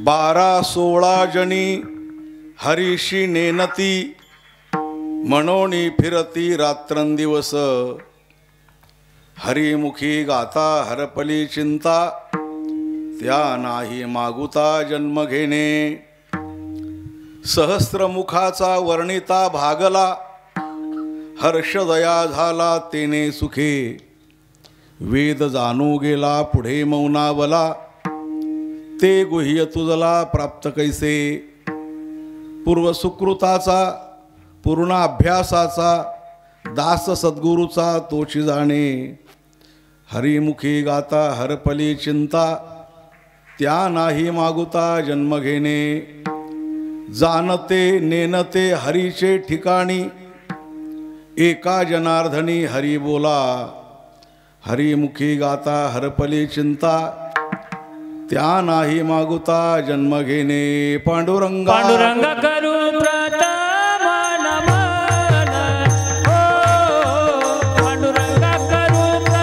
12-16 जणी हरीशी नेनती, मनोनी फिरती रात्रंदिवस. हरिमुखी गाता हरपली चिंता, त्या नाही मागुता जन्म घेणे. सहस्त्रमुखाचा वर्णिता भागला, हर्षदया झाला तेने सुखे. वेद जाणू गेला पुढे मौनावला, ते गुह्य तुझला प्राप्त कैसे. पूर्वसुकृताचा पूर्ण अभ्यासाचा, दास सद्गुरूचा तोची जाणे. हरिमुखी गाता हरपली चिंता, त्या नाही मागुता जन्म घेणे. जाणते नेनते हरीचे ठिकाणी, एका जनार्दनी हरी बोला. हरिमुखी गाता हरपली चिंता, त्या नाही मागुता जन्म घेणे. पांडुरंगा पांडुरंग करू प्रथम नमन, पांडुरंग करू प्रथम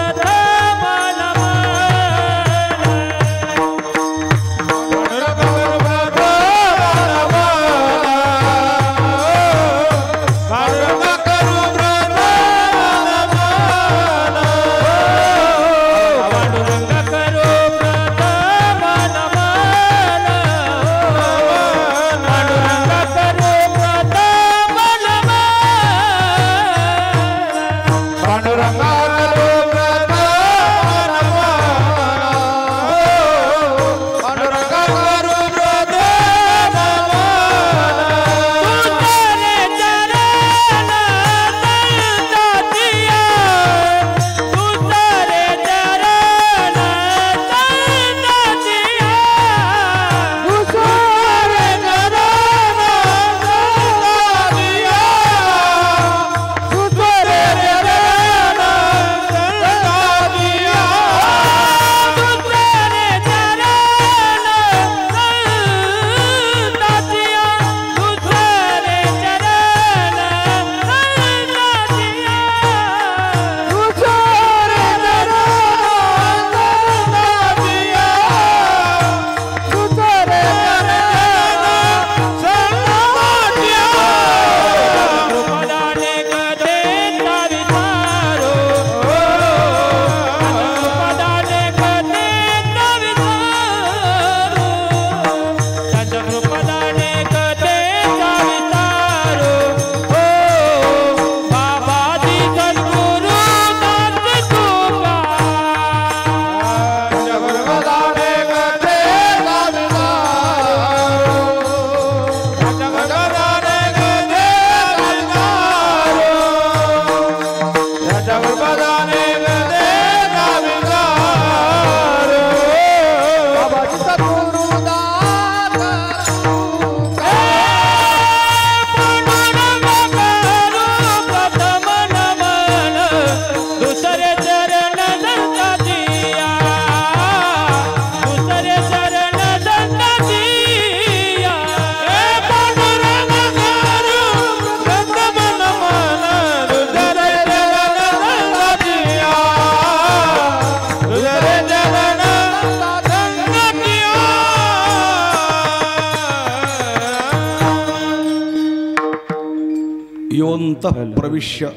योऽन्तः प्रविश्य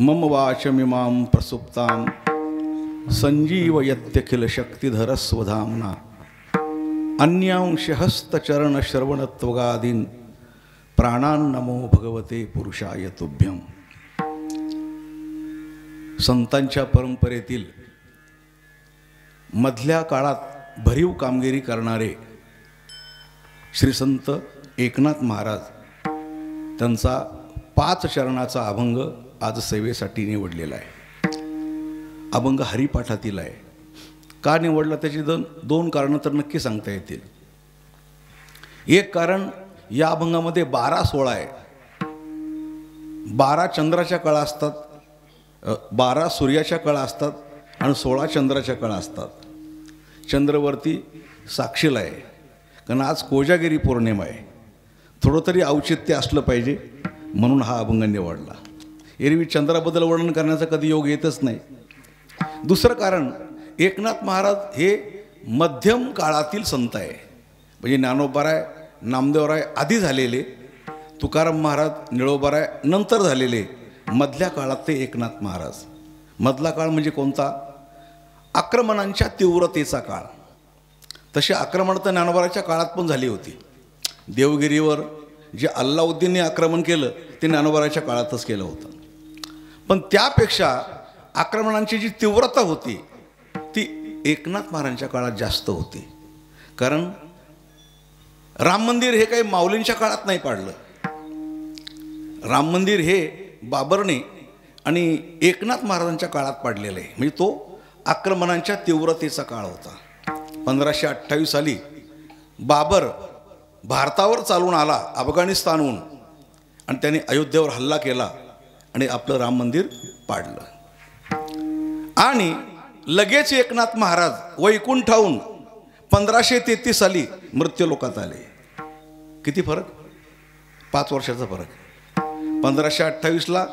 मम वाचमिमां प्रसुप्तां सञ्जीवयत्यखिलशक्तिधरस्वधाम्ना. अन्यांशहस्तचरणश्रवणत्वगादीन् प्राणान्नमो भगवते पुरुषाय तुभ्यं. संतांच्या परंपरेतील मधल्या काळात भरीव कामगिरी करणारे श्री संत एकनाथ महाराज, त्यांचा 5 चरणाचा अभंग आज सेवेसाठी निवडलेला आहे. अभंग हरिपाठातील आहे. का निवडला त्याची दोन कारणं तर नक्की सांगता येतील. एक कारण, या अभंगामध्ये 12-16 आहे. 12 चंद्राच्या कळा असतात, 12 सूर्याच्या कळा असतात आणि 16 चंद्राच्या कळा असतात. चंद्रवरती साक्षीला आहे, कारण आज कोजागिरी पौर्णिमा आहे. थोडं तरी औचित्य असलं पाहिजे म्हणून हा अभंग निवडला. एरवी चंद्राबद्दल वर्णन करण्याचा कधी योग येतच नाही. दुसरं कारण, एकनाथ महाराज हे मध्यम काळातील संत आहे. म्हणजे ज्ञानोबाराय नामदेवराय आधी झालेले, तुकाराम महाराज निळोबाराय नंतर झालेले, मधल्या काळात ते एकनाथ महाराज. मधला काळ म्हणजे कोणता? आक्रमणांच्या तीव्रतेचा काळ. तशी आक्रमण तर ज्ञानोबाराच्या काळात पण झाली होती. देवगिरीवर जे अल्लाउद्दीनने आक्रमण केलं ते ज्ञानोबाराच्या काळातच केलं होतं. पण त्यापेक्षा आक्रमणांची जी तीव्रता होती ती एकनाथ महाराजांच्या काळात जास्त होती. कारण राम मंदिर हे काही माऊलींच्या काळात नाही पाडलं. राम मंदिर हे बाबरने आणि एकनाथ महाराजांच्या काळात पाडलेलं आहे. म्हणजे तो आक्रमणांच्या तीव्रतेचा काळ होता. 1528 साली बाबर भारतावर चालून आला अफगाणिस्तानहून आणि त्याने अयोध्येवर हल्ला केला आणि आपलं राम मंदिर पाडलं. आणि लगेच एकनाथ महाराज वैकुंठाहून 1533 साली मृत्यूलोकात आले. किती फरक? 5 वर्षाचा फरक. 1528ला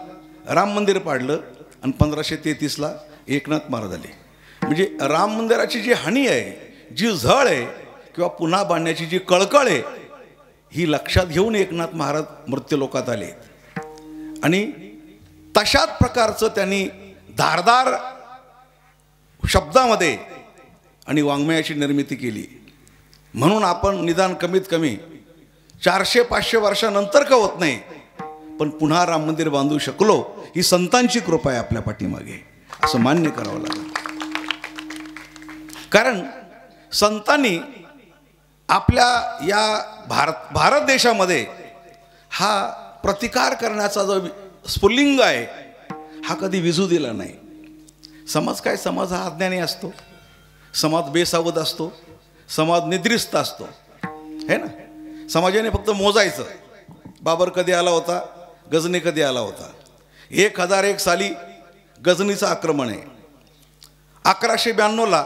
राम मंदिर पाडलं आणि 1533ला एकनाथ महाराज आले. म्हणजे राम मंदिराची जी हानी आहे, जी झळ आहे किंवा पुन्हा बांधण्याची जी कळकळ आहे, ही लक्षात घेऊन एकनाथ महाराज मृत्यूलोकात आले. आणि तशाच प्रकारचं त्यांनी धारदार शब्दामध्ये आणि वाङ्मयाची निर्मिती केली. म्हणून आपण निदान कमीत कमी 400-500 वर्षानंतर का होत नाही, पण पुन्हा राम मंदिर बांधू शकलो, ही संतांची कृपा आहे आपल्या पाठीमागे, असं मान्य करावं लागेल. कारण संतांनी आपल्या या भारत देशामध्ये हा प्रतिकार करण्याचा जो स्फुल्लिंग आहे हा कधी विझू दिला नाही. समाज काय? समाज हा अज्ञानी असतो, समाज बेसावध असतो, समाज निद्रिस्त असतो, है ना. समाजाने फक्त मोजायचं, बाबर कधी आला होता, गजनी कधी आला होता. 1001 साली गजनीचं आक्रमण आहे. 1192ला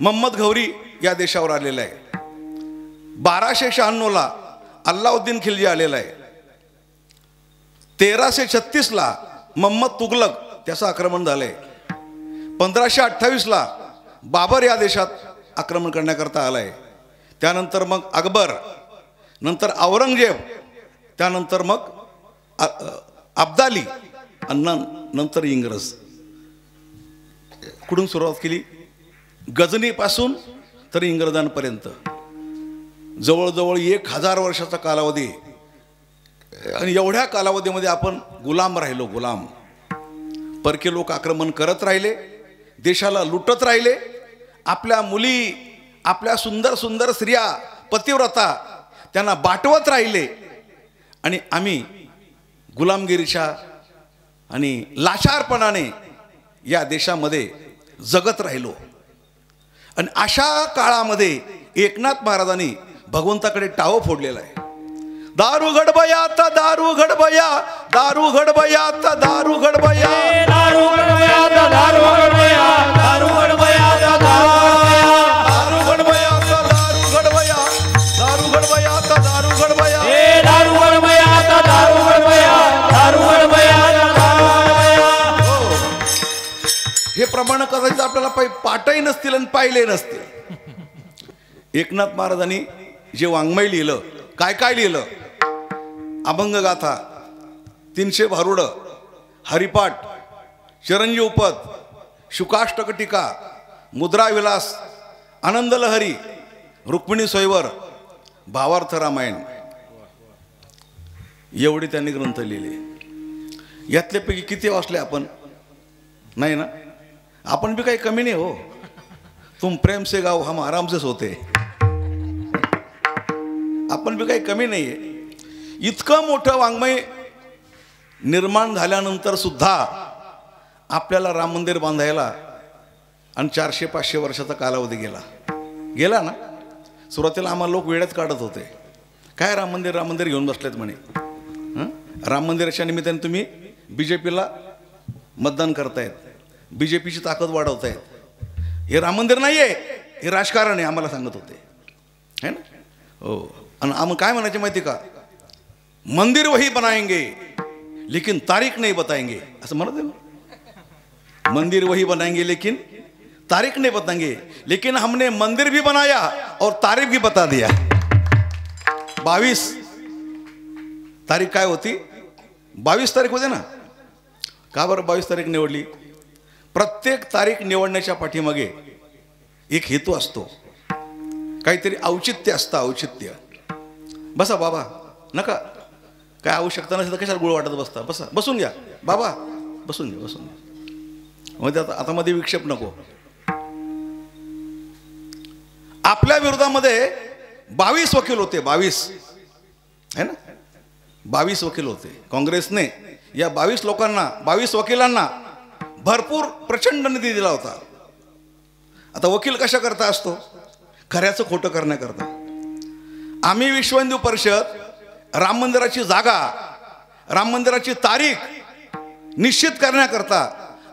मोहम्मद घौरी या देशावर आलेला आहे. 1296ला अल्लाउद्दीन खिलजी आलेला आहे. 1336ला मोहम्मद तुगलक त्याचं आक्रमण झालंय. 1528ला बाबर या देशात आक्रमण करण्याकरता आलाय. त्यानंतर मग अकबर, नंतर औरंगजेब, त्यानंतर मग अब्दाली आणि नंतर इंग्रज. कुठून सुरुवात केली? गजनीपासून तर इंग्रजांपर्यंत जवळजवळ 1000 वर्षाचा कालावधी. आणि एवढ्या कालावधीमध्ये आपण गुलाम राहिलो. गुलाम. परके लोक आक्रमण करत राहिले, देशाला लुटत राहिले, आपल्या मुली, आपल्या सुंदर सुंदर स्त्रिया, पतिव्रता त्यांना बाटवत राहिले. आणि आम्ही गुलामगिरीच्या आणि लाचारपणाने या देशामध्ये जगत राहिलो. आणि अशा काळामध्ये एकनाथ महाराजांनी भगवंताकडे टाव फोडलेला आहे. दारू घडबया आता दारू घडबया, दारू घडबया आता दारू घडबया, दारू गडबया आता दारू गडबया, दारू गडबया आता दारू घडबया आता दारू घडबया, दारू घडबया आता दारू घडबया, दारू गडबया आता दारू गडबया, दारू गडबया आता दारू गडबया. हे प्रमाण कदाचित आपल्याला पाठही नसतील आणि पाहिले नसतील. एकनाथ महाराजांनी जे वाङ्मय लिहिलं, काय काय लिहिलं? अभंगगाथा, 300 भारुड, हरिपाठ, चिरंजीव पद, शुकाष्टक टीका, मुद्राविलास, आनंदलहरी, रुक्मिणी स्वयंवर, भावार्थ रामायण, एवढे त्यांनी ग्रंथ लिहिले. यातल्यापैकी किती वाचले आपण? नाही ना. आपण भी काही कमी नाही हो. तुम प्रेम से गाओ हम आराम से सोते. आपण बी काही कमी नाही आहे. इतकं मोठं वाङ्मय निर्माण झाल्यानंतर सुद्धा आपल्याला राम मंदिर बांधायला आणि 400-500 वर्षाचा कालावधी गेला ना. सुरुवातीला आम्हाला लोक वेळात काढत होते, काय राम मंदिर घेऊन बसलेत म्हणे. राम मंदिराच्या निमित्ताने तुम्ही BJPला मतदान करतायत, BJPची ताकद वाढवतायत. हे राम मंदिर नाही आहे, हे राजकारण आहे आम्हाला सांगत होते, है ना. हो. आणि आम्ही काय म्हणायचे माहिती का? मंदिर वही बनाएंगे लेकिन तारीख नहीं बताएंगे, असं म्हणत आहे ना. मंदिर वही बनाएंगे लेकिन तारीख नहीं बताएंगे, लेकिन हमने मंदिर भी बनाया और तारीख भी बता दिया. 22 तारीख काय होती? 22 तारीख होते ना. का बरं 22 तारीख निवडली? प्रत्येक तारीख निवडण्याच्या पाठीमागे एक हेतू असतो, काहीतरी औचित्य असतं. औचित्य. बसा बाबा, नका काय आवश्यकता नसेल तर कशाला गुळ वाटत बसता? बसा, बसून घ्या बाबा, बसून घ्या, बसून घ्या. मध्ये आता मध्ये विक्षेप नको. आपल्या विरोधामध्ये 22 वकील होते. 22 है ना, 22 वकील होते. काँग्रेसने या 22 लोकांना, 22 वकिलांना भरपूर प्रचंड निधी दिला होता. आता वकील कशा करता असतो? खऱ्याचं खोटं करण्याकरता. आम्ही विश्व हिंदू परिषद राम मंदिराची जागा, राम मंदिराची तारीख निश्चित करण्याकरता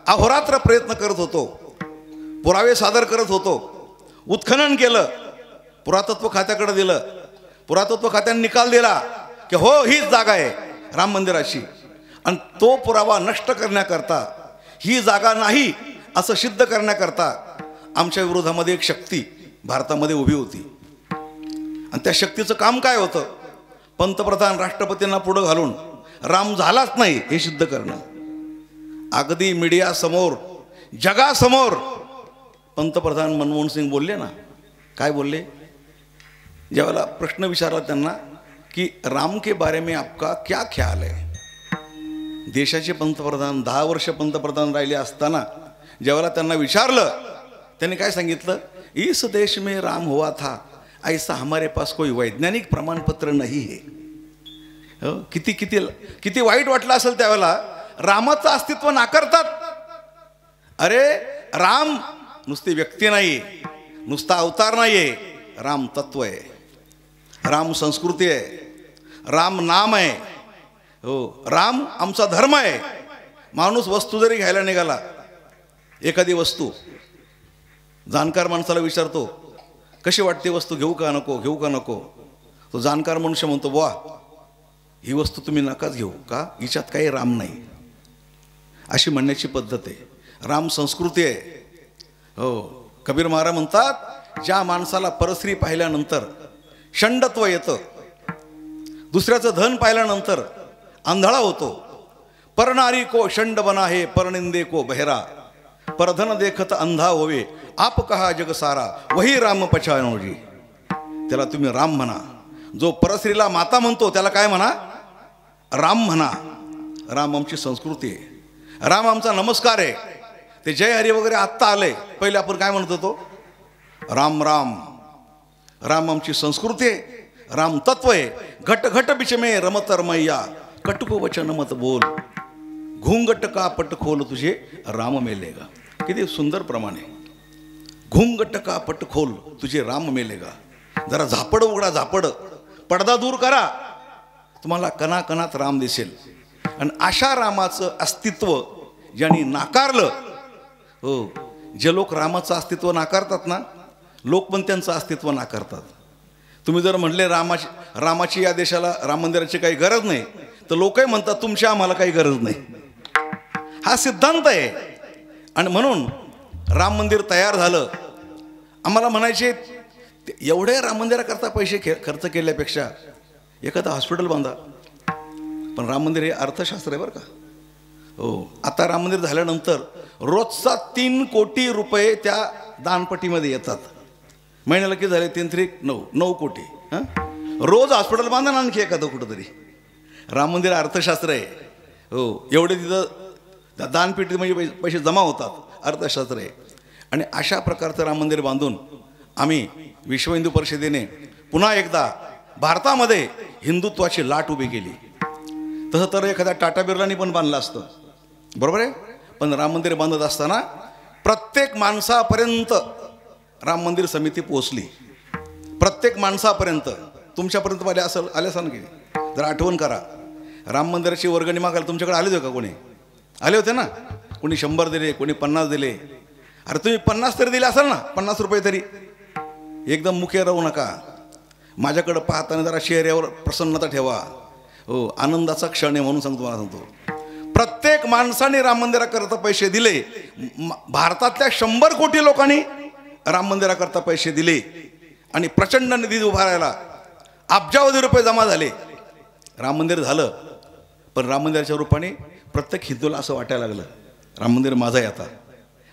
अहोरात्र प्रयत्न करत होतो. पुरावे सादर करत होतो. उत्खनन केलं, पुरातत्व खात्याकडे दिलं. पुरातत्व खात्याने निकाल दिला की हो, हीच जागा आहे राम मंदिराची. आणि तो पुरावा नष्ट करण्याकरता, ही जागा नाही असं सिद्ध करण्याकरता आमच्या विरोधामध्ये एक शक्ती भारतामध्ये उभी होती. आणि त्या शक्तीचं काम काय होतं? पंतप्रधान राष्ट्रपतींना पुढं घालून राम झालाच नाही हे सिद्ध करणं. अगदी मीडिया समोर, जगासमोर पंतप्रधान मनमोहन सिंग बोलले ना. काय बोलले? ज्यावेळेला प्रश्न विचारला त्यांना की राम के बारे में आपका क्या ख्याल है? देशाचे पंतप्रधान 10 वर्ष पंतप्रधान राहिले असताना ज्यावेळेला त्यांना विचारलं, त्यांनी काय सांगितलं? इस देश में राम हुआ था ऐसा हमारे पास कोई वैज्ञानिक प्रमाणपत्र नहीं है. किती किती किती वाईट वाटलं असेल त्यावेळेला. रामाचं अस्तित्व नाकारतात. अरे राम नुसती व्यक्ती नाही, नुसता अवतार नाही आहे. राम तत्व आहे, राम संस्कृती आहे, राम नाम आहे. हो, राम आमचा धर्म आहे. माणूस वस्तू जरी घ्यायला निघाला, एखादी वस्तू, जाणकार माणसाला विचारतो कशी वाटते वस्तू, घेऊ का नको, घेऊ का नको? तो जाणकार मनुष्य म्हणतो वा, ही वस्तू तुम्ही नकाच घेऊ. का? हिच्यात काही राम नाही. अशी म्हणण्याची पद्धत आहे. राम संस्कृती आहे. हो, कबीर महाराज म्हणतात, ज्या माणसाला परस्त्री पाहिल्यानंतर षंडत्व येतं, दुसऱ्याचं धन पाहिल्यानंतर आंधळा होतो. परनारी को षंड बना है, परनिंदे को बहरा, परधन देखत अंधा होवे, आप कहा जग सारा, वही राम पछाणोजी. त्याला तुम्ही राम म्हणा. जो परस्त्रीला माता म्हणतो त्याला काय म्हणा? राम म्हणा. राम आमची संस्कृती आहे. राम आमचा नमस्कार आहे. ते जय हरी वगैरे आत्ता आले, पहिले आपण काय म्हणत होतो? राम राम. राम आमची संस्कृती आहे, राम तत्व आहे. घट घट बिचमे रमत रमैया, कटुको वचन मत बोल, घुंगट का पट खोल तुझे राम मेलेगा. किती सुंदर प्रमाणे. घुंगट का पट खोल तुझे राम मेलेगा. जरा झापड उघडा, झापड, पडदा दूर करा, तुम्हाला कणाकणात राम दिसेल. आणि अशा रामाचं अस्तित्व ज्यांनी नाकारलं, हो, जे लोक रामाचं अस्तित्व नाकारतात ना, लोक पण त्यांचं अस्तित्व नाकारतात. तुम्ही जर म्हटले रामाची या देशाला, राम मंदिराची काही गरज नाही, तर लोकही म्हणतात तुमची आम्हाला काही गरज नाही. हा सिद्धांत आहे. आणि म्हणून राम मंदिर तयार झालं. आम्हाला म्हणायचे एवढे राम मंदिराकरता पैसे खर्च केल्यापेक्षा एखादं हॉस्पिटल बांधा. पण राम मंदिर हे अर्थशास्त्र आहे बरं का. हो, आता राम मंदिर झाल्यानंतर रोजचा 3 कोटी रुपये त्या दानपट्टीमध्ये येतात. महिन्याला किती झाले? 3-9 कोटी. हां, रोज हॉस्पिटल बांधा ना आणखी एखादं कुठंतरी. राम मंदिर अर्थशास्त्र आहे. हो, एवढे तिथं दानपेटी म्हणजे पैसे जमा होतात, अर्थशास्त्र आहे. आणि अशा प्रकारचं राम मंदिर बांधून आम्ही विश्व हिंदू परिषदेने पुन्हा एकदा भारतामध्ये हिंदुत्वाची लाट उभी केली. तसं तर एखाद्या टाटा बिर्लानी पण बांधलं असतं, बरोबर आहे. पण राम मंदिर बांधत असताना प्रत्येक माणसापर्यंत राम मंदिर समिती पोहोचली. प्रत्येक माणसापर्यंत. तुमच्यापर्यंत आले असं की जर आठवण करा, राम मंदिराची वर्गणी मागायला तुमच्याकडे आले होते का? कोणी आले होते ना? कोणी 100 दिले, कोणी 50 दिले. अरे तुम्ही 50 तरी दिले असाल ना, 50 रुपये तरी. एकदम मुख्य राहू नका. माझ्याकडं पाहताना जरा चेहऱ्यावर प्रसन्नता ठेवा. हो, आनंदाचा क्षण आहे म्हणून सांगतो. मला सांगतो, प्रत्येक माणसाने राम मंदिराकरता पैसे दिले. भारतातल्या 100 कोटी लोकांनी राम मंदिराकरता पैसे दिले आणि प्रचंड निधी उभारायला अब्जावधी रुपये जमा झाले, राम मंदिर झालं. पण राम मंदिराच्या रूपाने प्रत्येक हिंदूला असं वाटायला लागलं राम मंदिर माझं आहे, आता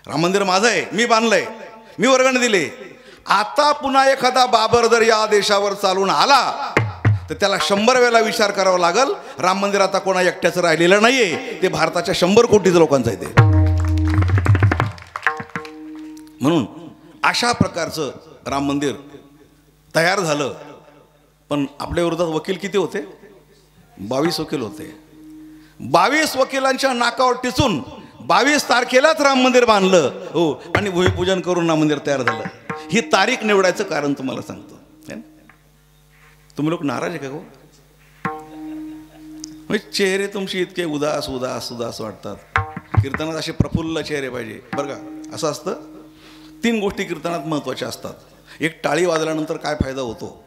राम मंदिर माझं आहे, मी बांधलंय, मी वर्गणी दिले. आता पुन्हा एखादा बाबर जर या देशावर चालून आला तर त्याला 100 वेळा विचार करावा लागल. राम मंदिर आता कोणा एकट्याचं राहिलेलं नाहीये, ते भारताच्या 100 कोटी लोकांचं आहे ते. म्हणून अशा प्रकारचं राम मंदिर तयार झालं. पण आपल्या विरोधात वकील किती होते? 22 वकील होते. 22 वकिलांच्या नाकावर टिचून 22 तारखेलाच राम मंदिर बांधलं. हो, आणि भूमिपूजन करून राम मंदिर तयार झालं. ही तारीख निवडायचं कारण तुम्हाला सांगतो. तुम्ही लोक नाराज आहे का गो? म्हणजे चेहरे तुमचे इतके उदास उदास उदास वाटतात. कीर्तनात असे प्रफुल्ल चेहरे पाहिजे बरं का. असं असतं, 3 गोष्टी कीर्तनात महत्त्वाच्या असतात. एक, टाळी वाजल्यानंतर काय फायदा होतो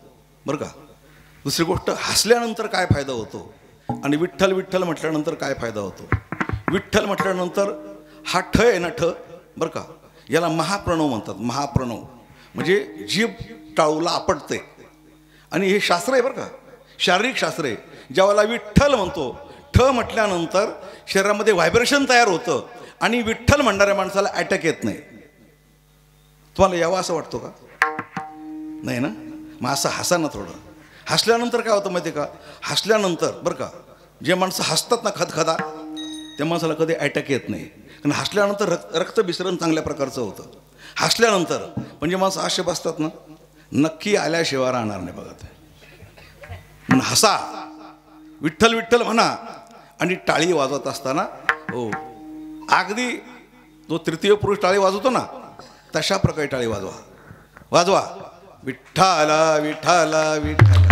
बरं का. दुसरी गोष्ट, हसल्यानंतर काय फायदा होतो. आणि विठ्ठल विठ्ठल म्हटल्यानंतर काय फायदा होतो. विठ्ठल म्हटल्यानंतर हा ठ आहे ना, ठ बरं का, याला महाप्रणव म्हणतात. महाप्रणव म्हणजे जीभ टाळूला आपटते. आणि हे शास्त्र आहे बरं का, शारीरिक शास्त्र आहे. ज्यावेळेला विठ्ठल म्हणतो, ठ म्हटल्यानंतर शरीरामध्ये व्हायब्रेशन तयार होतं आणि विठ्ठल म्हणणाऱ्या माणसाला अटॅक येत नाही. तुम्हाला यावं असं वाटतो का? नाही ना. मग असं हसा ना थोडं. हसल्यानंतर काय होतं माहिती आहे का? हसल्यानंतर बरं का, जे माणसं हसतात ना खदखदा, त्या माणसाला कधी अटॅक येत नाही. कारण हसल्यानंतर रक्तभिसरण चांगल्या प्रकारचं होतं. हसल्यानंतर म्हणजे माणसं असे बसतात ना, नक्की आल्याशिवाय राहणार नाही बघा ते. म्हणून हसा, विठ्ठल विठ्ठल म्हणा. आणि टाळी वाजवत असताना हो, अगदी जो तृतीय पुरुष टाळी वाजवतो ना, तशा प्रकारे टाळी वाजवा. वाजवा, विठ्ठला विठ्ठला विठ्ठला.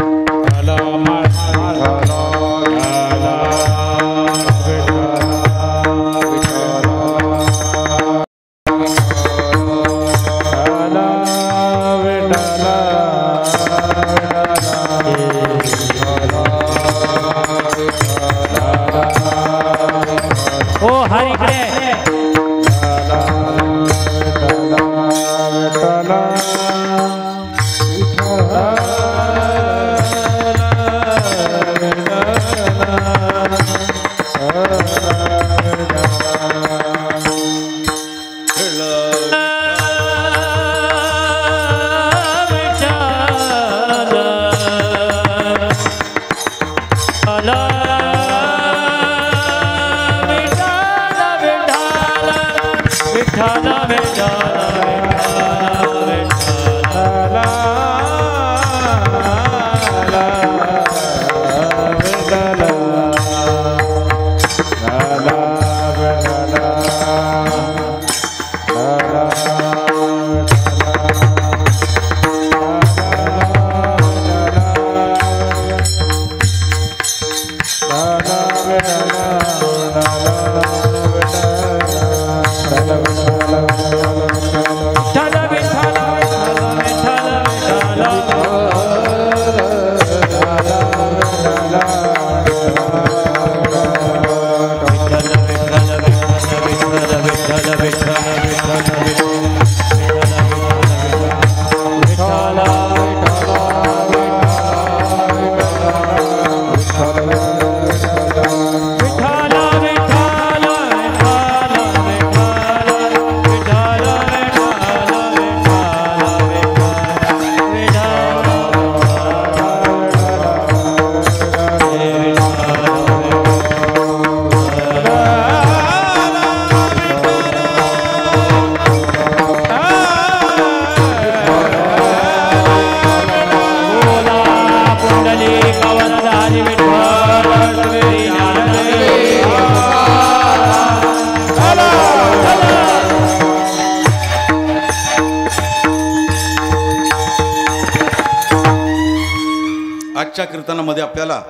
आजच्या कीर्तनामध्ये आपल्याला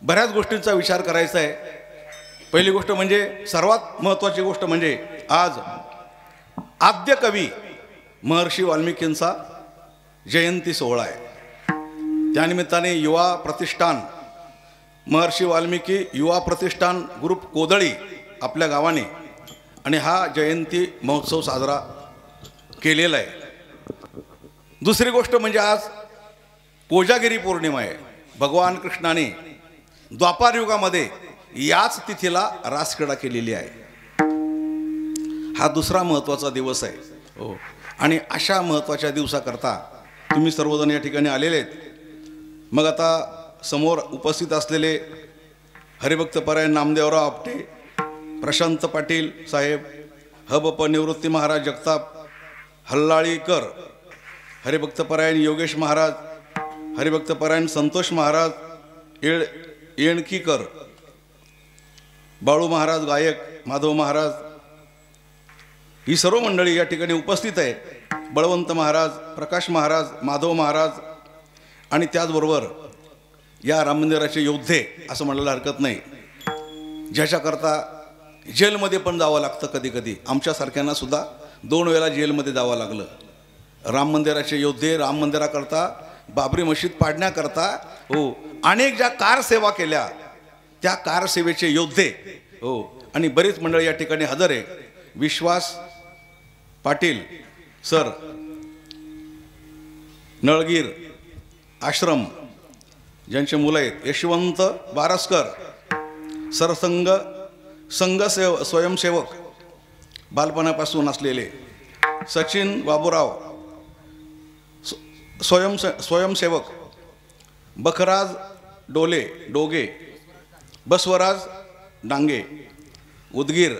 बऱ्याच गोष्टींचा विचार करायचा आहे. पहिली गोष्ट म्हणजे, सर्वात महत्त्वाची गोष्ट म्हणजे, आज आद्य कवी महर्षी वाल्मिकींचा जयंती सोहळा आहे. त्यानिमित्ताने युवा प्रतिष्ठान, महर्षी वाल्मिकी युवा प्रतिष्ठान ग्रुप कोदळी आपल्या गावाने आणि हा जयंती महोत्सव साजरा केलेला आहे. दुसरी गोष्ट म्हणजे, आज कोजागिरी पौर्णिमा आहे. भगवान कृष्णाने द्वापार युगामध्ये याच तिथीला रासक्रीडा केलेली आहे. हा दुसरा महत्त्वाचा दिवस आहे. हो, आणि अशा महत्त्वाच्या दिवसाकरता तुम्ही सर्वजण या ठिकाणी आलेले आहेत. मग आता समोर उपस्थित असलेले हरिभक्तपरायण नामदेवराव आपटे, प्रशांत पाटील साहेब, हबप निवृत्ती महाराज जगताप, हल्लाळीकर, हरिभक्तपरायण योगेश महाराज, हरिभक्तपरायण संतोष महाराज, येणकीकर, बाळू महाराज गायक, माधव महाराज, ही सर्व मंडळी या ठिकाणी उपस्थित आहे. बळवंत महाराज, प्रकाश महाराज, माधव महाराज आणि त्याचबरोबर या राम मंदिराचे योद्धे असं म्हणायला हरकत नाही, ज्याच्याकरता जेलमध्ये पण जावं लागतं. कधी कधी आमच्यासारख्यांना सुद्धा 2 वेळा जेलमध्ये जावं लागलं. राम मंदिराचे योद्धे, राम मंदिराकरता, बाबरी मशीद पाडण्याकरता हो अनेक ज्या कारसेवा केल्या त्या कारसेवेचे योद्धे हो, आणि बरीच मंडळी या ठिकाणी हजर आहे. विश्वास पाटील सर, नळगीर आश्रम ज्यांचे मुलं आहेत, यशवंत बारसकर सरसंघ स्वयंसेवक बालपणापासून असलेले, सचिन बाबूराव स्वयंसेवक, बखराज डोगे, बसवराज डांगे, उदगीर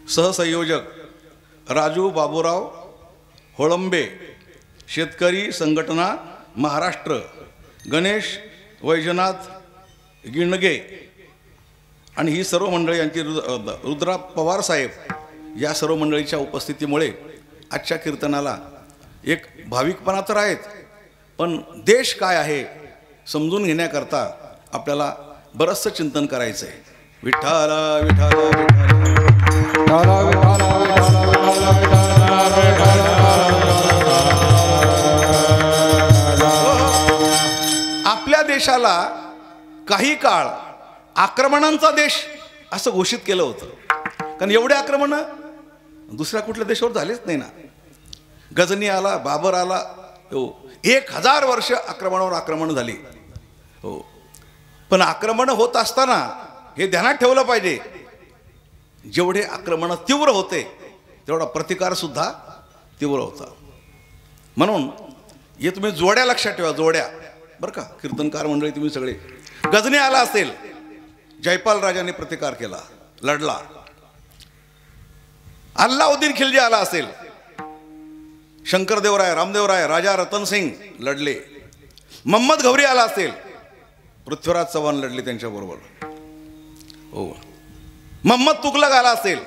सहसंयोजक राजू बाबूराव होळंबे, शेतकरी संघटना महाराष्ट्र, गणेश वैजनाथ गिणगे, आणि ही सर्व मंडळी यांची रुद्रा पवार साहेब या सर्व मंडळीच्या उपस्थितीमुळे आजच्या कीर्तनाला एक भाविकपणा तर आहेत, पण देश काय आहे समजून घेण्याकरता आपल्याला बरंचसं चिंतन करायचं आहे. विठ्ठला विठ्ठला आपल्या देशाला काही काळ आक्रमणांचा देश असं घोषित केलं होतं, कारण एवढे आक्रमण दुसऱ्या कुठल्या देशावर झालेच नाही ना. गजनी आला, बाबर आला, हो 1000 वर्ष आक्रमणावर आक्रमण झाली. हो, पण आक्रमण होत असताना हे ध्यानात ठेवलं पाहिजे, जेवढे आक्रमण तीव्र होते तेवढा प्रतिकार सुद्धा तीव्र होता. म्हणून हे तुम्ही जोड्या लक्षात ठेवा, जोड्या बरं का. कीर्तनकार मंडळी तुम्ही सगळे, गजनी आला असेल, जयपाल राजाने प्रतिकार केला, लढला. अल्लाउद्दीन खिलजी आला असेल, शंकरदेवराय, रामदेवराय, राजा रतनसिंग लढले. मोहम्मद घौरी आला असेल, पृथ्वीराज चव्हाण लढले त्यांच्याबरोबर. हो, मोहम्मद तुगलक आला असेल,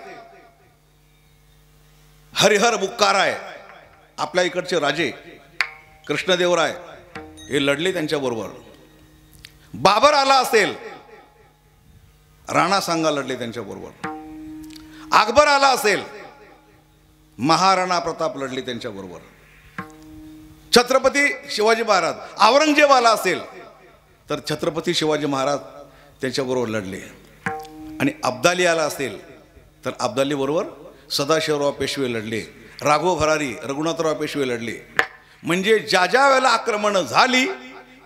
हरिहर बुक्काराय आपल्या इकडचे राजे, कृष्णदेवराय हे लढले त्यांच्याबरोबर. बाबर आला असेल, राणा सांगा लढले त्यांच्याबरोबर. अकबर आला असेल, महाराणा प्रताप लढले त्यांच्याबरोबर. छत्रपती शिवाजी महाराज, औरंगजेब आला असेल तर छत्रपती शिवाजी महाराज त्यांच्याबरोबर लढले. आणि अब्दाली आला असेल तर अब्दाली बरोबर सदाशिवराव पेशवे लढले, राघव भरारी, रघुनाथराव पेशवे लढले. म्हणजे ज्या ज्या वेळेला आक्रमणं झाली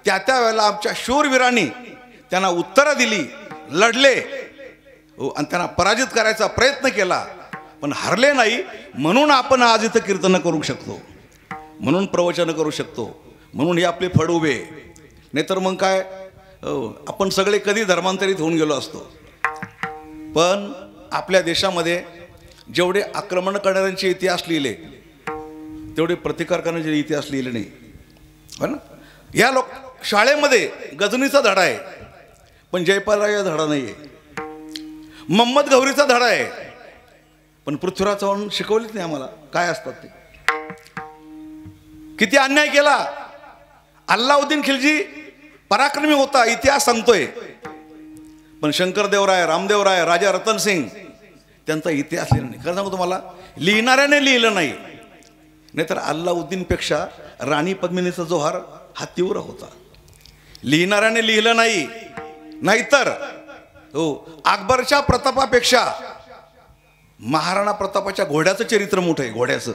त्या त्या वेळेला आमच्या शूरवीरांनी त्यांना उत्तरं दिली, लढले आणि त्यांना पराजित करायचा प्रयत्न केला, पण हरले नाही. म्हणून आपण आज इथं कीर्तन करू शकतो, म्हणून प्रवचन करू शकतो, म्हणून हे आपले फड उभे. नाहीतर मग काय, आपण सगळे कधी धर्मांतरित होऊन गेलो असतो. पण आपल्या देशामध्ये जेवढे आक्रमण करणाऱ्यांचे इतिहास लिहिले तेवढे प्रतिकार करण्याचे इतिहास लिहिले नाही, हो ना. या शाळेमध्ये गजनीचा धडा आहे, पण जयपालराजा धडा नाही आहे. मोहम्मद घौरीचा धडा आहे, पण पृथ्वीराज चव्हाण शिकवलीच नाही आम्हाला काय असतात ते. किती अन्याय केला. अल्लाउद्दीन खिलजी पराक्रमी होता, इतिहास सांगतोय, पण शंकरदेवराय, रामदेवराय, राजा रतनसिंग त्यांचा इतिहास लिहिला नाही. खरं सांगू तुम्हाला, लिहिणाऱ्याने लिहिलं नाही. नाहीतर अल्लाउद्दीनपेक्षा राणी पद्मिनीचा जोहार हा तीव्र होता. लिहिणाऱ्याने लिहिलं नाही. नाहीतर हो, अकबरच्या प्रतापापेक्षा महाराणा प्रतापाच्या घोड्याचं चरित्र मोठं आहे. घोड्याचं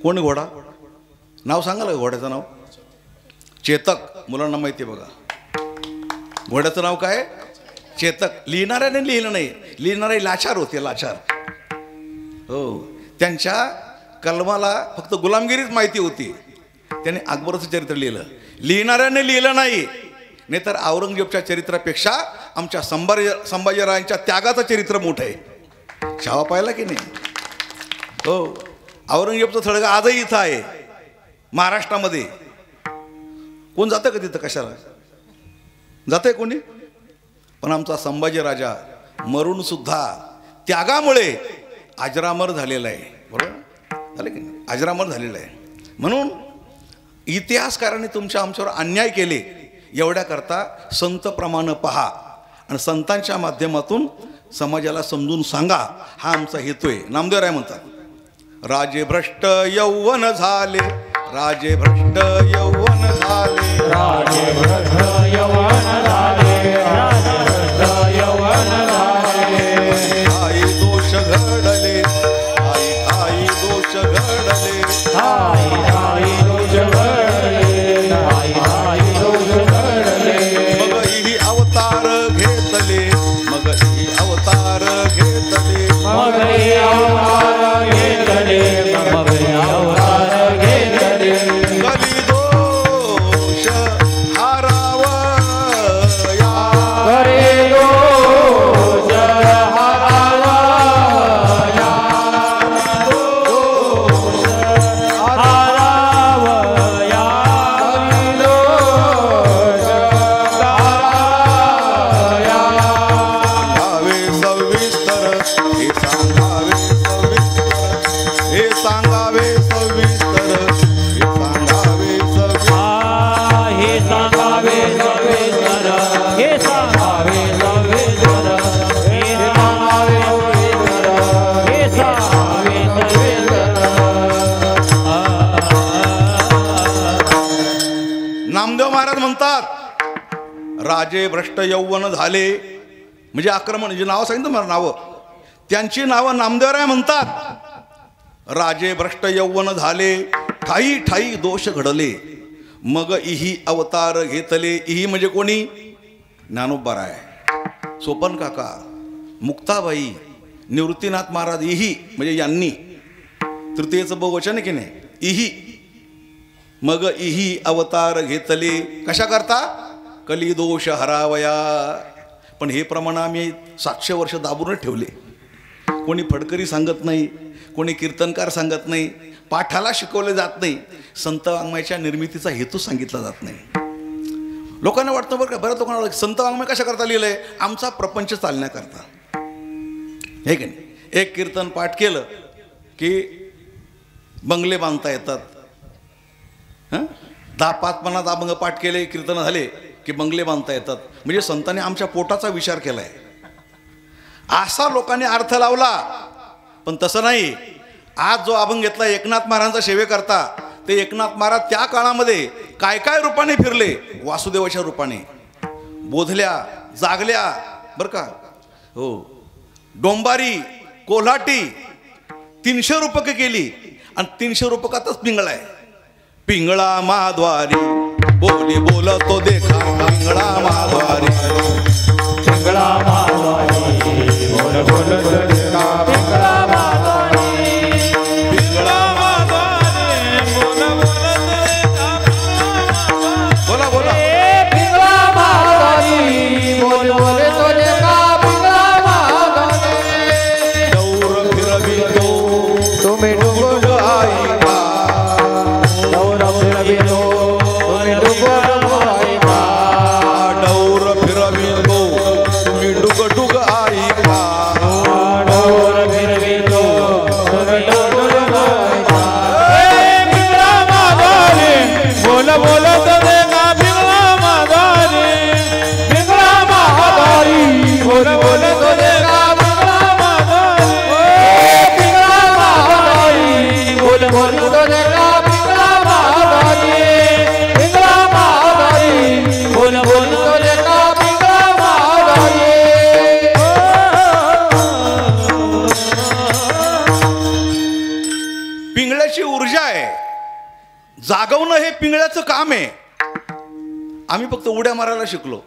कोण घोडा नाव सांगाल का? घोड्याचं नाव चेतक मुलांना माहिती आहे बघा. घोड्याचं नाव काय? चेतक. लिहिणाऱ्याने लिहिलं नाही, लिहिणारे लाचार होते, लाचार. हो, त्यांच्या कलमाला फक्त गुलामगिरीच माहिती होती. त्याने अकबराचं चरित्र लिहिलं, लिहिणाऱ्याने लिहिलं नाही. नाहीतर औरंगजेबच्या चरित्रापेक्षा आमच्या संभाजीराजांच्या त्यागाचं चरित्र मोठं आहे. छावा पाहिला की नाही? हो, औरंगजेबचं थडगं आजही इथं आहे महाराष्ट्रामध्ये. कोण जातं का तिथं? कशाला जातंय कोणी? पण आमचा संभाजीराजा मरून सुद्धा त्यागामुळे अजरामर झालेला आहे. बरोबर झालं की नाही? अजरामर झालेला आहे. म्हणून इतिहासकारांनी आमच्यावर अन्याय केले एवढ्याकरता संत प्रमाण पहा आणि संतांच्या माध्यमातून समाजाला समजून सांगा, हा आमचा हेतू आहे. नामदेवराय म्हणतात, राजे भ्रष्ट यौवन झाले, राजे भ्रष्ट यौवन झाले, राजे भ्रष्ट यौवन झाले, राजे भ्रष्ट यौवन झाले. ठाई दोष घडले, ठाई दोष घडले, ठाई ठाई दोष घडले, ठाई ठाई दोष घडले. मग ही अवतार घेतले, मग ही अवतार घेतले, मग हे अवतार घेतले, मग हे अवतार घेतले. कली दोष हारावया, करे दोष हरावया, दोष हरावया, दोष हरावया. सांगावे सविस्तर, हे सांगावे सविस्तर, हे सांगावे सविस्तर, हे सांगावे सविस्तर. हे सांगावे सविस्तर, हे सांगावे सविस्तर, हे सांगावे सविस्तर, हे सांगावे सविस्तर. नामदेव महाराज म्हणतात, राजे भ्रष्ट यौवन झाले, म्हणजे आक्रमण, जे नावं सांगितलं मला नावं, त्यांची नावं नामदेवराय म्हणतात. राजे भ्रष्ट यौवन झाले, ठाई ठाई दोष घडले, मग इही अवतार घेतले. इही म्हणजे कोणी? ज्ञानोबाराय, सोपन काका, मुक्ताबाई, निवृत्तीनाथ महाराज. इही म्हणजे यांनी, तृतीयेचं बहुवचन आहे की नाही? इही. मग इही अवतार घेतले, कशा करता? कली दोष हरावया. पण हे प्रमाण आम्ही 700 वर्ष दाबूनच ठेवले. कोणी फडकरी सांगत नाही, कोणी कीर्तनकार सांगत नाही, पाठाला शिकवले जात नाही, संत वाङ्मयाच्या निर्मितीचा हेतू सांगितला जात नाही. लोकांना वाटतं बरं का, बऱ्याच लोकांना वाटतं संत वाङ्मय कशा करता लिहिलंय? आमचा प्रपंच चालण्याकरता, हे की नाही? एक कीर्तन पाठ केलं की बंगले बांधता येतात. 10-5-50 अभंग पाठ केले, कीर्तन झाले की बंगले बांधता येतात. म्हणजे संतांनी आमच्या पोटाचा विचार केलाय, असा लोकांनी अर्थ लावला. पण तसं नाही. आज जो अभंग घेतला एकनाथ महाराजांचा सेवेकरता, ते एकनाथ महाराज त्या काळामध्ये काय काय रूपाने फिरले? वासुदेवाच्या रूपाने, बोधल्या, जागल्या, बरं का. हो, डोंबारी, कोल्हाटी 300 रूपकं केली आणि 300 रूपकातच पिंगळा आहे. पिंगळा माद्वारी बोली बोलतो देखा, पिंगळा माद्वारी, पिंगळा माद्वारी बोल बोल देखा, पिंगळा माद्वारी, पिंगळा माद्वारी बोल बोल देखा. बोला बोला. पिंगळा माद्वारी बोल बोल देखा, पिंगळा माद्वारी. दौर फिरवितो तुम्ही डुबुक ऐका, दौर फिरवितो तुम्ही डुबुक ऐका, दौर फिरवितो तुम्ही डुग ऐका, डौर फिरवितो तुम्ही डुबुक ऐका. पिंगळा माद्वारी बोल बोल देखा, पिंगळा माद्वारी, पिंगळा माद्वारी बोल बोल देखा, पिंगळा माद्वारी, पिंगळा माद्वारी बोल बोल देखा, पिंगळा माद्वारी, पिंगळा माद्वारी बोल बोल देखा, पिंगळा माद्वारी. पिंगळ्याची ऊर्जा आहे, जागवणं हे पिंगळ्याचं काम आहे. आम्ही फक्त उड्या मारायला शिकलो.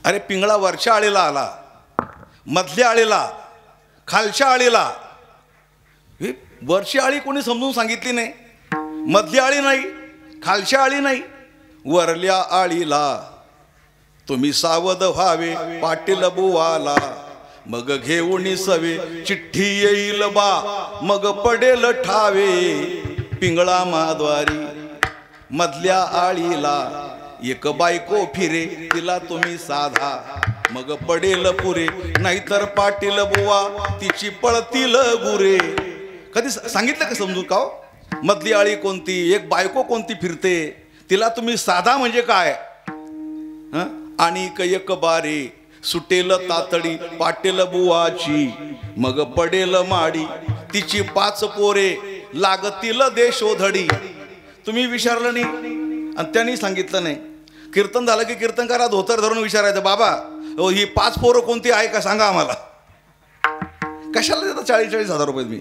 अरे पिंगळा वरच्या आळीला आला, मधल्या आळीला, खालच्या आळीला. हे वरची आळी कोणी समजून सांगितली नाही, मधली आळी नाही, खालच्या आळी नाही, वरल्या आळीला तुम्ही सावध व्हावे पाटील बुवाला. मग घेऊन सवे चिठ्ठी येईल बा, मग पडेल ठावे. पिंगळा माद्वारी मधल्या आळीला एक बायको फिरे, तिला तुम्ही साधा, मग पडेल पुरे. नाहीतर पाटील बुवा तिची पळतील गुरे. कधी सांगितलं का समजून का हो? मधली आळी कोणती, एक बायको कोणती फिरते, तिला तुम्ही साधा म्हणजे काय? आणि एक बारे सुटेल तातडी पाटील बुवाची, मग पडेल माडी. तिची 5 पोरे लागतील देशोधडी. तुम्ही विचारलं नाही आणि त्यांनी सांगितलं नाही. कीर्तन झालं की कीर्तनकारा धोतर धरून विचारायचं, बाबा ही 5 पोरं कोणती आहे का सांगा आम्हाला. कशाला देतात 40,000 रुपये मी?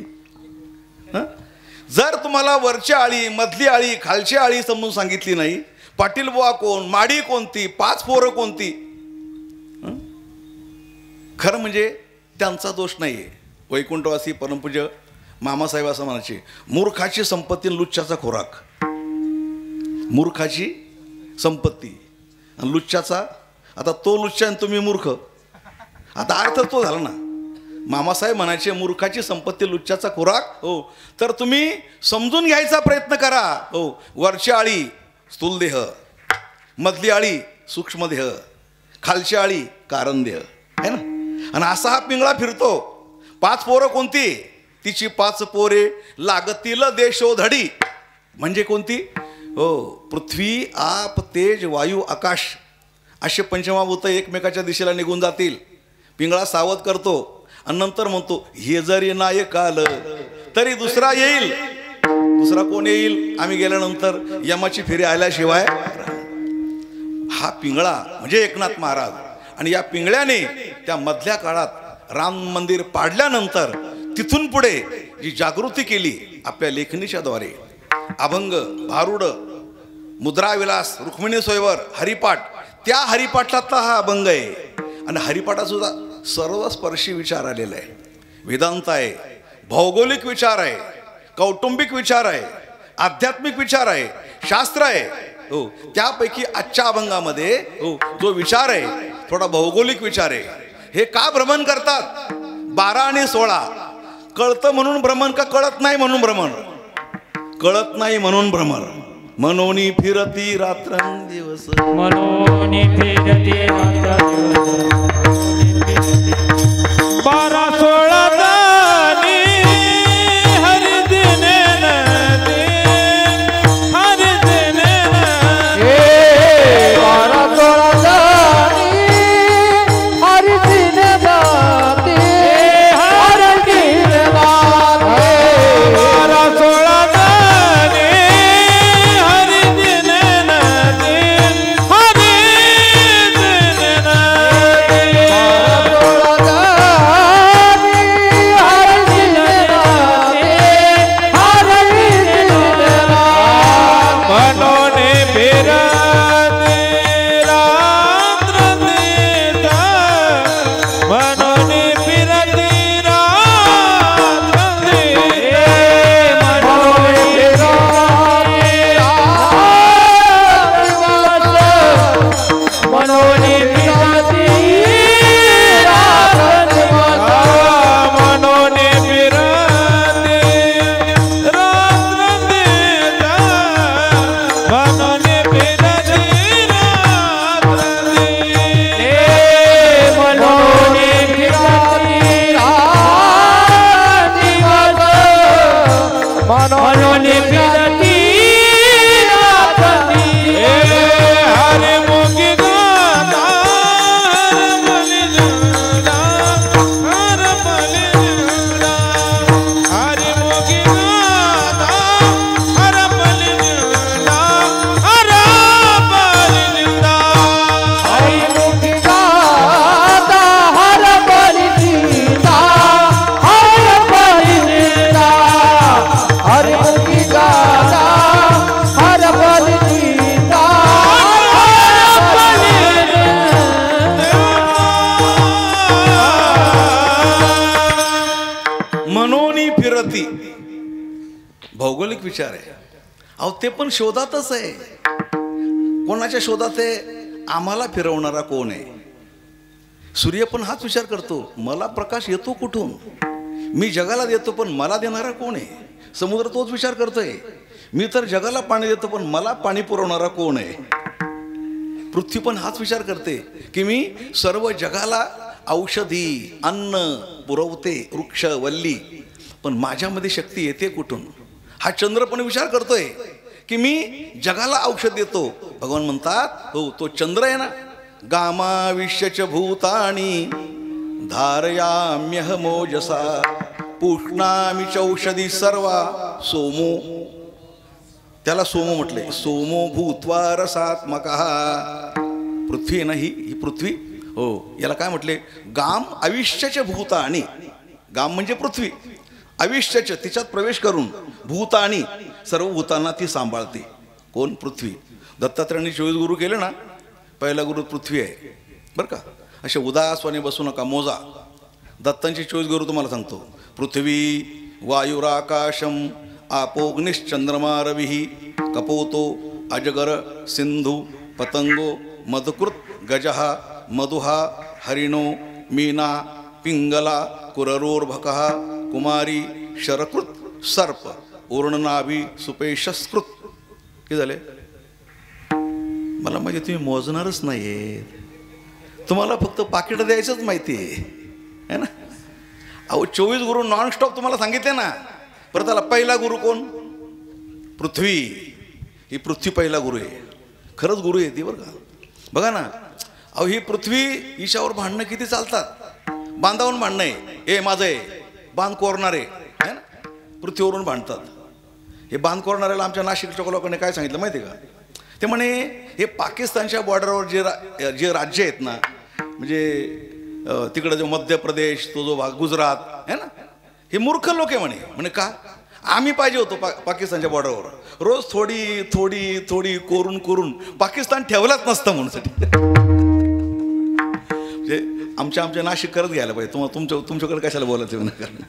जर तुम्हाला वरची आळी, मधली आळी, खालची आळी समजून सांगितली नाही, पाटील बुवा कोण, माडी कोणती, 5 पोरं कोणती, खरं म्हणजे त्यांचा दोष नाहीये. वैकुंठवासी परमपूज्य मामासाहेब असं म्हणायचे, मूर्खाची संपत्ती लुच्च्याचा खोराक. मूर्खाची संपत्ती आणि लुच्च्याचा, आता तो लुच्चा आणि तुम्ही मूर्ख, आता अर्थ तो झाला ना. मामासाहेब म्हणायचे मूर्खाची संपत्ती लुच्च्याचा खोराक. हो, तर तुम्ही समजून घ्यायचा प्रयत्न करा. हो, वरची आळी स्थूलदेह, मधली आळी सूक्ष्मदेह, खालची आळी कारणदेह आहे ना. आणि असा हा पिंगळा फिरतो. 5 पोरं कोणती, तिची 5 पोरे लागतील देशोधडी. म्हणजे कोणती? हो, पृथ्वी, आप, तेज, वायू, आकाश असे पंचमहाभूत एकमेकाच्या दिशेला निघून जातील. पिंगळा सावध करतो आणि नंतर म्हणतो, हे जरी नाही काल तरी दुसरा येईल. दुसरा कोण येईल? आम्ही गेल्यानंतर यमाची फेरी आल्याशिवाय. हा पिंगळा म्हणजे एकनाथ महाराज. आणि या पिंगळ्याने त्या मधल्या काळात राम मंदिर पाडल्यानंतर तिथून पुढे जी जागृती केली आपल्या लेखणीच्या द्वारे, अभंग, भारुड, मुद्राविलास, रुक्मिणी स्वयंवर, हरिपाठ, त्या हरिपाठातला हा अभंग आहे. आणि हरिपाठात सुद्धा सर्वस्पर्शी विचार आलेला आहे. वेदांत आहे, भौगोलिक विचार आहे, कौटुंबिक विचार आहे, आध्यात्मिक विचार आहे, शास्त्र आहे. हो, त्यापैकी आजच्या अभंगामध्ये हो जो विचार आहे थोडा भौगोलिक विचार आहे. हे का भ्रमण करतात? 12 आणि 16 कळतं म्हणून भ्रमण का कळत नाही म्हणून भ्रमण? कळत नाही म्हणून भ्रमण. मनोनी फिरती रात्रंदिवस, मनोनी फिरती रात्रंदिवस, 12-16 दानी हरि दिने नदी, हरि दिने नदी, 12-16 दानी हरि दिने नदी, हरि दिने नदी, 12-16 दानी हरि दिने नदी, हरि दिने नदी, 12-16 दानी हरि दिने नदी, हरि दिने नदी. मनोने फिरती रात्रंदिवस, मनोने फिरती रात्रंदिवस, मनोने मनोनी फिरती रात्रंदिवस, मनोने फिरती रात्रंदिवस, मनोने फिरती विचार आहे. अहो ते पण शोधातच आहे. कोणाच्या शोधात आहे? आम्हाला फिरवणारा कोण आहे? सूर्य पण हाच विचार करतो, मला प्रकाश येतो कुठून? मी जगाला देतो पण मला देणारा कोण आहे? समुद्र तोच विचार करतोय, मी तर जगाला पाणी देतो पण मला पाणी पुरवणारा कोण आहे? पृथ्वी पण हाच विचार करते की मी सर्व जगाला औषधी अन्न पुरवते, वृक्ष वल्ली, पण माझ्यामध्ये शक्ती येते कुठून? हा चंद्र पण विचार करतोय की मी जगाला औषध देतो. भगवान म्हणतात हो तो चंद्र आहे ना, गामाविश्यच भूतानी धारयाम्यहमोजसा पुष्णामि चौषधी सर्वा सोमो, त्याला सोमो म्हटले. सोमो भूत्वा रसात्मकः. पृथ्वी आहे ना, ही पृथ्वी, हो याला काय म्हटले? गाम आविष्याच्या भूतानी. गाम म्हणजे पृथ्वी, आविष्याच्या तिच्यात प्रवेश करून भूतानी सर्व भूतांना ती सांभाळते. कोण? पृथ्वी. दत्तात्रयांनी 24 गुरु केले ना, पहिला गुरु पृथ्वी आहे बरं का. असे उदासवाने बसू नका, मोजा. दत्तांची 24 गुरु तुम्हाला सांगतो. पृथ्वी वायुराकाशम आपोग्निश्चंद्रमा रविः कपोतो अजगर सिंधु पतंगो मधुकृत गजः मधुहा हरिणो मीना पिंगला कुररोर्भकः कुमारी शरकृत सर्प ऊर्णनाभी सुपेशस्कृत. किती झाले? मला म्हणजे तुम्ही मोजणारच नाहीये, तुम्हाला फक्त पाकिट द्यायचंच माहिती आहे ना. अहो 24 गुरु नॉन स्टॉप तुम्हाला सांगितले ना. परत त्याला पहिला गुरु कोण? पृथ्वी. ही पृथ्वी पहिला गुरु आहे. खरंच गुरु आहे ती बरं का. बघा ना, अहो ही पृथ्वी, हिच्यावर भांडणं किती चालतात. बांधावून भांडणं आहे, हे माझं आहे, बांध कोरणारे आहे ना, पृथ्वीवरून भांडतात. हे बांध कोरणाऱ्याला आमच्या नाशिकच्या लोकांनी काय सांगितलं माहिती आहे का? ते म्हणे हे पाकिस्तानच्या बॉर्डरवर जे राज्य आहेत ना, म्हणजे तिकडं जो मध्य प्रदेश, तो जो भाग गुजरात आहे ना, हे मूर्ख लोक आहे म्हणे. का? आम्ही पाहिजे होतो पाकिस्तानच्या बॉर्डरवर, रोज थोडी थोडी थोडी कोरून कोरून पाकिस्तान ठेवलाच नसतं म्हणून. म्हणजे आमच्या नाशिक करत घ्यायला पाहिजे. तुमच्याकडे कशाला बोलायचं म्हणे,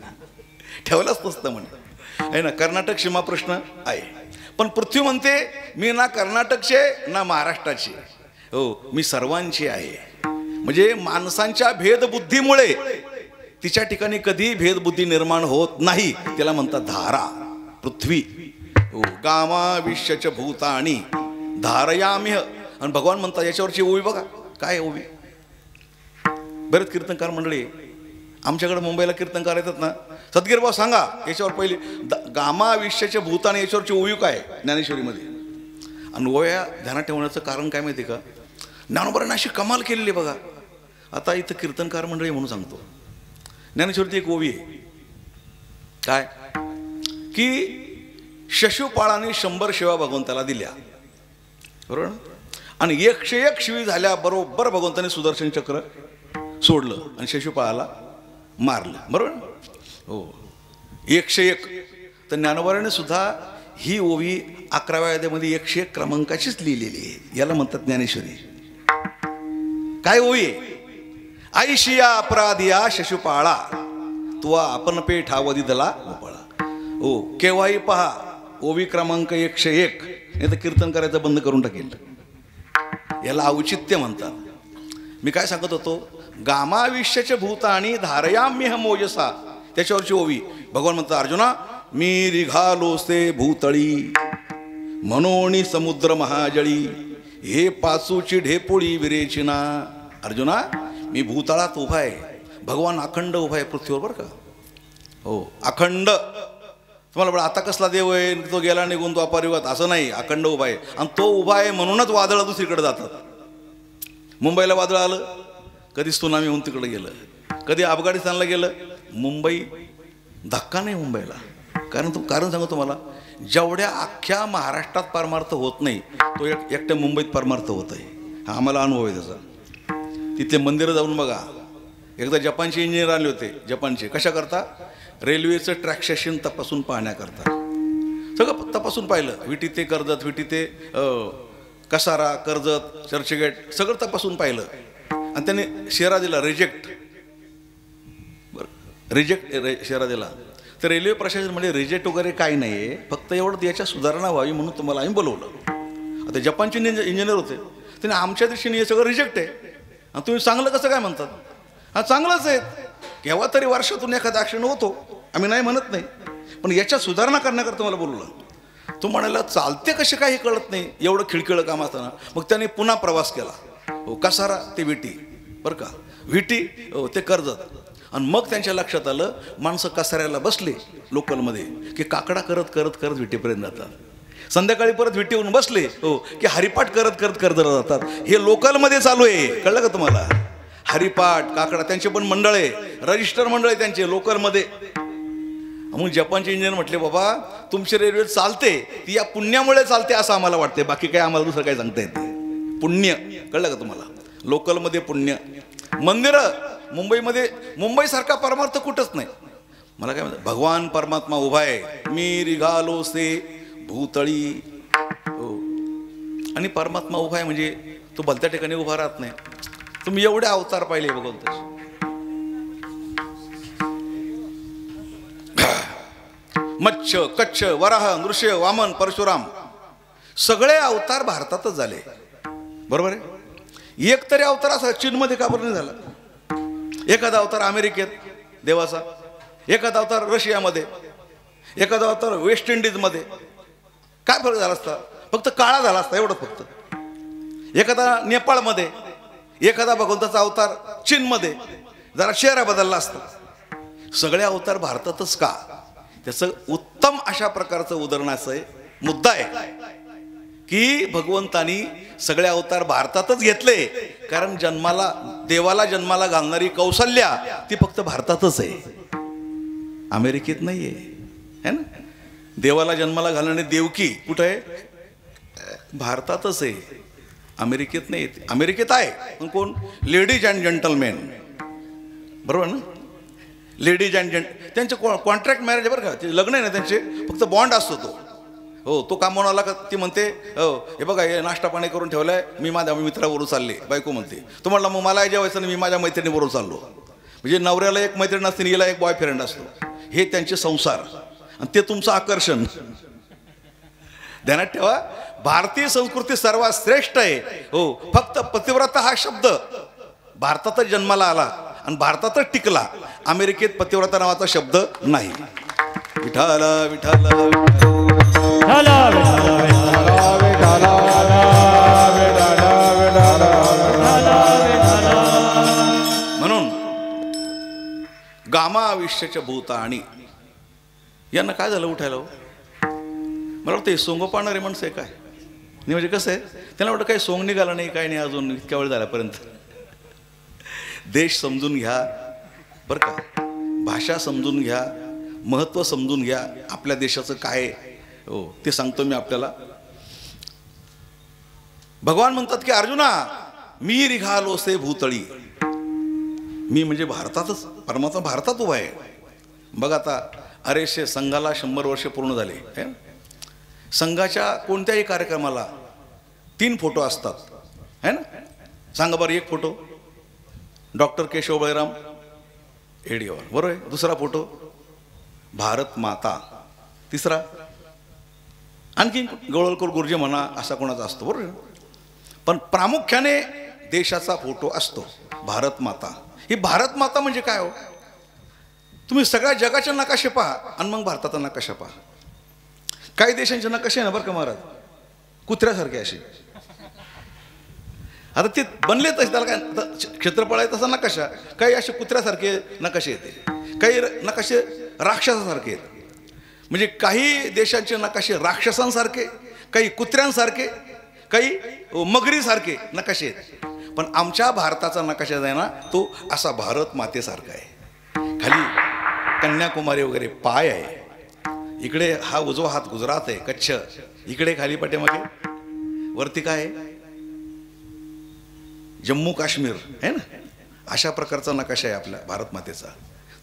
ठेवलाच नसतं म्हणे आहे ना. कर्नाटक सीमा प्रश्न आहे, पण पृथ्वी म्हणते मी ना कर्नाटकचे ना महाराष्ट्राचे, हो मी सर्वांची आहे. म्हणजे माणसांच्या भेदबुद्धीमुळे तिच्या ठिकाणी कधी भेदबुद्धी निर्माण होत नाही. त्याला म्हणतात धारा, पृथ्वी. हो गामा विश्यच भूतानी धारयाम्य. आणि भगवान म्हणतात याच्यावरची ओवी बघा काय ओवी. बरेच कीर्तनकार मंडळी आमच्याकडे मुंबईला कीर्तनकार येतात ना, सद्गीरभाऊ सांगा याच्यावर पहिले गामा विश्यच्या भूतानी याच्यावरची ओवी काय ज्ञानेश्वरीमध्ये. आणि ओव्या ध्यानात ठेवण्याचं कारण काय माहिती का? ज्ञानोबांनी अशी कमाल केलेली बघा. आता इथं कीर्तनकार मंडळी म्हणून सांगतो, ज्ञानेश्वरीची एक ओवी आहे काय की शशुपाळाने 100 शिवा भगवंताला दिल्या बरोबर, आणि 101 शिवी झाल्या बरोबर भगवंताने सुदर्शन चक्र सोडलं आणि शशुपाळाला मारलं बरोबर. हो 101. तर ज्ञानोबाने सुद्धा ही ओवी 11व्या अध्यायामध्ये 101 क्रमांकाचीच लिहिलेली आहे. याला म्हणतात ज्ञानेश्वरी. काय ओवी आहे? आईशिया अपराधिया शशुपाळा तुवा आपण पेठावधी दला गोपाळा. हो केव्हाही पहा ओवी क्रमांक 101, नाही तर कीर्तन करायचं बंद करून टाकेल. याला औचित्य म्हणतात. मी काय सांगत होतो, गामाविश्यचे भूत आणि धारयाम्य मोजसा त्याच्यावरची ओवी. भगवान म्हणतात अर्जुना मी निघालोसे भूतळी मनोनी समुद्र महाजळी हे पाचूची ढेपोळी विरेचिना. अर्जुना मी भूतळात उभा आहे, भगवान अखंड उभा आहे पृथ्वीवर बरं का. हो अखंड. तुम्हाला बरं आता कसला देव आहे तो गेला निघून तो अपरिवात असं नाही, अखंड उभा आहे. आणि तो उभा आहे म्हणूनच वादळ दुसरीकडे जातात. मुंबईला वादळ आलं, कधी सुनामी होऊन तिकडे गेलं, कधी अफगाणिस्तानला गेलं. मुंबई धक्का नाही मुंबईला. कारण सांगू तुम्हाला, जेवढ्या अख्ख्या महाराष्ट्रात परमार्थ होत नाही तो एकट्या मुंबईत परमार्थ होत आहे. हा आम्हाला अनुभव आहे त्याचा. तिथले मंदिरं जाऊन बघा. एकदा जपानचे इंजिनियर आले होते. जपानचे कशा करता? रेल्वेचं ट्रॅक स्टेशन तपासून पाहण्याकरता. सगळं तपासून पाहिलं. विटी ते कर्जत, विटी ते कसारा, कर्जत, चर्चगेट सगळं तपासून पाहिलं आणि त्याने शेरा दिला रिजेक्ट. बरं रिजेक्ट शेरा दिला. तर रेल्वे प्रशासन म्हणजे रिजेक्ट वगैरे काही नाही आहे, फक्त एवढं याच्या सुधारणा व्हावी म्हणून तुम्हाला आम्ही बोलवलं. आता जपानचे इंजिनियर होते, त्याने आमच्या दृष्टीने हे सगळं रिजेक्ट आहे आणि तुम्ही चांगलं कसं काय म्हणतात. हा चांगलंच आहे, केव्हा तरी वर्षातून एखादा ॲक्सिडेंट होतो, आम्ही नाही म्हणत नाही, पण याच्या सुधारणा करण्याकरता तुम्हाला बोलवलं. तो म्हणाला चालते कसे काय हे कळत नाही, एवढं खिळखिळं काम असताना. मग त्याने पुन्हा प्रवास केला, हो कसारा ते विटी, बरं का, विटी हो ते कर्जत. आणि मग त्यांच्या लक्षात आलं, माणसं कसाऱ्याला बसले लोकलमध्ये की काकडा करत करत करत विटीपर्यंत जातात. संध्याकाळी परत विटीहून बसले हो की हरिपाठ करत करत कर्जतला जातात. हे लोकलमध्ये चालू आहे, कळलं का तुम्हाला. हरिपाठ काकडा त्यांचे पण मंडळ आहे, रजिस्टर मंडळ आहे त्यांचे लोकलमध्ये. मग जपानचे इंजिनियर म्हटले, बाबा तुमची रेल्वे चालते ती या पुण्यामुळे चालते असं आम्हाला वाटते, बाकी काय आम्हाला दुसरं काय सांगता येते. पुण्य, कळलं का तुम्हाला. लोकलमध्ये पुण्य. मंदिरं मुंबईमध्ये, मुंबईसारखा परमार्थ कुठंच नाही. मला काय म्हणतात, भगवान परमात्मा उभा आहे, मी रिघालो से भूतळी. हो, आणि परमात्मा उभा आहे म्हणजे तो भलत्या ठिकाणी उभा राहत नाही. तुम्ही एवढे अवतार पाहिले भगवंताचे. मत्स्य, कच्छ, वराह, नृसिंह, वामन, परशुराम सगळे अवतार भारतातच झाले, बरोबर आहे. एक तरी अवतार असा चीनमध्ये का बरं नाही झाला. एखादा अवतार अमेरिकेत देवाचा, एखादा अवतार रशियामध्ये, एखादा अवतार वेस्ट इंडिजमध्ये. काय फरक झाला असता, फक्त काळा झाला असता एवढं फक्त. एखादा नेपाळमध्ये, एखादा भगवंताचा अवतार चीनमध्ये, जरा चेहरा बदलला असता. सगळे अवतार भारतातच का, त्याचं उत्तम अशा प्रकारचं उदाहरणाचं आहे. मुद्दा आहे की भगवंतानी सगळे अवतार भारतातच घेतले, कारण जन्माला देवाला जन्माला घालणारी कौशल्या ती फक्त भारतातच आहे, अमेरिकेत नाही आहे ना. देवाला जन्माला घालणारी देवकी कुठं आहे, भारतातच आहे, अमेरिकेत नाही. अमेरिकेत आहे पण कोण, लेडीज अँड जेंटलमॅन, बरोबर ना. लेडीज अँड त्यांचे कॉन्ट्रॅक्ट मॅरेज बरं का, ते लग्न आहे ना त्यांचे, फक्त बॉन्ड असतो तो. हो, तो कामावर आला का ती म्हणते, हो हे बघा हे नाश्ता पाणी करून ठेवलाय, मी माझ्या मित्राबरोबर चालले. बायको म्हणते, तो म्हटलं मग मला जेवायचं नाही, मी माझ्या मैत्रिणीबरोबर चाललो. म्हणजे नवऱ्याला एक मैत्रीण असते, हिला एक बॉयफ्रेंड असतो. हे त्यांचे संसार आणि ते तुमचं आकर्षण. ध्यानात ठेवा, भारतीय संस्कृती सर्वात श्रेष्ठ आहे. हो, फक्त पतिव्रता हा शब्द भारतातच जन्माला आला आणि भारतातच टिकला. अमेरिकेत पतिव्रता नावाचा शब्द नाही. विठाला विठाला म्हणून गामा आयुष्याच्या भूताणी यांना काय झालं उठायला. मला वाटतं सोंग पाळणारे माणसं आहे काय नाही, म्हणजे कसं आहे त्यांना वाटतं काही सोंग निघाला नाही, काय नाही अजून इतक्या वेळ झाल्यापर्यंत. देश समजून घ्या बरं का, भाषा समजून घ्या, महत्त्व समजून घ्या, आपल्या देशाचं काय. हो, ते सांगतो मी आपल्याला. भगवान म्हणतात की अर्जुना मी रिघालो से भूतळी. मी म्हणजे भारतातच, परमात्मा भारतात उभा आहे. बघा आता अरेशे संघाला 100 वर्ष पूर्ण झाले. संघाच्या कोणत्याही कार्यक्रमाला 3 फोटो असतात है ना. सांगा बरं, एक फोटो डॉक्टर केशव बळीराम हेडगेवार, बरोबर आहे. दुसरा फोटो भारत माता, तिसरा आणखी गवळकर गुरुजी म्हणा असा कोणाचा असतो, बरोबर आहे. पण प्रामुख्याने देशाचा फोटो असतो, भारत माता. ही भारत माता म्हणजे काय हो, तुम्ही सगळ्या जगाचे नकाशे पहा आणि मग भारताचा नकाशा पहा. काही देशांचे नकाशे ना बरं का महाराज, कुत्र्यासारखे असे. आता ते बनले तसे, त्याला काय क्षेत्रफळ आहे तसा नकाशा. काही असे कुत्र्यासारखे नकाशे येते, काही नकाशे राक्षसासारखे आहेत. म्हणजे काही देशांचे नकाशे राक्षसांसारखे, काही कुत्र्यांसारखे, काही मगरीसारखे नकाशे आहेत. पण आमच्या भारताचा नकाशा आहे ना, तो असा भारत मातेसारखा आहे. खाली कन्याकुमारी वगैरे पाय आहे, इकडे हा उजवा हात गुजरात आहे, कच्छ इकडे खाली पाठीमागे, वरती काय आहे जम्मू काश्मीर आहे ना. अशा प्रकारचा नकाशा आहे आपल्या भारत मातेचा.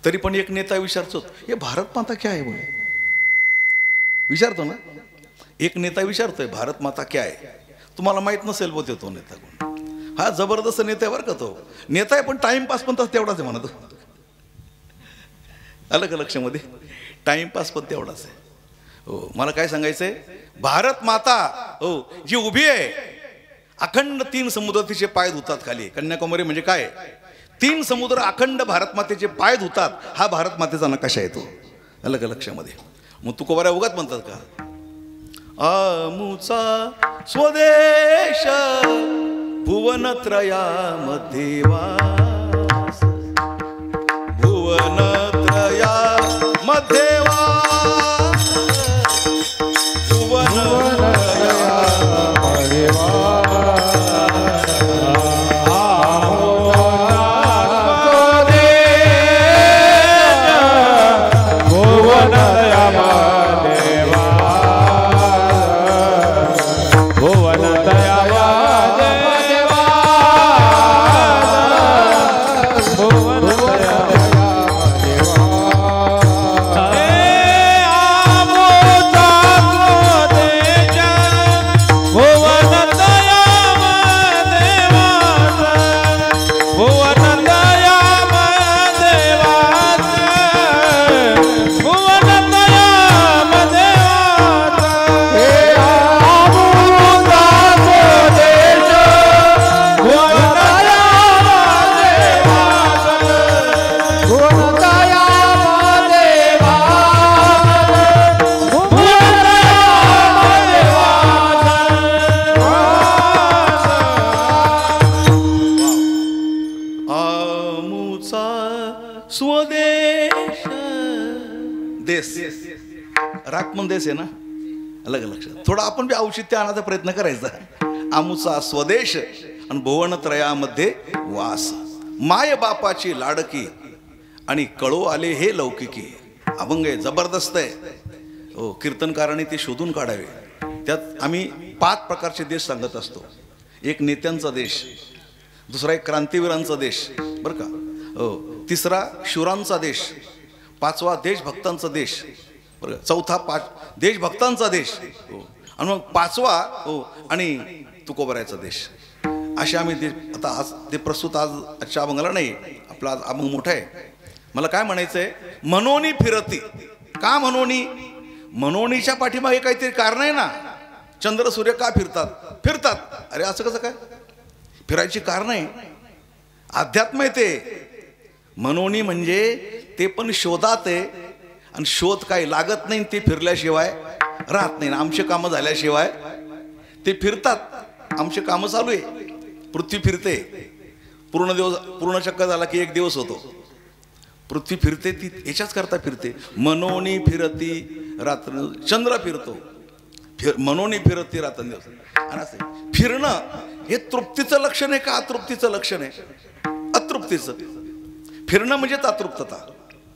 तरी पण एक नेता विचारतो, हे भारत माता क्या आहे बोले, विचारतो ना. एक नेता विचारतोय भारत माता क्या आहे. तुम्हाला माहित नसेल बोलतो तो नेता कोण. हा जबरदस्त नेता आहे बरं का. तो नेता आहे पण टाइमपास पण तसं तेवढाच आहे म्हणतो. आलं का लक्षामध्ये. टाइमपास पण तेवढाच आहे. हो, मला काय सांगायचंय, भारत माता हो जी उभी आहे, अखंड 3 समुद्र तिचे पाय धुतात खाली. कन्याकुमारी म्हणजे काय, 3 समुद्र अखंड भारत मातेचे पाय धुतात. हा भारत मातेचा नकाशा येतो, अलग लक्षामध्ये. मग तुकोबाऱ्या उगाच म्हणतात का, आमुचा स्वदेश भुवनत्रयामध्ये वास, भुवनत्रयामध्ये वास, भुवनत्रयामध्ये स्वदेश. देश राखमन देश आहे ना, अलग लक्षात. थोडा आपण बी औचित्य आणायचा प्रयत्न करायचा. आमुचा स्वदेश आणि भुवनत्रयामध्ये वास, माय बापाची लाडकी आणि कळो आले हे लौकिकी. अभंग आहे, जबरदस्त आहे. हो, कीर्तनकारांनी ते शोधून काढावे. त्यात आम्ही 5 प्रकारचे देश सांगत असतो. एक नेत्यांचा देश, दुसरा एक क्रांतीवीरांचा देश बरं का, हो, तिसरा शूरांचा देश, 5वा देशभक्तांचा देश बरं का, 4था देशभक्तांचा देश, हो, आणि मग 5वा हो आणि तुकोबाऱ्याचा देश. असे आम्ही ते आता आज ते प्रस्तुत आजच्या अभंगाला नाही, आपला आज अभंग मोठा आहे. मला काय म्हणायचंय, मनोनी फिरती. का मनोनी? मनोनीच्या पाठीमागे काहीतरी कारण आहे ना. चंद्र सूर्य का फिरतात? फिरतात. अरे असं कसं काय? फिरायची कारण आहे, अध्यात्म आहे ते. मनोनी म्हणजे ते पण शोधात आहे, आणि शोध काही लागत नाही, ते फिरल्याशिवाय राहत नाही. आमचे कामं झाल्याशिवाय ते फिरतात. आमचे कामं चालू आहे. पृथ्वी फिरते, पूर्ण चक्कर झाला की 1 दिवस होतो. पृथ्वी फिरते, ती याच्याच करता फिरते. मनोनी फिरती रात्र, चंद्र फिरतो, मनोनी फिरती रात्रंदिवस. आणि असं फिरणं हे तृप्तीचं लक्षण आहे का अतृप्तीचं लक्षण आहे? अतृप्तीचं. फिरणं म्हणजेच अतृप्तता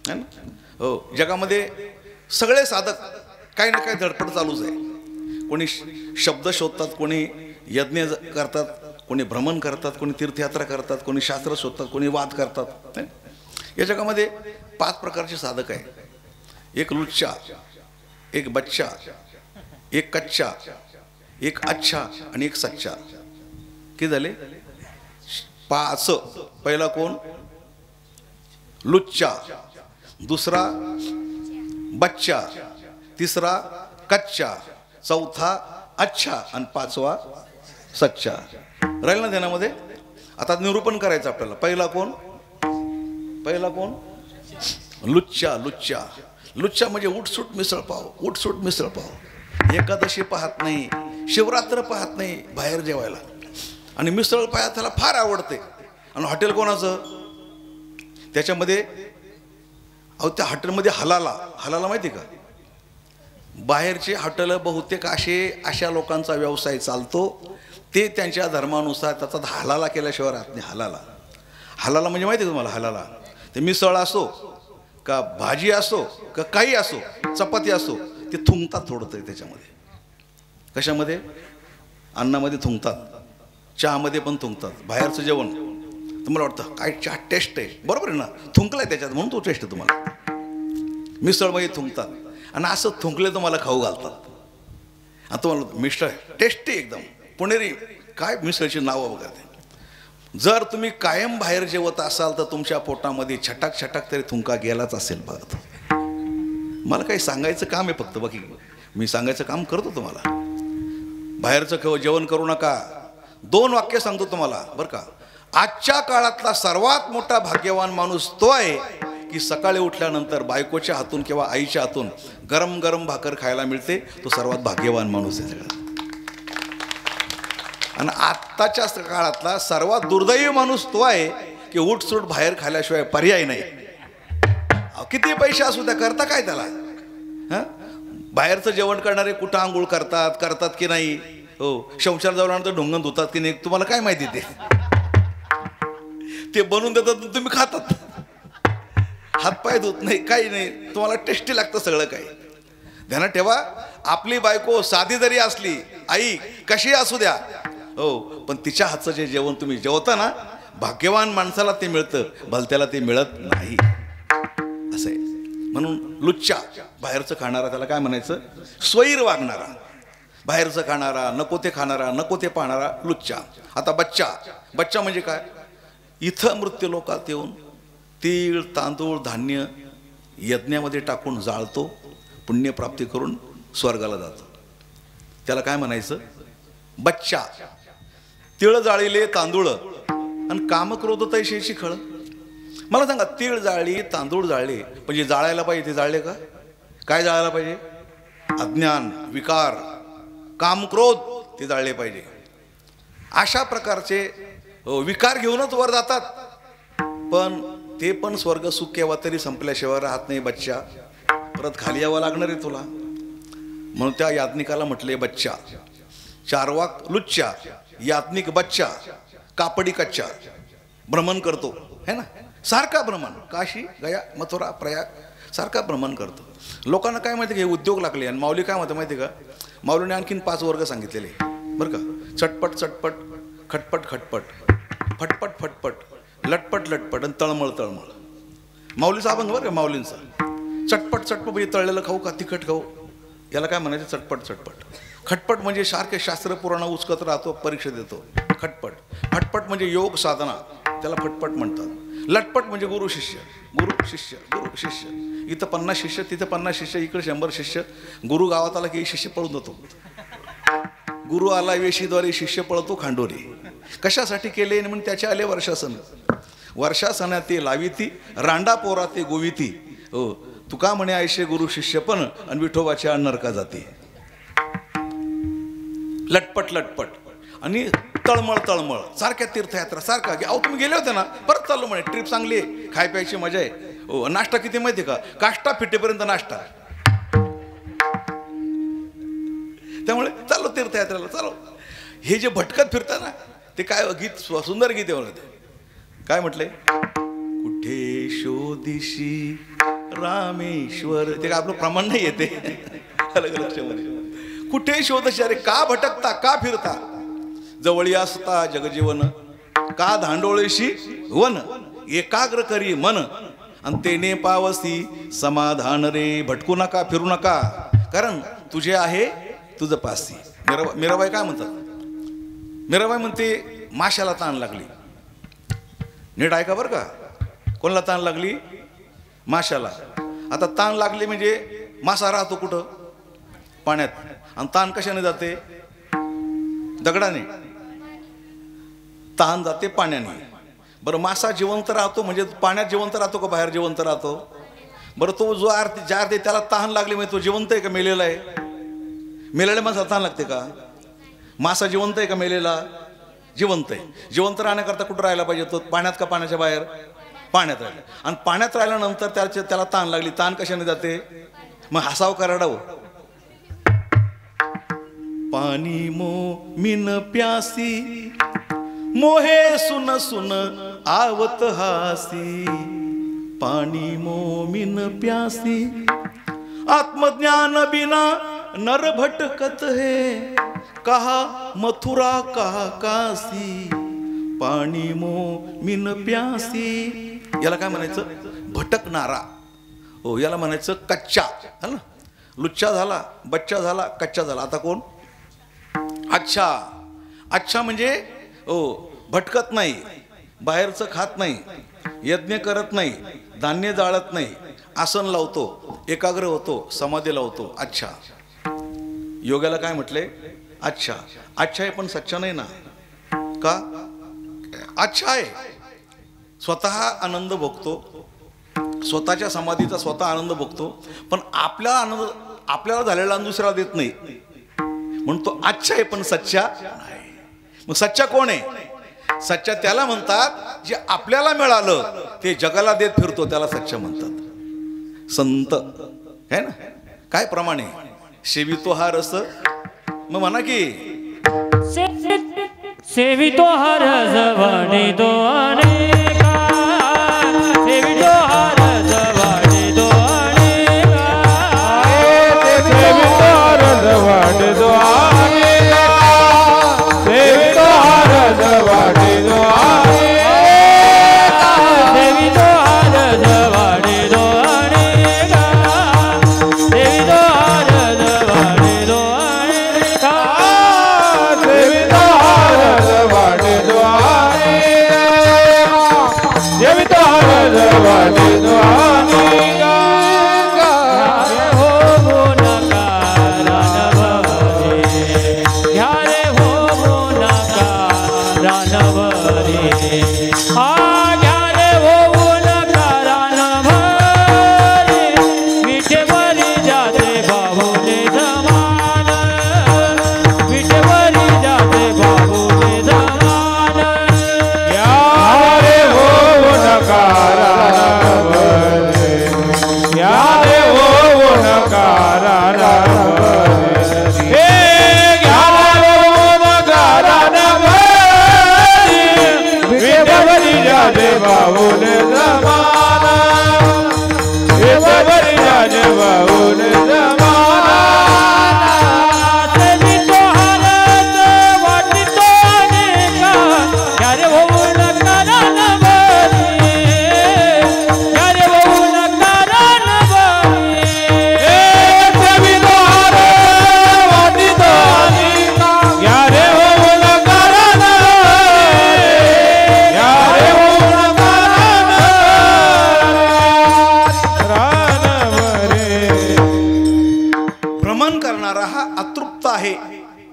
है ना. हो, जगामध्ये सगळे साधक काही ना काही धडपड चालूच आहे. कोणी शब्द शोधतात, कोणी यज्ञ करतात, कोणी भ्रमण करतात, कोणी तीर्थयात्रा करतात, कोणी शास्त्र शोधतात, कोणी वाद करतात. या जगामध्ये 5 प्रकारचे साधक आहे. एक लुच्चा, एक बच्चा, एक कच्चा, एक अच्छा आणि एक सच्चा. किती झाले? 5. पहिला कोण? लुच्चा, दुसरा बच्चा, तिसरा कच्चा, 4था अच्छा आणि 5वा सच्चा. राहील ना ध्यानामध्ये? आता निरूपण करायचं आपल्याला. पहिला कोण? पहिला कोण? लुच्चा. लुच्चा लुच्चा म्हणजे उठसूट मिसळपाव, उठसूट मिसळपाव. एकादशी पाहत नाही, शिवरात्र पाहत नाही, बाहेर जेवायला. आणि मिसळ पाया त्याला फार आवडते. आणि हॉटेल कोणाचं? त्याच्यामध्ये अहो त्या हॉटेलमध्ये हलाला माहिती का? बाहेरचे हॉटेल बहुतेक अशा लोकांचा व्यवसाय चालतो, ते त्यांच्या धर्मानुसार त्याचा हलाला केल्याशिवाय राहत नाही. हलाला म्हणजे माहिती आहे तुम्हाला? हलाला ते मिसळ असो का भाजी असो का काही असो, चपाती असो, ते थुंकतात थोडं तरी त्याच्यामध्ये. कशामध्ये? अन्नामध्ये थुंकतात, चहामध्ये पण थुंकतात. बाहेरचं जेवण तुम्हाला वाटतं काय चहा टेस्ट आहे, बरोबर आहे ना, थुंकलाय त्याच्यात म्हणून तो टेस्ट आहे तुम्हाला. मिसळमध्ये थुंकतात आणि असं थुंकले तुम्हाला खाऊ घालतात. आणि तुम्हाला मिसळ टेस्टी एकदम पुणेरी काय मिसळची नावं बघा. जर तुम्ही कायम बाहेर जेवत असाल तर तुमच्या पोटामध्ये छटाक छटाक तरी थुंका गेलाच असेल बघा. मला काही सांगायचं काम आहे फक्त, बाकी मी सांगायचं काम करतो तुम्हाला. बाहेरचं जेवण करू नका. 2 वाक्य सांगतो तुम्हाला बरं का. आजच्या काळातला सर्वात मोठा भाग्यवान माणूस तो आहे की सकाळी उठल्यानंतर बायकोच्या हातून किंवा आईच्या हातून गरम गरम भाकर खायला मिळते. तो सर्वात भाग्यवान माणूस आहे सगळा. आणि आत्ताच्या काळातला सर्वात दुर्दैवी माणूस तो आहे की उठसूट बाहेर खाल्ल्याशिवाय पर्याय नाही. किती पैसे असू द्या, करता काय त्याला. हां, बाहेरचं जेवण करणारे कुठं आंघोळ करतात की नाही, हो, शौचालय जाऊन ढोंगण धुतात की नाही, तुम्हाला काय माहिती. ते बनवून देतात, तुम्ही खातात. हातपाय धुत नाही, काही नाही, तुम्हाला टेस्टी लागतं सगळं काही. ध्यानात ठेवा, आपली बायको साधी जरी असली, आई कशी असू द्या, हो, पण तिच्या हातचं जे जेवण तुम्ही जेवता ना, भाग्यवान माणसाला ते मिळतं, भलत्याला ते मिळत नाही. असं आहे. म्हणून लुच्चा, बाहेरचं खाणारा, त्याला काय म्हणायचं, स्वैर वागणारा, बाहेरचं खाणारा, नको ते खाणारा, नको ते पाहणारा लुच्चा. आता बच्चा म्हणजे काय, इथं मृत्यू लोकात येऊन तीळ तांदूळ धान्य यज्ञामध्ये टाकून जाळतो, पुण्यप्राप्ती करून स्वर्गाला जातो. त्याला काय म्हणायचं, बच्चा. तिळ जाळीले तांदूळ आणि कामक्रोध तैशेची खळ. मला सांगा, तीळ जाळली तांदूळ जाळले, म्हणजे जाळायला पाहिजे ते जाळले का, काय जाळायला पाहिजे, अज्ञान विकार कामक्रोध ते जाळले पाहिजे. अशा प्रकारचे विकार घेऊनच वर जातात. पण ते पण स्वर्ग सुख केव्हा तरी संपल्याशिवाय राहत नाही. बच्चा, परत खाली यावं लागणार आहे तुला. म्हणून त्या याज्ञिकाला म्हटले बच्चा. चारवाक लुच्चा, याज्ञिक बच्चा, कापडी कच्चा. भ्रमण करतो है ना, सारखा भ्रमण, काशी गया मथुरा प्रयाग सारखा भ्रमण करतो. लोकांना काय माहिती का, हे उद्योग लागले. आणि माऊली काय म्हणतं माहिती का, माऊलीने आणखीन 5 वर्ग सांगितलेले बरं का. चटपट चटपट, खटपट खटपट, फटपट फटपट, लटपट लटपट आणि तळमळ. माऊलीचा अभंग बरं का, माऊलींचा. चटपट चटपट म्हणजे तळलेलं खाऊ का तिखट खाऊ, याला काय म्हणायचं, चटपट चटपट. खटपट म्हणजे सारखे शास्त्र पुराण उचकत राहतो, परीक्षा देतो, खटपट. फटपट म्हणजे योग साधना, त्याला फटपट म्हणतात. लटपट म्हणजे गुरु शिष्य, गुरु शिष्य, गुरु शिष्य. इथं 50 शिष्य, तिथं 50 शिष्य, इकडे 100 शिष्य. गुरु गावात आला की शिष्य पळून जातो. गुरु आला वेशीद्वारे, शिष्य पळतो खांडोरी. कशासाठी केले म्हणून त्याचे आले वर्षासन. वर्षासना ते लाविती, रांडा पोरा ते गोविती. हो, तुका म्हणे आयशे गुरु शिष्य पण, आणि विठोबाच्या नरका जाते. लटपट लटपट आणि तळमळ तळमळ, सारख्या तीर्थयात्रा सारखा की, अहो तुम्ही गेले होते ना, परत चाललो म्हणे, ट्रिप चांगली आहे, खाय प्यायची मजा आहे. हो, नाश्ता किती माहिती का, काष्टा फिटेपर्यंत नाश्ता. त्यामुळे चाललो तीर्थयात्रेला, चाललो. हे जे भटकत फिरतात ना, ते काय गीत, सुंदर गीत आहे. काय म्हटलंय, कुठे शोधिशी रामेश्वर. ते काय आपलं प्रमाण नाही येते, अलग लक्षामध्ये. कुठे शोधशी, अरे का भटकता, का फिरता, जवळी असता जगजीवन, का धांडोळीशी वन, एकाग्र करी मन, आणि तेने पावसी समाधान रे. भटकू नका, फिरू नका, कारण तुझे आहे तुझं पासी. मीराबाई काय म्हणतात, मीराबाई म्हणते माशाला ताण लागली. नीट ऐका बरं का, कोणाला ताण लागली, माशाला. आता ताण लागली म्हणजे मासा राहतो कुठं, पाण्यात. आणि ताण कशाने जाते, दगडाने. ताण जाते पाण्याने. बरं, मासा जिवंत राहतो म्हणजे पाण्यात जिवंत राहतो का बाहेर जिवंत राहतो. बरं, तो जो ज्या अर्थे त्याला तहान लागली म्हणजे तो जिवंत आहे का मेलेला आहे. मेलेल्या माणसाला तहान लागते का, मासा जिवंत आहे का मेलेला, जिवंत आहे. जिवंत राहण्याकरता कुठं राहायला पाहिजे तो, पाण्यात का पाण्याच्या बाहेर, पाण्यात राहिला. आणि पाण्यात राहिल्यानंतर त्याला ताण लागली. ताण कशाने जाते, मग हसाव का रडावं. पाणी मो मिन प्यासी, मोहे सुन सुन आवत हासी. पाणी मो मिन प्यासी, आत्मज्ञान बिना नर भटकत है, कहा मथुरा कहा काशी. पाणी मो मिन प्यासी, याला काय म्हणायचं, भटकणारा. हो, याला म्हणायचं कच्चा. है ना, लुच्चा झाला, बच्चा झाला, कच्चा झाला. आता कोण, अच्छा. अच्छा म्हणजे हो, भटकत नाही, बाहेरचं खात नाही, यज्ञ करत नाही, धान्य जाळत नाही, आसन लावतो, एकाग्र होतो, समाधी लावतो. अच्छा, योगाला काय म्हटले? अच्छा. अच्छा आहे पण सच्चा नाही ना. का? अच्छा आहे, स्वतः आनंद भोगतो, स्वतःच्या समाधीचा स्वतः आनंद भोगतो, पण आपल्याला झालेला आनंद दुसऱ्याला देत नाही, म्हणून तो अच्छा आहे पण सच्चा नाही. मग सच्चा कोण आहे? सच्चा त्याला म्हणतात जे आपल्याला मिळालं ते जगाला देत फिरतो, त्याला सच्चा म्हणतात. संत है ना. काय प्रमाणे सेवितो हा रस. मग म्हणा की सेवितो हा रस वाढितो अनेका, सेवितो हा रस वाढितो अनेका, सेवितो हा रस वाढितो अनेका, सेवितो हा रस वाढितो अनेका, सेवितो हा रस वाढितो अनेका, सेवितो हा रस वाढितो अनेका, सेवितो हा रस वाढितो अनेका, सेवितो हा रस वाढितो अनेका.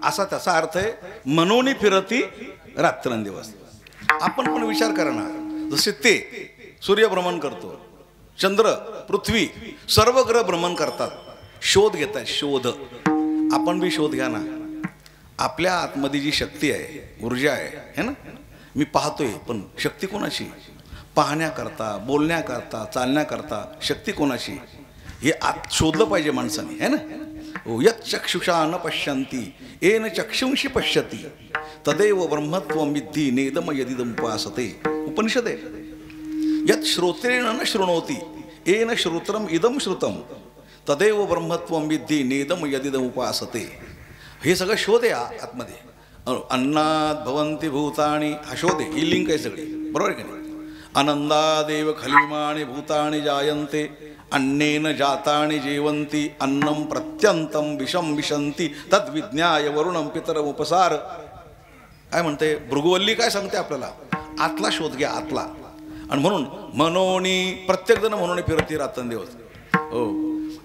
असा त्याचा अर्थ आहे. मनोनी फिरती रात्रंदिवस. आपण पण विचार करा ना, जसे ते सूर्य भ्रमण करतो, चंद्र, पृथ्वी, सर्व ग्रह भ्रमण करतात, शोध घेत आहेत, शोध. आपण बी शोध घ्या ना. आपल्या आतमध्ये जी शक्ती आहे, ऊर्जा आहे, है ना. मी पाहतोय पण शक्ती कोणाची? पाहण्याकरता, बोलण्याकरता, चालण्याकरता शक्ती कोणाची? हे आत शोधलं पाहिजे माणसाने, है ना. यत् चक्षुषा न पश्यन्ति येन चक्षुंषि पश्यति तदेव ब्रह्मत्वं विद्धि नेदम यदिदम उपासते. उपनिषद आहे. यत् श्रोत्रेण न शृणोति येन श्रोत्रम इदम श्रुतम तदेव ब्रह्मत्वं विद्धि नेदम यदिदम उपासते. हे सगळं शोध आहे आतमध्ये. अन्नात् भवन्ति भूतानि, हा शोध आहे. ही लिंक आहे सगळी, बरोबर आहे का नाही. आनंदादेव खलिमानि भूतानि जायन्ते अन्नेन जातानि जीवन्ति अन्नं प्रत्यन्तं विषं विशन्ति तद्विज्ञाय वरुणं पितरम उपसार. काय म्हणते भृगुवल्ली? काय सांगते आपल्याला? आतला शोध घ्या, आतला. आणि म्हणून मनोनी, प्रत्येक जण मनोनी फिरती रात्रंदिवस. हो,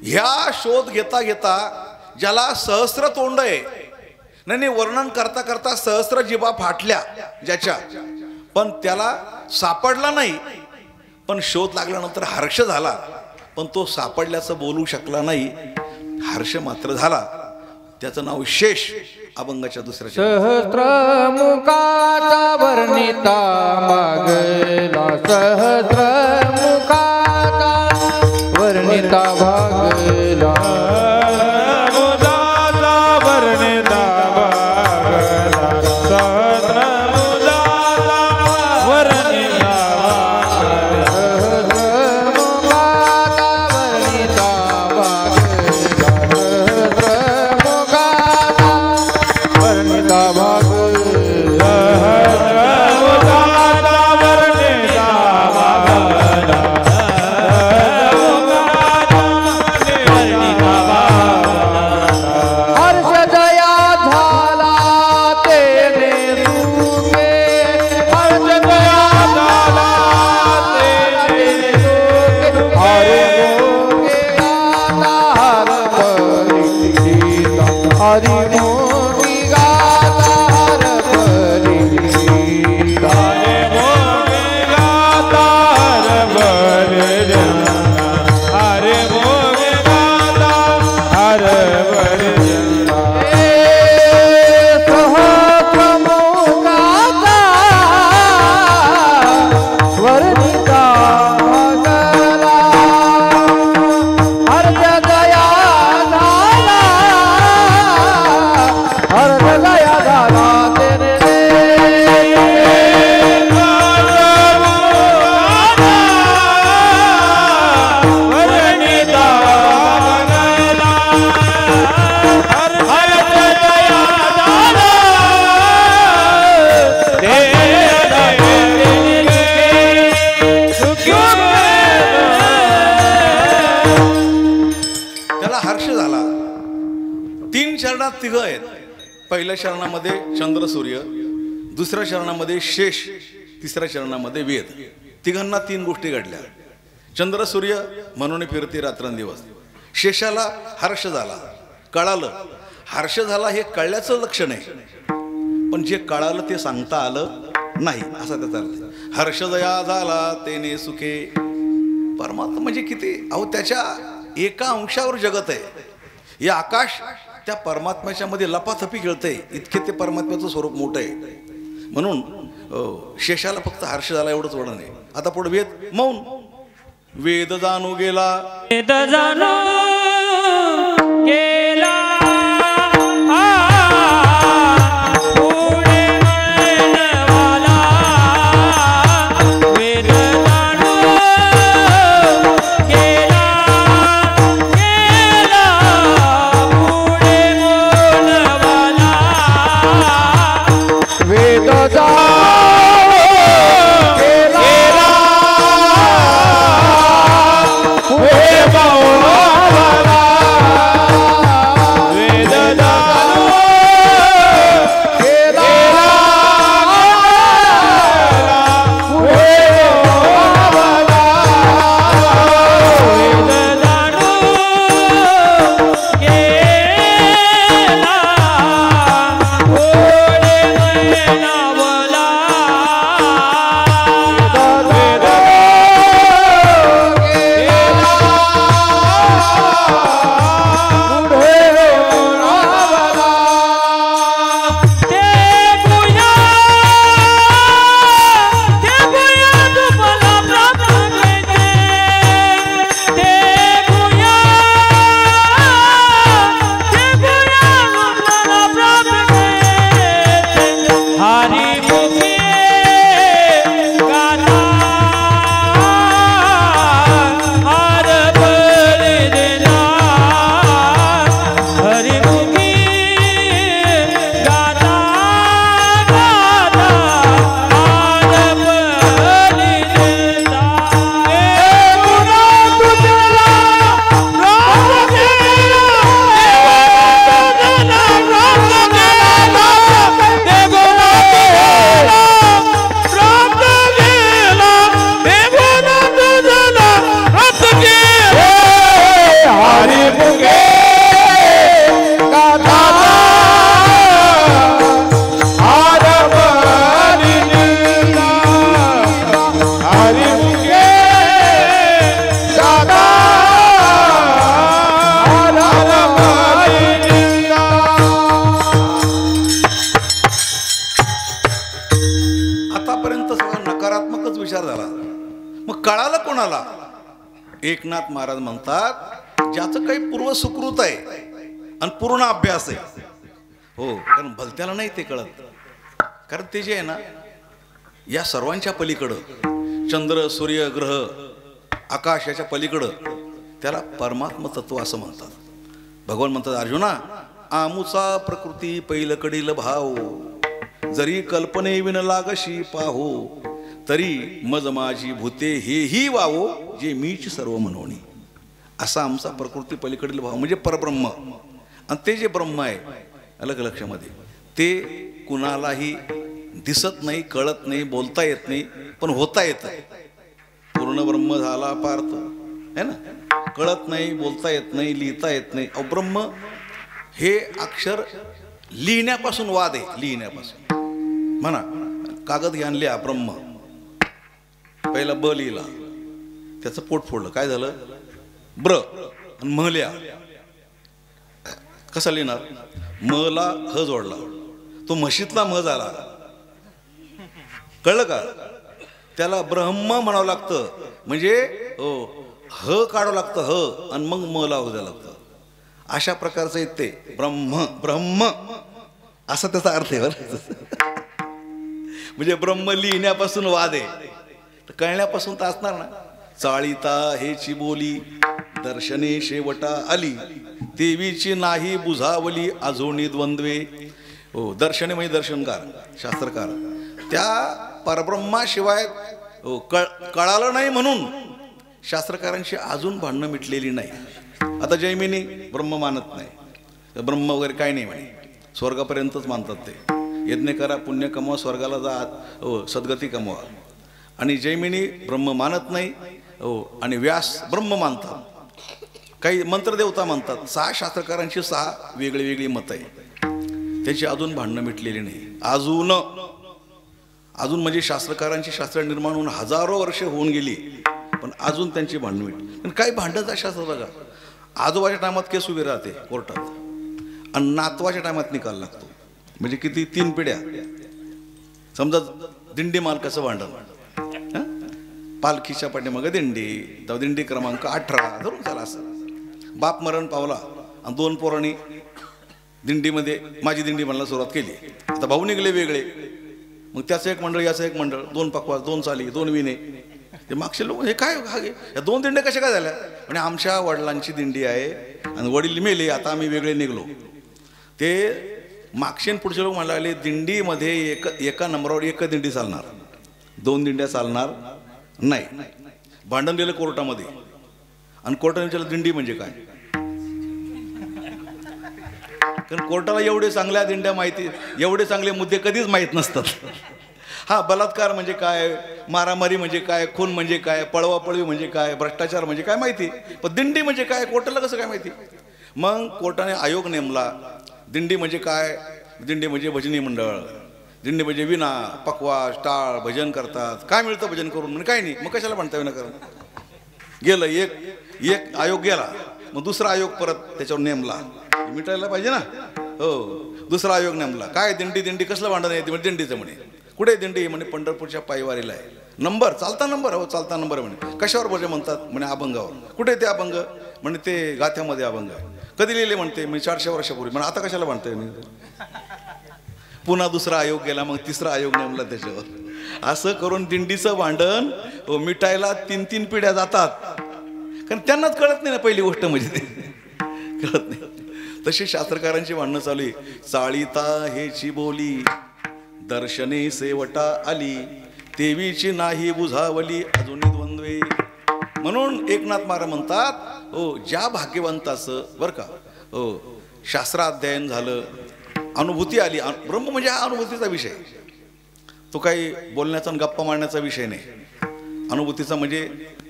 ह्या शोध घेता घेता ज्याला सहस्र तोंड आहे, नाही वर्णन करता करता सहस्र जिभा फाटल्या ज्याच्या, पण त्याला सापडला नाही. पण शोध लागल्यानंतर हर्ष झाला, पण तो सापडल्याचं बोलू शकला नाही, हर्ष मात्र झाला. त्याचं नाव शेष. अभंगाच्या दुसऱ्या सहस्रमुखाचा वर्णिता मागला, सहस्रमुखाचा वर्णिता भागला, तिघ आहेत. पहिल्या चरणामध्ये चंद्र सूर्य, दुसऱ्या चरणामध्ये शेष, तिसऱ्या चरणामध्ये वेद. तिघांना 3 गोष्टी घडल्या. चंद्र सूर्य म्हणून फिरते रात्रंदिवस. शेषाला हर्ष झाला, कळालं. हर्ष झाला हे कळल्याचं लक्षण आहे, पण जे कळालं ते सांगता आलं नाही असा त्याचा अर्थ. हर्षदया झाला तेने सुखे. परमात्मा म्हणजे किती, अहो त्याच्या एका अंशावर जगत आहे. हे आकाश त्या परमात्म्याच्या मध्ये लपाथपी खेळतंय, इतके ते परमात्म्याचं स्वरूप मोठं आहे. म्हणून शेषाला फक्त हर्ष झाला एवढंच वर्णन आहे. आता पुढे वेद मौन. वेद जाणू गेला, वेद जाणू गेला, पुढे वळणवाला. वेद जाणू गेला, गेला पुढे वळणवाला. वेद एकनाथ महाराज म्हणतात ज्याचं काही पूर्व सुकृत आहे आणि पूर्ण अभ्यास आहे. हो, कारण भलत्याला नाही ते कळत. कारण ते जे आहे ना, या सर्वांच्या पलीकडं चंद्र सूर्य ग्रह आकाश याच्या पलीकडं त्याला परमात्म तत्व असं म्हणतात. भगवान म्हणतात अर्जुना, आमुचा प्रकृती पैलकडील भाव, जरी कल्पने विन लागशी पाहो, तरी मज माझी भूते हेही वावो, जे मीच सर्व म्हणोनी. असा आमचा प्रकृती पलीकडील भाव म्हणजे परब्रह्म. आणि ते जे ब्रह्म आहे अलग लक्षामध्ये, ते कुणालाही दिसत नाही, कळत नाही, बोलता येत नाही, पण होता येतं. पूर्ण ब्रह्म झाला पार्थ है ना, कळत नाही, बोलता येत नाही, लिहिता येत नाही. अब्रह्म हे अक्षर लिहिण्यापासून वाद आहे. लिहिण्यापासून म्हणा, कागद घ्या लिहा ब्रह्म, पहिला ब लिहिला, त्याचं पोट फोडलं, काय झालं ब्र, आणि म लिहा. कसा लिहिणार? म ला ह जोडला, तो म्हशीतला म झाला. कळलं का? त्याला ब्रह्म म्हणावं लागतं, म्हणजे ह काढावं लागतं ह, आणि मग म लावू द्यावं लागतं. अशा प्रकारचं येते ब्रह्म. ब्रह्म असा त्याचा अर्थ आहे. म्हणजे ब्रह्म लिहिण्यापासून वाद आहे, तर कळण्यापासून तर असणार ना. चाळीता हेची बोली, दर्शने शेवटा आली, देवीची नाही बुझावली अजोनी द्वंद्वे. हो, दर्शने म्हणजे दर्शनकार, शास्त्रकार. त्या परब्रह्माशिवाय कळालं नाही म्हणून शास्त्रकारांशी अजून भांडणं मिटलेली नाही. आता जैमिनी ब्रह्म मानत नाही, ब्रह्म वगैरे काय नाही म्हणे, स्वर्गापर्यंतच मानतात ते. यज्ञ करा, पुण्य कमवा, स्वर्गाला जा, हो सद्गती कमवा. आणि जैमिनी ब्रह्म मानत नाही, हो, आणि व्यास ब्रह्म मानतात. काही मंत्रदेवता मानतात. 6 शास्त्रकारांची 6 वेगळी वेगळी मतं आहे. त्याची अजून भांडणं मिटलेली नाही. अजून म्हणजे शास्त्रकारांची शास्त्र निर्माण होऊन हजारो वर्ष होऊन गेली, पण अजून त्यांची भांडणं मिटली. पण काही भांडणं शास्त्र बघा, आजोबाच्या टायमात केस उभी राहते कोर्टात आणि नातवाच्या टायमात निकाल लागतो. म्हणजे किती 3 पिढ्या. समजा दिंडी मालकाचं भांडण, पालखीच्या पाठीमागे दिंडी क्रमांक 18 धरून झाला. असं बाप मरण पावला आणि 2 पोरांनी दिंडीमध्ये माझी दिंडी म्हणायला सुरुवात केली. आता भाऊ निघले वेगळे, मग त्याचं एक मंडळ, याचं एक मंडळ, 2 पकवास, 2 चाली, 2 विणे. ते मागचे लोक हे काय या 2 दिंड्या कशा काय झाल्या म्हणजे आमच्या वडिलांची दिंडी आहे आणि वडील मेले, आता आम्ही वेगळे निघलो. ते मागचे पुढचे लोक म्हणायला लागले दिंडीमध्ये एका नंबरावर एक दिंडी चालणार, 2 दिंड्या चालणार नाही. भांडण गेलं कोर्टामध्ये आणि कोर्टाने विचारलं दिंडी म्हणजे काय. कारण कोर्टाला एवढे चांगल्या दिंड्या माहिती, एवढे चांगले मुद्दे कधीच माहीत नसतात. हा बलात्कार म्हणजे काय, मारामारी म्हणजे काय, खून म्हणजे काय, पळवापळवी म्हणजे काय, भ्रष्टाचार म्हणजे काय माहिती, पण दिंडी म्हणजे काय कोर्टाला कसं काय माहिती. मग कोर्टाने आयोग नेमला. दिंडी म्हणजे काय, दिंडी म्हणजे भजनी मंडळ, दिंडी म्हणजे विना, पकवास, टाळ, भजन करतात. काय मिळतं भजन करून म्हणजे काय नाही, मग कशाला म्हणता विनाकारण. गेलं एक आयोग गेला, मग दुसरा आयोग परत त्याच्यावर नेमला. मिटायला पाहिजे ना, हो. दुसरा आयोग नेमला. काय दिंडी कसलं भांडण आहे म्हणजे दिंडीचं म्हणे. कुठे दिंडी म्हणे पंढरपूरच्या पायवारीला आहे. नंबर चालता नंबर, हो चालता नंबर म्हणे. कशावर भजन म्हणतात म्हणे अभंगावर. कुठे ते अभंग म्हणे ते गाथ्यामध्ये अभंग आहे. कधी लिहिले म्हणते म्हणजे 400 वर्षापूर्वी. म्हणजे आता कशाला म्हणताय. पुन्हा दुसरा आयोग गेला, मग तिसरा आयोग नेमला त्याच्यावर. असं करून दिंडीचं भांडण मिटायला 3 पिढ्या जातात. कारण त्यांनाच कळत नाही ना पहिली गोष्ट म्हणजे ते कळत नाही. तशी शास्त्रकारांची भांडणं चालू आहे. चाळीता हेची बोली दर्शने सेवटा आली, देवीची नाही बुझावली अजूनही द्वंद्वे. म्हणून एकनाथ महाराज म्हणतात, हो ज्या भाग्यवंताचं बरं का, हो शास्त्राध्ययन झालं, अनुभूती आली. ब्रह्म म्हणजे हा अनुभूतीचा विषय, तो काही बोलण्याचा आणि गप्पा मारण्याचा विषय नाही. अनुभूतीचा म्हणजे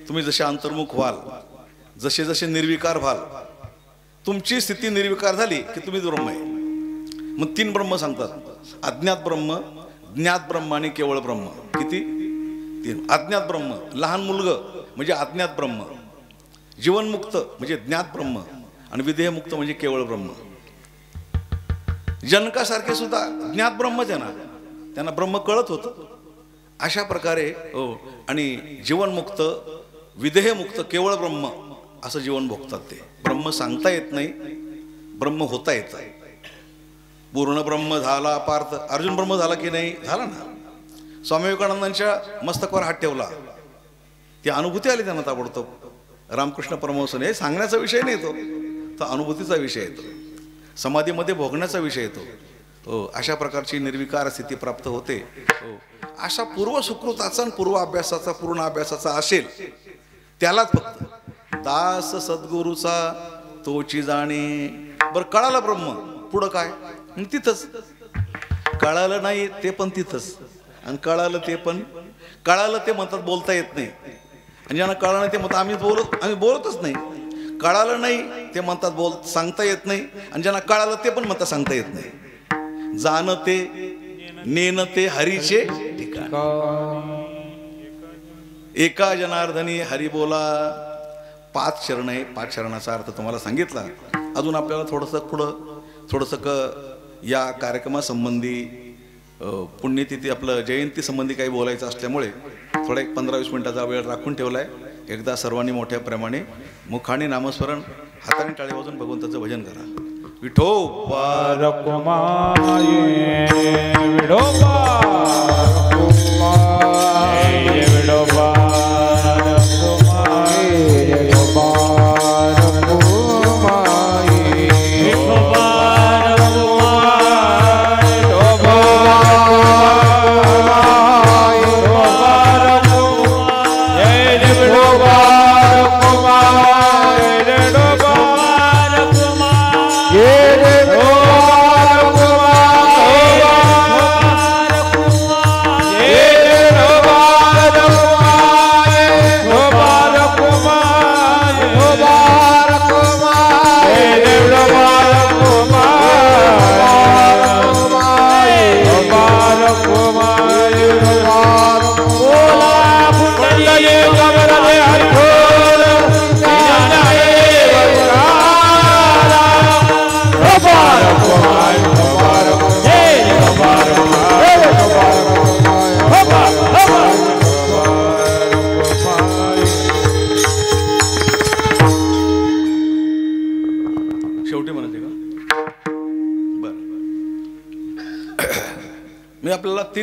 तुम्ही जसे अंतर्मुख व्हाल, जसे जसे निर्विकार व्हाल, तुमची स्थिती निर्विकार झाली की तुम्ही ब्रह्म आहे. मग 3 ब्रह्म सांगतात, अज्ञात ब्रह्म, ज्ञात ब्रह्म आणि केवळ ब्रह्म. किती? 3. अज्ञात ब्रह्म लहान मुलगं म्हणजे अज्ञात ब्रह्म, जीवनमुक्त म्हणजे ज्ञात ब्रह्म आणि विदेहमुक्त म्हणजे केवळ ब्रह्म. जनकासारखे सुद्धा ज्ञात ब्रह्मच आहे ना, त्यांना ब्रह्म कळत होतं. अशा प्रकारे हो. आणि जीवनमुक्त, विदेहमुक्त, केवळ ब्रह्म असं जीवन भोगतात ते. ब्रह्म सांगता येत नाही, ब्रह्म होता येत. पूर्ण ब्रह्म झाला पार्थ. अर्जुन ब्रह्म झाला की नाही? झाला ना. स्वामी विवेकानंदांच्या मस्तकावर हात ठेवला, ती अनुभूती आली त्यांना ताबडतोब. रामकृष्ण परमहंसाने हे सांगण्याचा विषय नाही तो अनुभूतीचा विषय येतो, समाधीमध्ये भोगण्याचा विषय येतो. हो अशा प्रकारची निर्विकार स्थिती प्राप्त होते. हो अशा पूर्व सुकृताचा आणि पूर्व अभ्यासाचा, पूर्ण अभ्यासाचा असेल त्यालाच फक्त दास सद्गुरूचा तोची जाणे. बरं कळालं ब्रह्म, पुढं काय? तिथंच. कळालं नाही ते पण तिथंच, आणि कळालं ते पण. कळालं ते म्हणतात बोलता येत नाही, आणि ज्यांना कळालं नाही ते म्हणतात आम्ही बोलतच नाही. कळालं नाही ते म्हणतात सांगता येत नाही, आणि ज्यांना कळालं ते पण म्हणतात सांगता येत नाही. जाण ते नेन ते हरीचे ठिकाण. एका जनार्दनी हरी बोला. 5 शरण आहे. 5 शरणाचा अर्थ तुम्हाला सांगितला. अजून आपल्याला थोडंसं या कार्यक्रमासंबंधी, पुण्यतिथी आपलं जयंती संबंधी काही बोलायचं असल्यामुळे थोडा एक 15-20 मिनिटाचा वेळ राखून ठेवला आहे. एकदा सर्वांनी मोठ्या प्रमाणे मुखाने नामस्मरण, हाताने टाळे वाजून भगवंताचं भजन करा. विठोबा रखुमाई विठोबा रखुमाई विठोबा रखुमाई विठोबा रखुमाई विठोबा रखुमाई विठोबा रखुमाई जय विठोबा रखुमाई विठोबा रखुमाई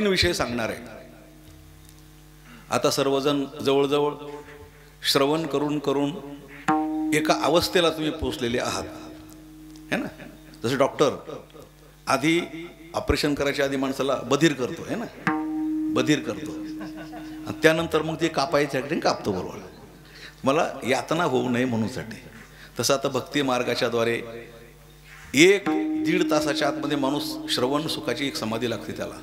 3 विषय सांगणार आहे. आता सर्वजण जवळजवळ श्रवण करून करून एका अवस्थेला तुम्ही पोहोचलेले आहात है ना. जसे डॉक्टर आधी ऑपरेशन करायच्या आधी माणसाला बधीर करतो है ना, बधीर करतो आणि त्यानंतर मग ते कापायच्या कापतो बरोबर, मला यातना होऊ नये म्हणूनसाठी. तसं आता भक्ती मार्गाच्या द्वारे 1-1.5 तासाच्या आतमध्ये माणूस श्रवण सुखाची एक समाधी लागते. त्याला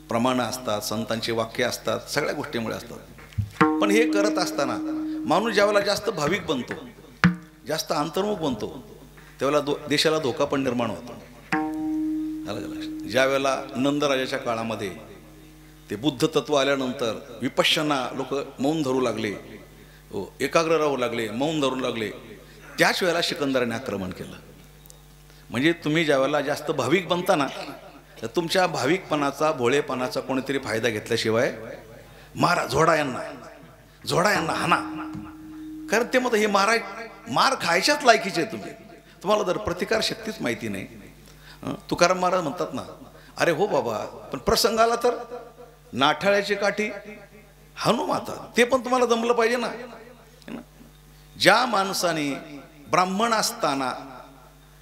प्रमाणं असतात, संतांची वाक्य असतात, सगळ्या गोष्टीमुळे असतात. पण हे करत असताना माणूस ज्यावेळेला जास्त भाविक बनतो, जास्त अंतर्मुख बनतो, त्यावेळेला देशाला धोका पण निर्माण होतो. ज्या वेळेला नंदराजाच्या काळामध्ये ते बुद्ध तत्व आल्यानंतर विपश्यना लोक मौन धरू लागले, एकाग्र राहू लागले, मौन धरू लागले, त्याच वेळेला सिकंदराने आक्रमण केलं. म्हणजे तुम्ही ज्या वेळेला जास्त भाविक बनता ना, तर तुमच्या भाविकपणाचा, भोळेपणाचा कोणीतरी फायदा घेतल्याशिवाय मारा, झोडा यांना हाना. कारण ते मग हे मार खायच्याच लायकीचे तुम्हाला जर प्रतिकार शक्तीच माहिती नाही. तुकाराम महाराज म्हणतात ना, अरे हो बाबा, पण प्रसंगाला तर नाठाळ्याची काठी हाणू माता, ते पण तुम्हाला जमलं पाहिजे ना. ज्या माणसाने ब्राह्मण असताना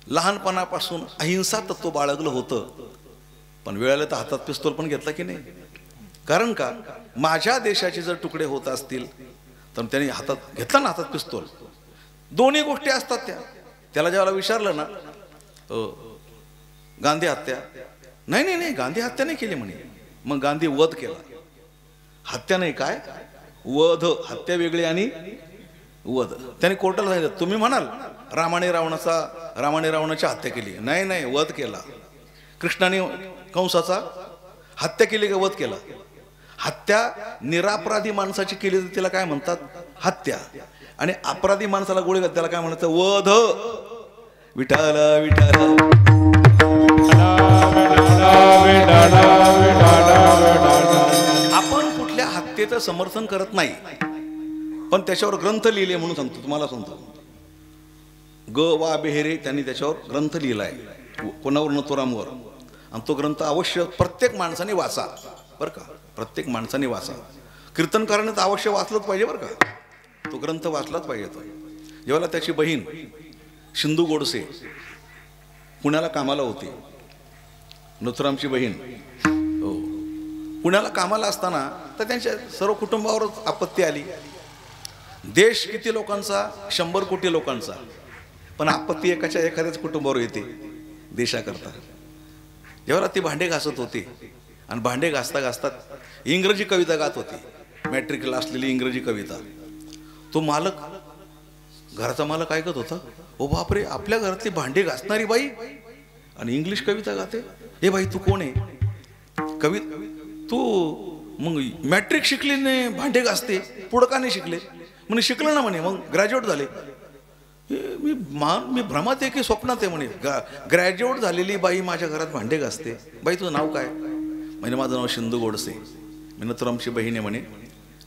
लहानपणापासून अहिंसा तत्व बाळगलं होतं, पण वेळेला तर हातात पिस्तूल पण घेतला की नाही. कारण का, माझ्या देशाचे जर तुकडे होत असतील तर त्याने हातात घेतला ना, हातात पिस्तूल. दोन्ही गोष्टी असतात त्याला ज्याला विचारलं ना, गांधी हत्या, नाही गांधी हत्या नाही केली म्हणे. मग गांधी वध केला, हत्या नाही, काय वध, हत्या वेगळी आणि वध. त्याने कोर्टाला सांगितलं, तुम्ही म्हणाल रामाने रावणाची हत्या केली, नाही वध केला. कृष्णाने कंसाचा हत्या केली का वध केला. हत्या निरापराधी माणसाची केली तर तिला काय म्हणतात, हत्या. आणि अपराधी माणसाला गोळी घात त्याला काय म्हणतात, वध. विठाला विठाला आपण कुठल्या हत्येचं समर्थन करत नाही, पण त्याच्यावर ग्रंथ लिहिले म्हणून सांगतो तुम्हाला. ग वा बेहेरे त्यांनी त्याच्यावर ग्रंथ लिहिलाय, कोणावर, नथुरामवर. आणि तो ग्रंथ अवश्य प्रत्येक माणसाने वाचा बरं का, प्रत्येक माणसाने वाचा. कीर्तनकाराने तर अवश्य वाचलंच पाहिजे बरं का, तो ग्रंथ वाचलाच पाहिजे. तो जेव्हा त्याची बहीण सिंधू गोडसे पुण्याला कामाला होती, नथुरामची बहीण, हो, पुण्याला कामाला असताना तर त्यांच्या सर्व कुटुंबावरच आपत्ती आली. देश किती लोकांचा, 100 कोटी लोकांचा, पण आपत्ती एखाद्याच कुटुंबावर येते देशाकरता. जेव्हा ती भांडे घासत होती आणि भांडे घासता घासता इंग्रजी कविता गात होती, मॅट्रिकला असलेली इंग्रजी कविता. तो मालक, घराचा मालक ऐकत होता, ओ बापरे, आपल्या घरातली भांडे घासणारी बाई आणि इंग्लिश कविता गाते. हे बाई तू कोण आहे, तू मग मॅट्रिक शिकली नाही, भांडे घासते, पुढं का नाही शिकले. म्हणे शिकलं ना म्हणे, मग ग्रॅज्युएट झाले. मी भ्रमात आहे की स्वप्नात आहे म्हणे. ग्रॅज्युएट झालेली बाई माझ्या घरात भांडे घासते. बाई तुझं नाव काय. म्हणजे माझं नाव सिंधू गोडसे, मी नथुरामची बहीण आहे म्हणे.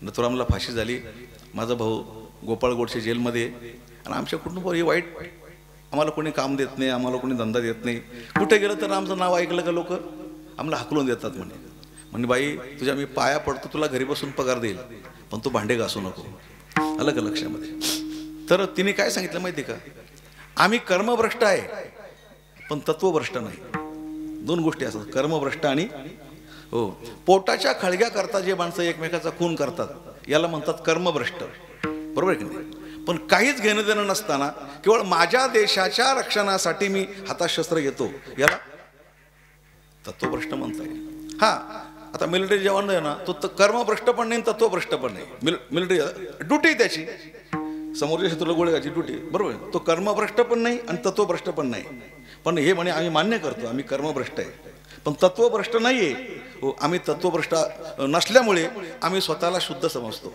नथुरामला फाशी झाली, माझा भाऊ गोपाळ गोडसे जेलमध्ये, आणि आमच्या कुटुंबावर हे वाईट, आम्हाला कोणी काम देत नाही, आम्हाला कोणी धंदा देत नाही. कुठे गेलं तर आमचं नाव ऐकलं का लोक आम्हाला हाकलून देतात म्हणे. म्हणजे बाई तुझ्या मी पाया पडतो, तुला घरी बसून पगार देईल, पण तू भांडे घासू नको. आलं का लक्षामध्ये. तर तिने काय सांगितलं माहिती का, आम्ही कर्मभ्रष्ट आहे पण तत्वभ्रष्ट नाही. 2 गोष्टी असतात, कर्मभ्रष्ट आणि हो, पोटाच्या खळग्याकरता जे माणसं एकमेकाचा खून करतात याला म्हणतात कर्मभ्रष्ट, बरोबर आहे की नाही. पण काहीच घेणं देणं नसताना केवळ माझ्या देशाच्या रक्षणासाठी मी हातात शस्त्र घेतो, याला तत्वभ्रष्ट म्हणता येईल. हा, आता मिलिटरी जवान आहे ना, तो कर्मभ्रष्ट पण नाही, तत्वभ्रष्ट पण नाही. मिलिटरी ड्युटी त्याची, समोरच्या शत्रूला गोळी घालायची ड्युटी, बरोबर. तो कर्मभ्रष्ट पण नाही आणि तत्वभ्रष्ट पण नाही. पण हे म्हणे आम्ही मान्य करतो, आम्ही कर्मभ्रष्ट आहे पण तत्वभ्रष्ट नाहीये. हो, आम्ही तत्वभ्रष्ट नसल्यामुळे आम्ही स्वतःला शुद्ध समजतो.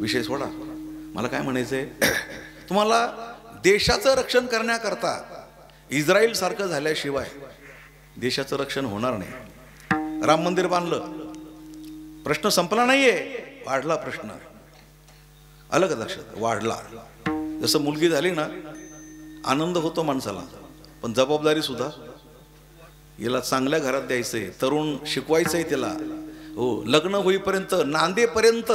विषय सोडा, मला काय म्हणायचंय, तुम्हाला देशाचं रक्षण करण्याकरता इस्रायल सारखं झाल्याशिवाय देशाचं रक्षण होणार नाही. राम मंदिर बांधलं, प्रश्न संपला नाहीये, वाढला प्रश्न. आलं का लक्षात, वाढला. जसं मुलगी झाली ना, आनंद होतो माणसाला, पण जबाबदारी सुद्धा याला चांगल्या घरात द्यायचंय, तरुण शिकवायचंय त्याला. हो, लग्न होईपर्यंत, नांदेपर्यंत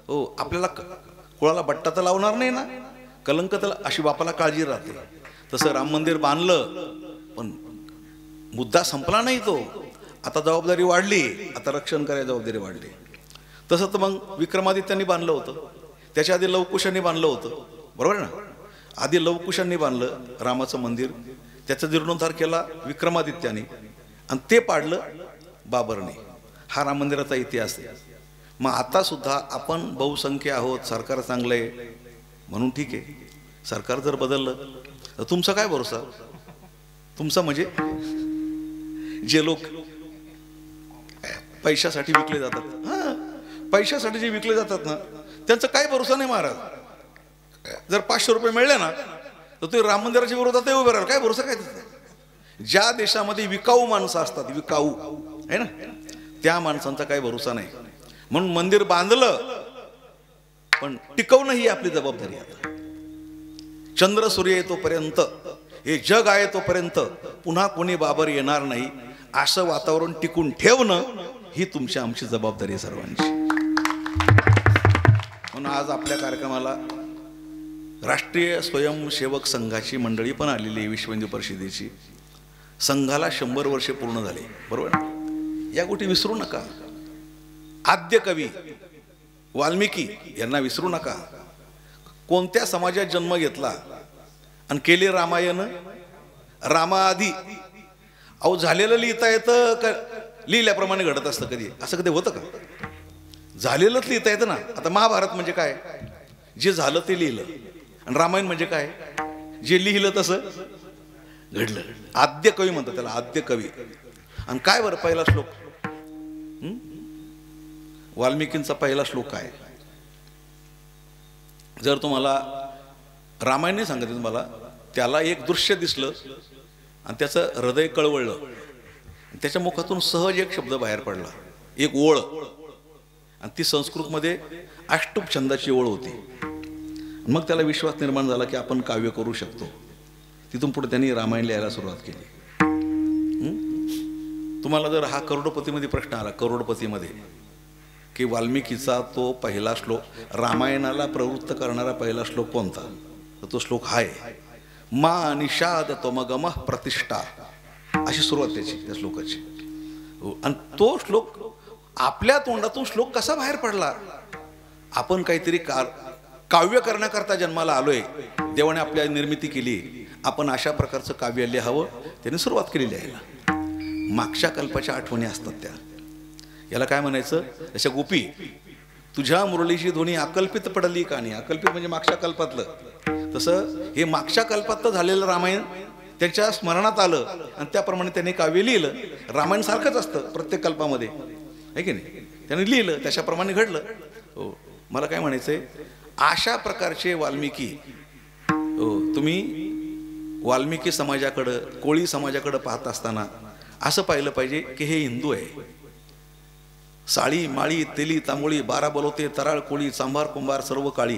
हो आपल्याला कुळाला बट्टा तर लावणार नाही ना, कलंक तर, अशी बापाला काळजी राहते. तसं राम मंदिर बांधलं, पण मुद्दा संपला नाही तो. आता जबाबदारी वाढली, आता रक्षण करायची जबाबदारी वाढली. तसं तर मग विक्रमादित्यांनी बांधलं होतं, त्याच्या आधी लवकुशांनी बांधलं होतं, बरोबर ना. आधी लवकुशांनी बांधलं रामाचं मंदिर, त्याचा जीर्णोद्धार केला विक्रमादित्याने, आणि ते पाडलं बाबरने. हा राम मंदिराचा इतिहास आहे. मग आता सुद्धा आपण बहुसंख्य आहोत, सरकार चांगलं आहे म्हणून ठीक आहे. सरकार जर बदललं तर तुमचा काय भरोसा? तुमचा म्हणजे जे लोक पैशासाठी विकले जातात, हां पैशासाठी जे विकले जातात ना, त्यांचा काय भरोसा नाही महाराज. जर 500 रुपये मिळले ना तर ते राम मंदिराच्या विरोधात उभे राहाल, काय भरोसा काय त्याचा. ज्या देशामध्ये विकाऊ माणसं असतात, विकाऊ आहे ना, त्या माणसांचा काही भरोसा नाही. म्हणून मंदिर बांधलं, पण टिकवणं ही आपली जबाबदारी. आता चंद्र सूर्य येतोपर्यंत, हे जग आहे तोपर्यंत पुन्हा कोणी बाबर येणार नाही, असं वातावरण टिकून ठेवणं ही तुमची आमची जबाबदारी आहे सर्वांची. म्हणून आज आपल्या कार्यक्रमाला राष्ट्रीय स्वयंसेवक संघाची मंडळी पण आलेली आहे, विश्व हिंदू परिषदेची. संघाला 100 वर्षे पूर्ण झाली, बरोबर ना. या गोष्टी विसरू नका. आद्य कवी वाल्मिकी यांना विसरू नका. कोणत्या समाजात जन्म घेतला आणि केले रामायण. रामाआधी अहो झालेलं लिहिता येतं का लिहिल्याप्रमाणे घडत असतं कधी? असं कधी होतं का? झालेलंच लिहिता येतं ना. आता महाभारत म्हणजे काय? जे झालं ते लिहिलं. आणि रामायण म्हणजे काय? जे लिहिलं तसं घडलं. आद्य कवी म्हणतात त्याला, आद्य कवी. आणि काय बरं पहिला श्लोक, वाल्मिकींचा पहिला श्लोक काय? जर तुम्हाला रामायण नाही सांगत तुम्हाला, त्याला एक दृश्य दिसलं आणि त्याचं हृदय कळवळलं, त्याच्या मुखातून सहज एक शब्द बाहेर पडला, एक ओळ, आणि ती संस्कृतमध्ये अष्टुप छंदाची ओळ होती. मग त्याला विश्वास निर्माण झाला की आपण काव्य करू शकतो. तिथून पुढे त्यांनी रामायण लिहायला सुरुवात केली. तुम्हाला जर हा करोडपतीमध्ये प्रश्न आला, करोडपतीमध्ये, की वाल्मिकीचा तो पहिला श्लोक, रामायणाला प्रवृत्त करणारा पहिला श्लोक कोणता, तर तो श्लोक हा आहे, मा निषाद त्वमगम प्रतिष्ठा, अशी सुरुवात त्याची, त्या श्लोकाची. आणि तो श्लोक आपल्या तोंडातून श्लोक कसा बाहेर पडला? आपण काहीतरी काव्य करण्याकरता जन्माला आलोय, देवाने आपल्या निर्मिती केली, आपण अशा प्रकारचं काव्य लिहावं, त्याने सुरुवात केलेली आहे. मागच्या कल्पाच्या आठवणी असतात त्या, याला काय म्हणायचं, अशा गोपी तुझ्या मुरलीची ध्वनी अकल्पित पडली का नाही. अकल्पित म्हणजे मागच्या कल्पातलं. तसं हे मागच्या कल्पात झालेलं रामायण त्याच्या स्मरणात आलं आणि त्याप्रमाणे त्याने काव्य लिहिलं. रामायण सारखंच असतं प्रत्येक कल्पामध्ये, आहे की नाही. त्याने लिहिलं, त्याच्याप्रमाणे घडलं. हो, मला काय म्हणायचंय, अशा प्रकारचे वाल्मिकी, हो, तुम्ही वाल्मिकी समाजाकडं, कोळी समाजाकडं पाहत असताना असं पाहिलं पाहिजे की हे हिंदू आहे. साळी माळी तेली तांबोळी 12 बलोते तराळ कोळी चांभार कुंभार सर्व काळी,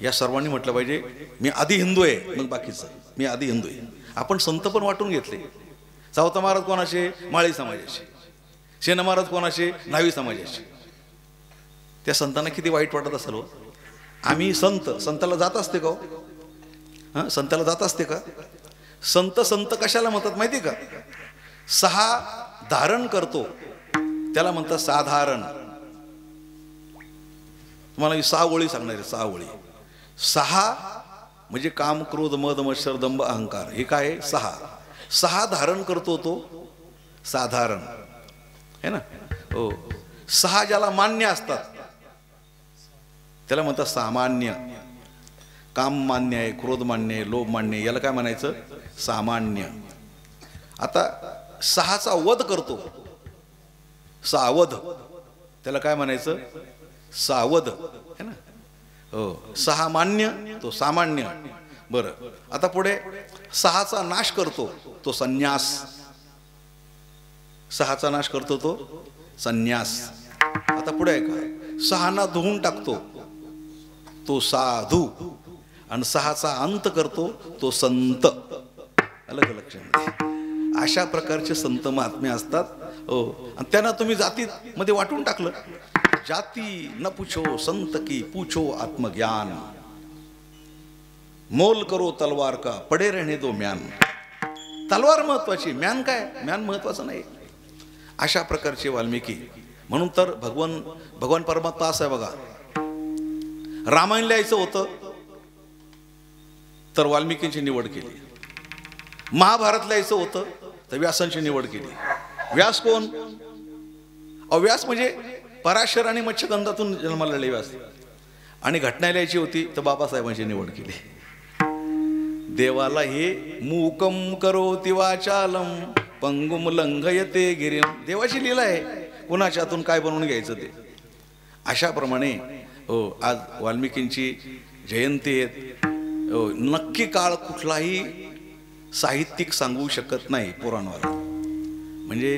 या सर्वांनी म्हटलं पाहिजे मी आधी हिंदू आहे, मग बाकीचं मी आधी हिंदू आहे. आपण संत पण वाटून घेतले. सावता महाराज कोणाचे? माळी समाजाचे. सेना महाराज कोणाचे? न्हावी समाजाचे. त्या संतांना किती वाईट वाटत असेल हो. आम्ही संताला जात असते का? हां, संताला जात असते का? संत कशाला म्हणतात माहिती का? 6 धारण करतो त्याला म्हणतात साधारण. तुम्हाला 6 ओळी सांगणार आहे, 6 ओळी. 6 म्हणजे काम क्रोध मद मत्सर दंभ अहंकार, हे काय? 6 धारण करतो तो साधारण है ना. हो, 6 ज्याला मान्य असतात त्याला म्हणतात सामान्य. काम मान्य आहे, क्रोध मान्य आहे, लोभ मान्य आहे, याला काय म्हणायचं? सामान्य. आता 6चा वध करतो सावध, त्याला काय म्हणायचं? सावध, है ना. हो, 6 मान्य तो सामान्य. बरं, आता पुढे 6चा नाश करतो तो संन्यास. 6चा नाश करतो तो संन्यास. आता पुढे आहे का? 6 धुवून टाकतो तो साधू. आणि 6चा अंत करतो तो संत. अलग लक्षण. अशा प्रकारचे संत महात्मे असतात हो. आणि त्यांना तुम्ही जातीमध्ये वाटून टाकलं. जाती न पूछो संत की पूछो आत्मज्ञान, मोल करो तलवार का पडे रहने दो म्यान. तलवार महत्वाची, म्यान काय, म्यान महत्वाचं नाही. अशा प्रकारचे वाल्मिकी. म्हणून तर भगवान परमात्मा असं आहे बघा. रामायण लिहायचं होतं तर वाल्मिकींची निवड केली. महाभारत लिहायचं होतं तर व्यासांची निवड केली. व्यास कोण? व्यास म्हणजे पराशर आणि मत्स्यगंधातून जन्माला आले व्यास. आणि घटना लिहायची होती तर बाबासाहेबांची निवड केली. देवाला हे मूकम करोति वाचालम पंगुम लंघयते गिरिम. देवाची लीला आहे, कुणाच्या हातून काय बनवून घ्यायचं ते. अशाप्रमाणे आज वाल्मिकींची जयंती आहे. नक्की काळ कुठलाही साहित्यिक सांगू शकत नाही पुराणवाला. म्हणजे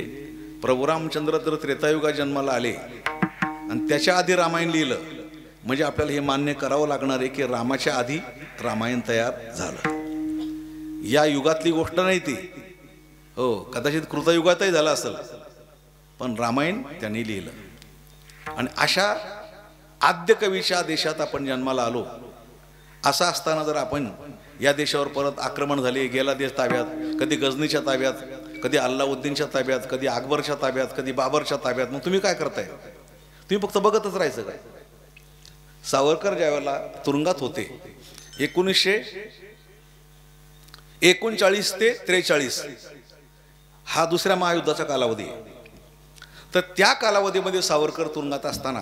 प्रभू रामचंद्र तर त्रेतायुगात जन्माला आले आणि त्याच्या आधी रामायण लिहिलं म्हणजे आपल्याला हे मान्य करावं लागणार आहे की रामाच्या आधी रामायण तयार झालं. या युगातली गोष्ट नाही ती. हो, कदाचित कृतयुगातही झालं असेल, पण रामायण त्यांनी लिहिलं. आणि अशा आद्य कवीच्या देशात आपण जन्माला आलो. असं असताना जर आपण या देशावर परत आक्रमण झाले, गेला देश ताब्यात, कधी गजनीच्या ताब्यात, कधी अल्लाउद्दीनच्या ताब्यात, कधी अकबरच्या ताब्यात, कधी बाबरच्या ताब्यात, मग तुम्ही काय करताय? तुम्ही फक्त बघतच राहायचं काय? सावरकर ज्यावेळेला तुरुंगात होते 1939 ते 43 हा दुसऱ्या महायुद्धाचा कालावधी आहे. तर त्या कालावधीमध्ये सावरकर तुरुंगात असताना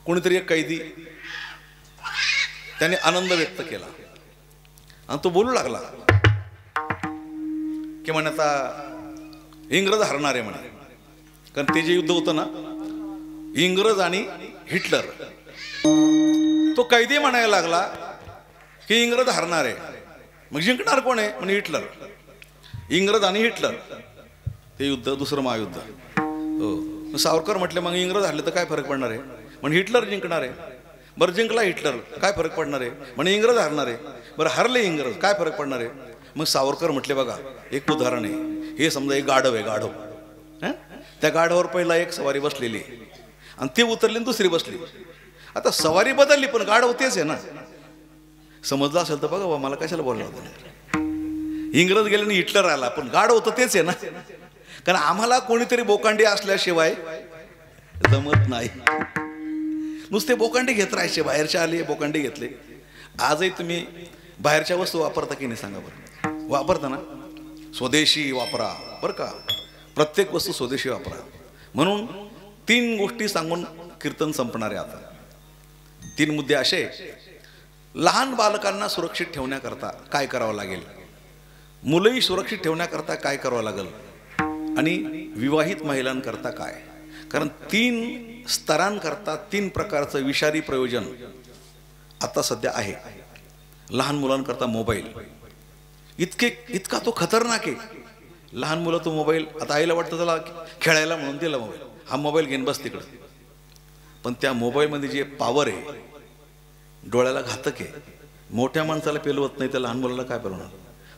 कोणीतरी एक कैदी त्याने आनंद व्यक्त केला आणि तो बोलू लागला की म्हणे आता इंग्रज हरणार आहे म्हणे. कारण ते जे युद्ध होतं ना, इंग्रज आणि हिटलर, तो कैदी म्हणायला लागला की इंग्रज हरणार आहे. मग जिंकणार कोण आहे? म्हणजे हिटलर. इंग्रज आणि हिटलर ते युद्ध, दुसरं महायुद्ध. हो, सावरकर म्हटले मग इंग्रज हरले तर काय फरक पडणार आहे? म्हणजे हिटलर जिंकणार आहे. बरं, जिंकला हिटलर, काय फरक पडणार आहे? म्हणजे इंग्रज हरणार आहे. बरं, हरले इंग्रज, काय फरक पडणार आहे? मग सावरकर म्हटले बघा, एक उदाहरण आहे. हे समजा एक गाढव आहे, गाढव. त्या गाढवावर पहिला एक सवारी बसलेली आणि ती उतरली आणि दुसरी बसली. आता सवारी बदलली पण गाढव तेच आहे ना. समजलं असेल तर बघा, मला कशाला बोलला होता. इंग्रज गेले आणि हिटलर आला, पण गाढव तर तेच आहे ना. कारण आम्हाला कोणीतरी बोकांडी असल्याशिवाय जमत नाही. नुसते बोकांडी घेत राहायचे. बाहेरच्या आले, बोकांडी घेतले. आजही तुम्ही बाहेरच्या वस्तू वापरता की नाही सांगा बरं? वापरता ना? स्वदेशी वापरा बरं का. प्रत्येक वस्तू स्वदेशी वापरा. म्हणून 3 गोष्टी सांगून कीर्तन संपणार आहे. आता 3 मुद्दे असे. लहान बालकांना सुरक्षित ठेवण्याकरता काय करावं लागेल, मुलंही सुरक्षित ठेवण्याकरता काय करावं लागेल, आणि विवाहित महिलांकरता काय. कारण 3 स्तरांकरता 3 प्रकारचं विषारी प्रयोजन आता सध्या आहे. लहान मुलांकरता मोबाईल इतका तो खतरनाक आहे. लहान मुलं तो मोबाईल, आता आईला वाटतं त्याला खेळायला म्हणून दिला मोबाईल, हा मोबाईल घेऊन बस तिकडं. पण त्या मोबाईलमध्ये जे पॉवर आहे डोळ्याला घातक आहे. मोठ्या माणसाला पेलवत नाही तर लहान मुलाला काय पेलवणार?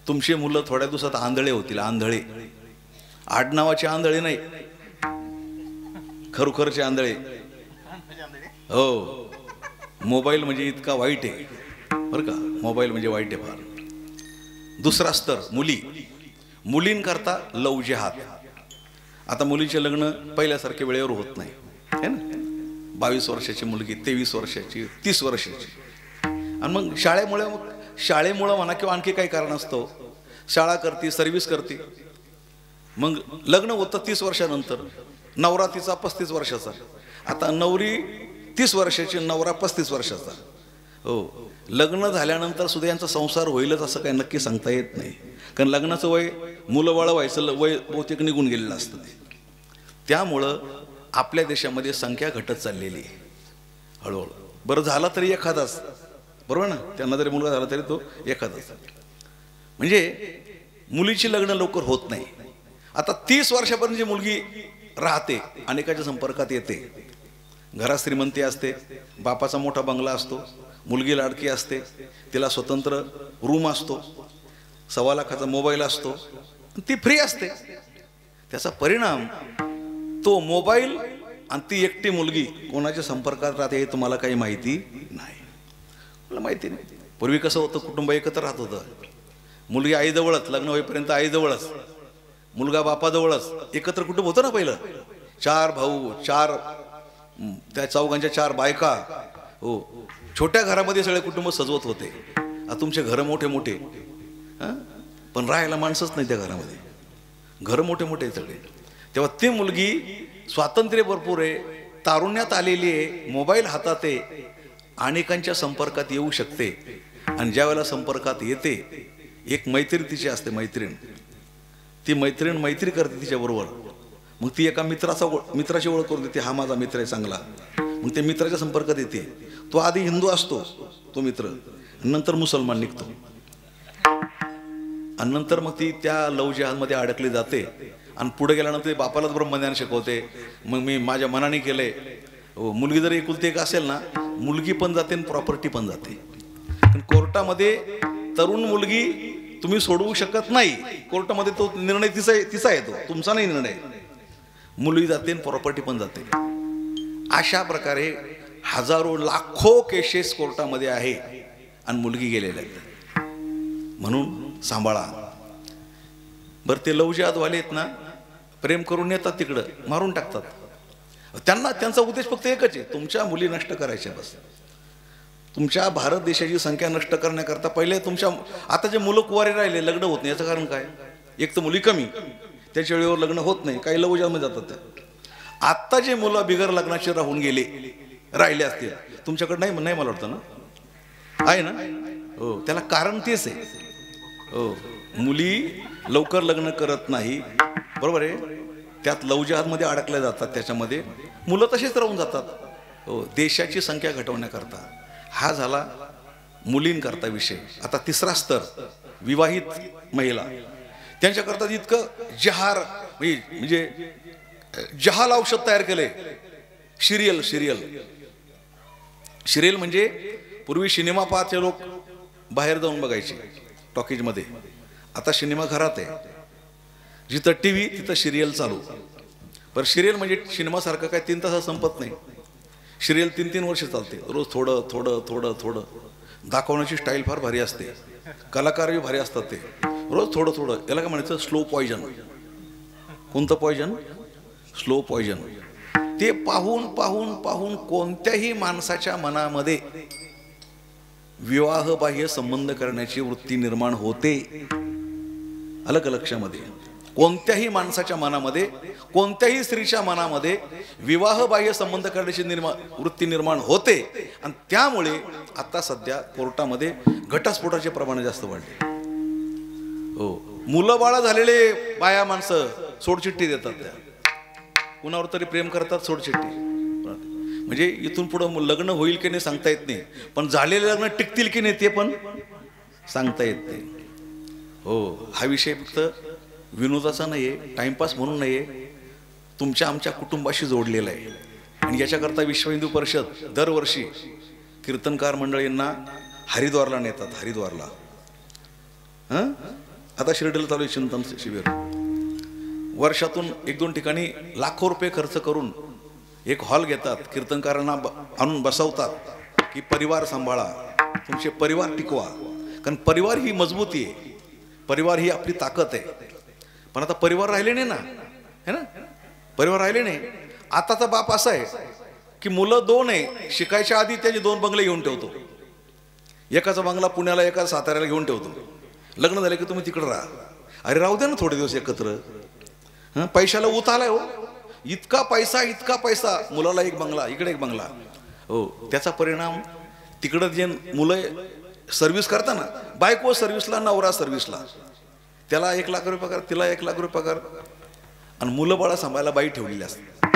तुमची मुलं थोड्या दिवसात आंधळे होतील. आंधळे, आडनावाचे आंधळे नाही, खरोखरचे आंधळे. हो, मोबाईल म्हणजे इतका वाईट आहे बरं का. मोबाईल म्हणजे वाईट आहे फार. दुसरा स्तर मुलींकरता लव जिहाद. आता मुलीचे लग्न पहिल्यासारखे वेळेवर होत नाही है ना. 22 वर्षाची मुलगी, 23 वर्षाची, 30 वर्षाची. आणि मग शाळेमुळं म्हणा किंवा आणखी काही कारण असतं, शाळा करते, सर्व्हिस करते, मग लग्न होतं 30 वर्षानंतर. नवरा तिचा 35 वर्षाचा. आता नवरी 30 वर्षाची, नवरा 35 वर्षाचा. हो, लग्न झाल्यानंतर सुद्धा यांचा संसार होईलच असं काही नक्की सांगता येत नाही. कारण लग्नाचं वय, मुलं बाळ व्हायचं वय बहुतेक निघून गेलेलं असतं ते. त्यामुळं आपल्या देशामध्ये संख्या घटत चाललेली आहे हळूहळू. बरं, झाला तरी एखादाच, बरोबर ना. त्यांना जरी मुलगा झाला तरी तो एखादाच. म्हणजे मुलीची लग्न लवकर होत नाही. आता 30 वर्षापर्यंत जी मुलगी राहते, अनेकाच्या संपर्कात येते, घरात श्रीमंती असते, बापाचा मोठा बंगला असतो, मुलगी लाडकी असते, तिला स्वतंत्र रूम असतो, 1.25 लाखाचा मोबाईल असतो, ती फ्री असते. त्याचा परिणाम तो मोबाईल आणि ती एकटी मुलगी कोणाच्या संपर्कात राहते हे तुम्हाला काही माहिती नाही. मला माहिती नाही. पूर्वी कसं होतं, कुटुंब एकत्र राहत होतं. मुलगी आईजवळच, लग्न होईपर्यंत आईजवळच, मुलगा बापाजवळच, एकत्र कुटुंब होतं ना पहिलं. 4 भाऊ, 4 त्या चौघांच्या 4 बायका. हो, छोट्या घरामध्ये सगळे कुटुंब सजवत होते. आता तुमचे घरं मोठे मोठे, पण राहायला माणसंच नाही त्या घरामध्ये. घरं मोठे मोठे सगळे. तेव्हा ती मुलगी स्वातंत्र्य भरपूर आहे, तारुण्यात आलेली आहे, मोबाईल हातात आहे, अनेकांच्या संपर्कात येऊ शकते. आणि ज्या वेळेला संपर्कात येते, एक मैत्री तिची असते, मैत्रीण. ती मैत्रीण मैत्री करते तिच्याबरोबर. मग ती एका मित्राची ओळख करून देते, हा माझा मित्र आहे चांगला. मग ते मित्राच्या संपर्कात येते. तो आधी हिंदू असतो तो मित्र, नंतर मुसलमान निघतो, आणि नंतर मग ती त्या लव जिहादमध्ये अडकली जाते. आणि पुढे गेल्यानंतर बापालाच ब्रह्मज्ञान शिकवते. मग मी माझ्या मनाने केलंय. मुलगी जर एकुलती एक असेल ना, मुलगी पण जाते आणि प्रॉपर्टी पण जाते. पण कोर्टामध्ये तरुण मुलगी तुम्ही सोडवू शकत नाही. कोर्टामध्ये तो निर्णय तिचा येतो, तुमचा नाही निर्णय. मुलगी जाते आणि प्रॉपर्टी पण जाते. अशा प्रकारे हजारो लाखो केसेस कोर्टामध्ये आहे आणि मुलगी गेलेल्या आहेत. म्हणून सांभाळा. बरं, ते लव जिहादवाले आहेत ना, प्रेम करून येतात तिकडं, मारून टाकतात. त्यांचा उद्देश फक्त एकच आहे, तुमच्या मुली नष्ट करायच्या. बस तुमच्या भारत देशाची संख्या नष्ट करण्याकरता पहिले तुमच्या, आता जे मुलं कुवारे राहिले, लग्न होत नाही, याचं कारण काय? एक तर मुली कमी, त्याच्या वेळेवर लग्न होत नाही, काही लव जिहादमध्ये जातात त्या. आत्ता जे मुलं बिगर लग्नाचे राहून राहिले असतील तुमच्याकडे, नाही मला वाटतं ना, आहे ना? हो, त्याला कारण तेच आहे. हो, मुली लवकर लग्न करत नाही, बरोबर आहे. त्यात लव जिहादमध्ये अडकल्या जातात, त्याच्यामध्ये मुलं तसेच राहून जातात. हो, देशाची संख्या घटवण्याकरता. हा झाला मुलींकरता विषय. आता तिसरा स्तर, विवाहित महिला. त्यांच्याकरता इतकं जहार म्हणजे जहाल औषध तयार केले. सिरियल म्हणजे पूर्वी सिनेमा पाहते लोक बाहेर जाऊन बघायचे टॉकीजमध्ये. आता सिनेमा घरात आहे. जिथं टीव्ही तिथं सिरियल चालू. पण सिरियल म्हणजे सिनेमासारखं काय 3 तासात संपत नाही. सिरियल 3-3 वर्ष चालते. रोज थोडं थोडं थोडं थोडं. दाखवण्याची स्टाईल फार भारी असते, कलाकारही भारी असतात. ते रोज थोडं थोडं. याला काय म्हणायचं? Slow poison. कोणतं पॉयझन? Slow poison. ते पाहून पाहून पाहून कोणत्याही माणसाच्या मनामध्ये विवाहबाह्य संबंध करण्याची वृत्ती निर्माण होते. आलं का लक्षामध्ये? कोणत्याही माणसाच्या मनामध्ये, कोणत्याही स्त्रीच्या मनामध्ये विवाहबाह्य संबंध करण्याची वृत्ती निर्माण होते. आणि त्यामुळे आता सध्या कोर्टामध्ये घटस्फोटाचे प्रमाण जास्त वाढले. हो, मुलं बाळा झालेले बाया माणसं सोडचिठ्ठी देतात. त्या कुणावर तरी प्रेम करतात, सोडचिठ्ठी. म्हणजे इथून पुढं लग्न होईल की नाही सांगता येत नाही, पण झालेले लग्न टिकतील की नाही ते पण सांगता येत नाही. हो, हा विषय फक्त विनोदाचा नाही आहे, टाइमपास म्हणून नाही आहे, तुमच्या आमच्या कुटुंबाशी जोडलेला आहे. आणि याच्याकरता विश्व हिंदू परिषद दरवर्षी कीर्तनकार मंडळींना हरिद्वारला नेतात. हरिद्वारला आता शिर्डीला चालू आहे चिंतन शिबिर. वर्षातून 1-2 ठिकाणी लाखो रुपये खर्च करून एक हॉल घेतात, कीर्तनकारांना आणून बसवतात की परिवार सांभाळा, तुमचे परिवार टिकवा. कारण परिवार ही मजबूती आहे, परिवार ही आपली ताकद आहे. पण आता परिवार राहिले नाही ना, है ना? परिवार राहिले नाही. आताचा बाप असा आहे की मुलं 2 आहे, शिकायच्या आधी त्याचे 2 बंगले घेऊन ठेवतो. एकाचा बंगला पुण्याला, एका साताऱ्याला घेऊन ठेवतो. लग्न झाले की तुम्ही तिकडे राहा. अरे राहू द्या ना थोडे दिवस एकत्र. पैशाला उत आलाय हो, इतका पैसा, मुलाला एक बंगला, इकडे एक बंगला. हो, त्याचा परिणाम तिकडं जे मुलं सर्व्हिस करताना, बायको सर्व्हिसला, नवरा सर्व्हिसला, त्याला 1 लाख रुपये पगार, तिला 1 लाख रुपये पगार, आणि मुलं बाळा सांभाळायला बाई ठेवलेली असते.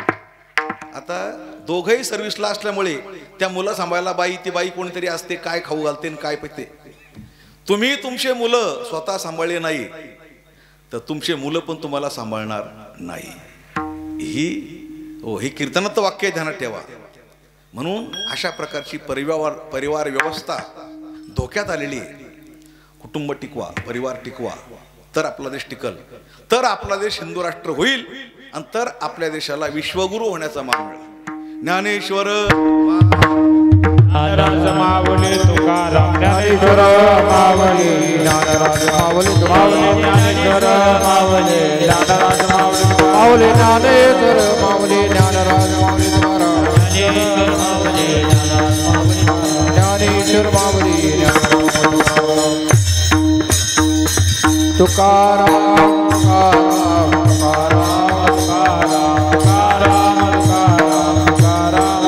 आता दोघंही सर्व्हिसला असल्यामुळे त्या मुलं सांभाळायला बाई, ती बाई कोणीतरी असते, काय खाऊ घालते आणि काय पिते. तुम्ही तुमचे मुलं स्वतः सांभाळले नाही तर तुमचे मुलं पण तुम्हाला सांभाळणार नाही. ही कीर्तनाचं वाक्य ध्यानात ठेवा. म्हणून अशा प्रकारची परिवार व्यवस्था धोक्यात आलेली आहे. कुटुंब टिकवा, परिवार टिकवा. तर आपला देश टिकल, तर आपला देश हिंदू राष्ट्र होईल आणि तर आपल्या देशाला विश्वगुरु होण्याचा मान मिळेल. ज्ञानेश्वर ज्ञानराज माऊली तुकाराम ज्ञानेश्वर माऊली ज्ञानराज माऊली माऊली ज्ञानेश्वर माऊली ज्ञानराज माऊली माऊली ज्ञानेश्वर माऊली ज्ञानराज माऊली ज्ञानेश्वर माऊली तुकाराम तुकाराम तुकाराम तुकाराम तुकाराम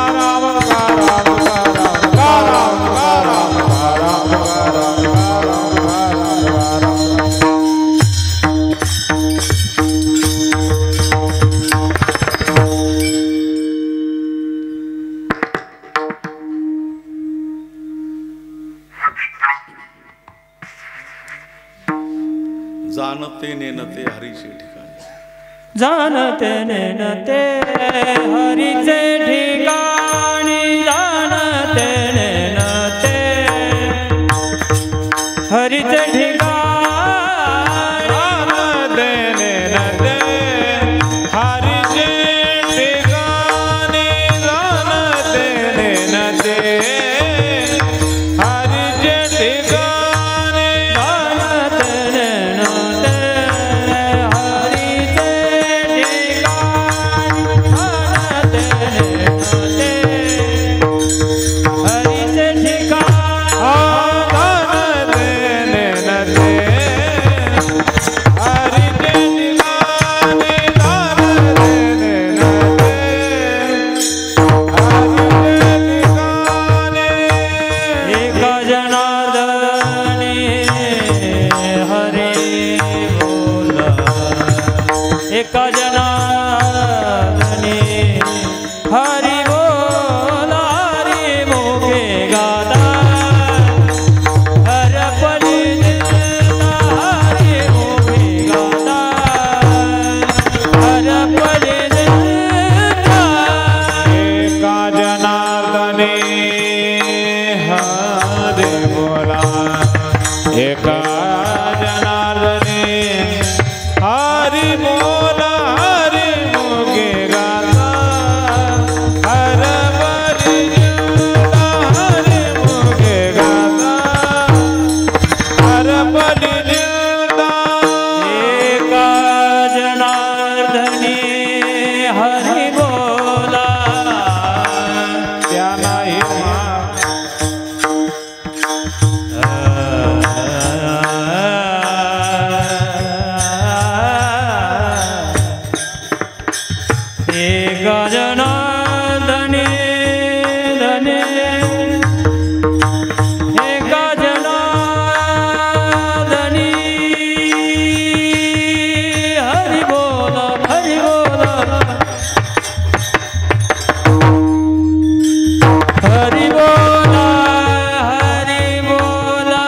तुकाराम तुकाराम तुकाराम तुकाराम जानते नेनते हरीचे ठिकाणी, जानते नेनते हरीचे ठिकाणी, जानते नेनते हरीचे ठिकाणी, जानते नेनते हरीचे ठिकाणी, जानते नेनते हरीचे ठिकाणी, जानते नेनते हरीचे ठिकाणी, जानते नेनते हरीचे एका जनार्दनी हरी बोला, हरी मोके गाता हर पली हरी मोके गाता हर पली एका जनार्दने हरे बोला, एका जनार्दने हरि बोला, हरि मुखे गाता हर बलि जिंदा, हरि मुखे गाता हर बलि जिंदा. एका जनार्दनी हरी बोला, त्या नाही एका जनार्दनी धने, एका जनार्दनी हरि बोला, हरि बोला, हरि बोला, हरि बोला,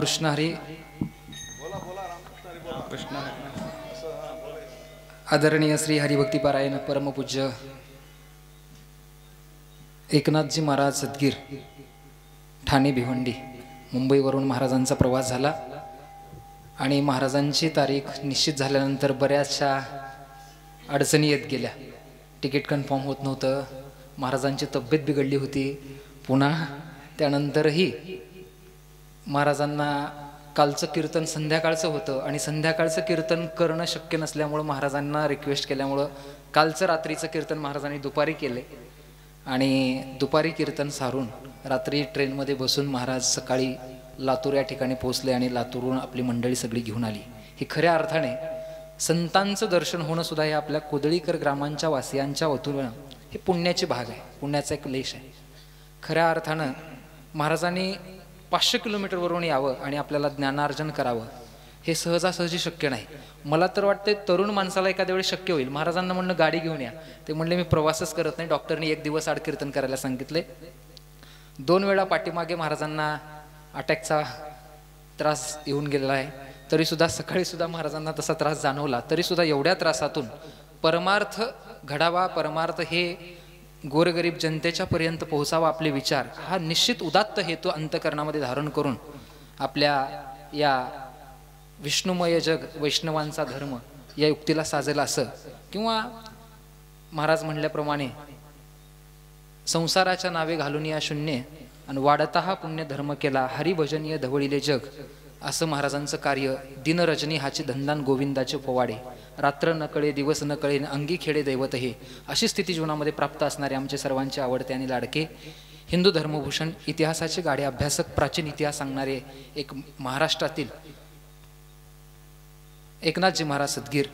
रामकृष्ण हरी. आदरणीय श्री हरिभक्तीपारायण परमपूज्य एकनाथजी महाराज सदगीर ठाणे भिवंडी मुंबईवरून महाराजांचा प्रवास झाला आणि महाराजांची तारीख निश्चित झाल्यानंतर बऱ्याचशा अडचणी येत गेल्या. तिकीट कन्फर्म होत नव्हतं, महाराजांची तब्येत बिघडली होती. पुन्हा त्यानंतरही महाराजांना कालचं कीर्तन संध्याकाळचं होतं आणि संध्याकाळचं कीर्तन करणं शक्य नसल्यामुळं महाराजांना रिक्वेस्ट केल्यामुळं कालचं रात्रीचं कीर्तन महाराजांनी दुपारी केले आणि दुपारी कीर्तन सारून रात्री ट्रेनमध्ये बसून महाराज सकाळी लातूर या ठिकाणी पोहोचले आणि लातूरहून आपली मंडळी सगळी घेऊन आली. ही खऱ्या अर्थाने संतांचं दर्शन होणं सुद्धा हे आपल्या कोदळीकर ग्रामांच्या वासियांच्या वतीनं हे पुण्याची भाग आहे, पुण्याचा एक लेश आहे. खऱ्या अर्थानं महाराजांनी 500 किलोमीटरवरून यावं आणि आपल्याला ज्ञानार्जन करावं हे सहजासहजी शक्य नाही. मला तर वाटते तरुण माणसाला एखाद्या वेळी शक्य होईल. महाराजांना म्हणलं गाडी घेऊन या, ते म्हणले मी प्रवासच करत नाही, डॉक्टरनी 1 दिवस आड कीर्तन करायला सांगितले. 2 वेळा पाठीमागे महाराजांना अटॅकचा त्रास येऊन गेलेला आहे, तरीसुद्धा सकाळी सुद्धा महाराजांना तसा त्रास जाणवला. तरीसुद्धा एवढ्या त्रासातून परमार्थ घडावा, परमार्थ हे गोरगरीब जनतेच्या पर्यंत पोहोचावा आपले विचार, हा निश्चित उदात्त हेतू अंतकरणामध्ये धारण करून आपल्या या विष्णुमय जग वैष्णवांचा धर्म या युक्तीला साजेल असं, किंवा महाराज म्हणल्याप्रमाणे संसाराच्या नावे घालून या शून्य आणि वाढता हा पुण्य धर्म केला, हरिभजनीय धवळीले जग, असं महाराजांचं कार्य. दिनरजनी हाची धंदान गोविंदाचे पोवाडे, रात्र न कळे दिवस न कळे अंगी खेडे दैवत हे, अशी स्थिती जीवनामध्ये प्राप्त असणारे आमचे सर्वांचे आवडते आणि लाडके हिंदू धर्मभूषण इतिहासाचे गाडे अभ्यासक, प्राचीन इतिहास सांगणारे एक महाराष्ट्रातील एकनाथजी महाराज सदगीर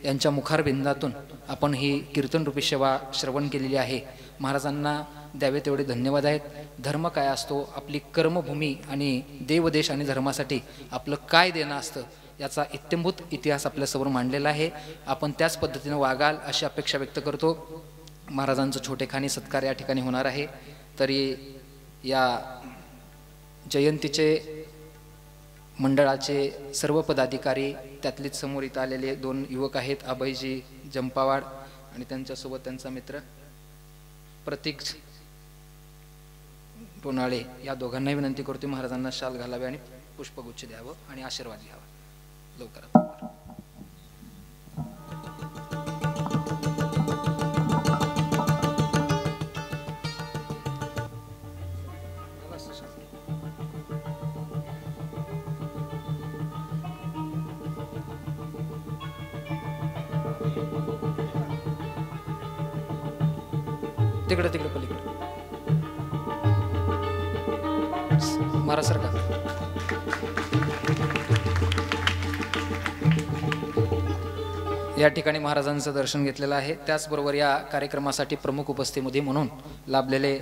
यांच्या मुखारबिंदातून आपण ही कीर्तनरूपी सेवा श्रवण केलेली आहे. महाराजांना द्यावे तेवढे धन्यवाद आहेत. धर्म काय असतो, आपली कर्मभूमी आणि देवदेश आणि धर्मासाठी आपलं काय देणं असतं याचा इत्थंभूत इतिहास आपल्यासमोर मांडलेला आहे. आपण त्याच पद्धतीने वागाल अशी अपेक्षा व्यक्त करतो. महाराजांचं छोटेखानी सत्कार या ठिकाणी होणार आहे. तरी या जयंतीचे मंडळाचे सर्व पदाधिकारी, त्यातलीच समोर इथं आलेले 2 युवक आहेत, अभयजी जंपावाड आणि त्यांच्यासोबत त्यांचा मित्र प्रतीक टोनाळे, या दोघांनाही विनंती करतो महाराजांना शाल घालावे आणि पुष्पगुच्छ द्यावं आणि आशीर्वाद घ्यावा. लवकरात तिकडे पलीकडे महाराज सरकार. या ठिकाणी महाराजांचं दर्शन घेतलेलं आहे. त्याचबरोबर या कार्यक्रमासाठी प्रमुख उपस्थितीमध्ये म्हणून लाभलेले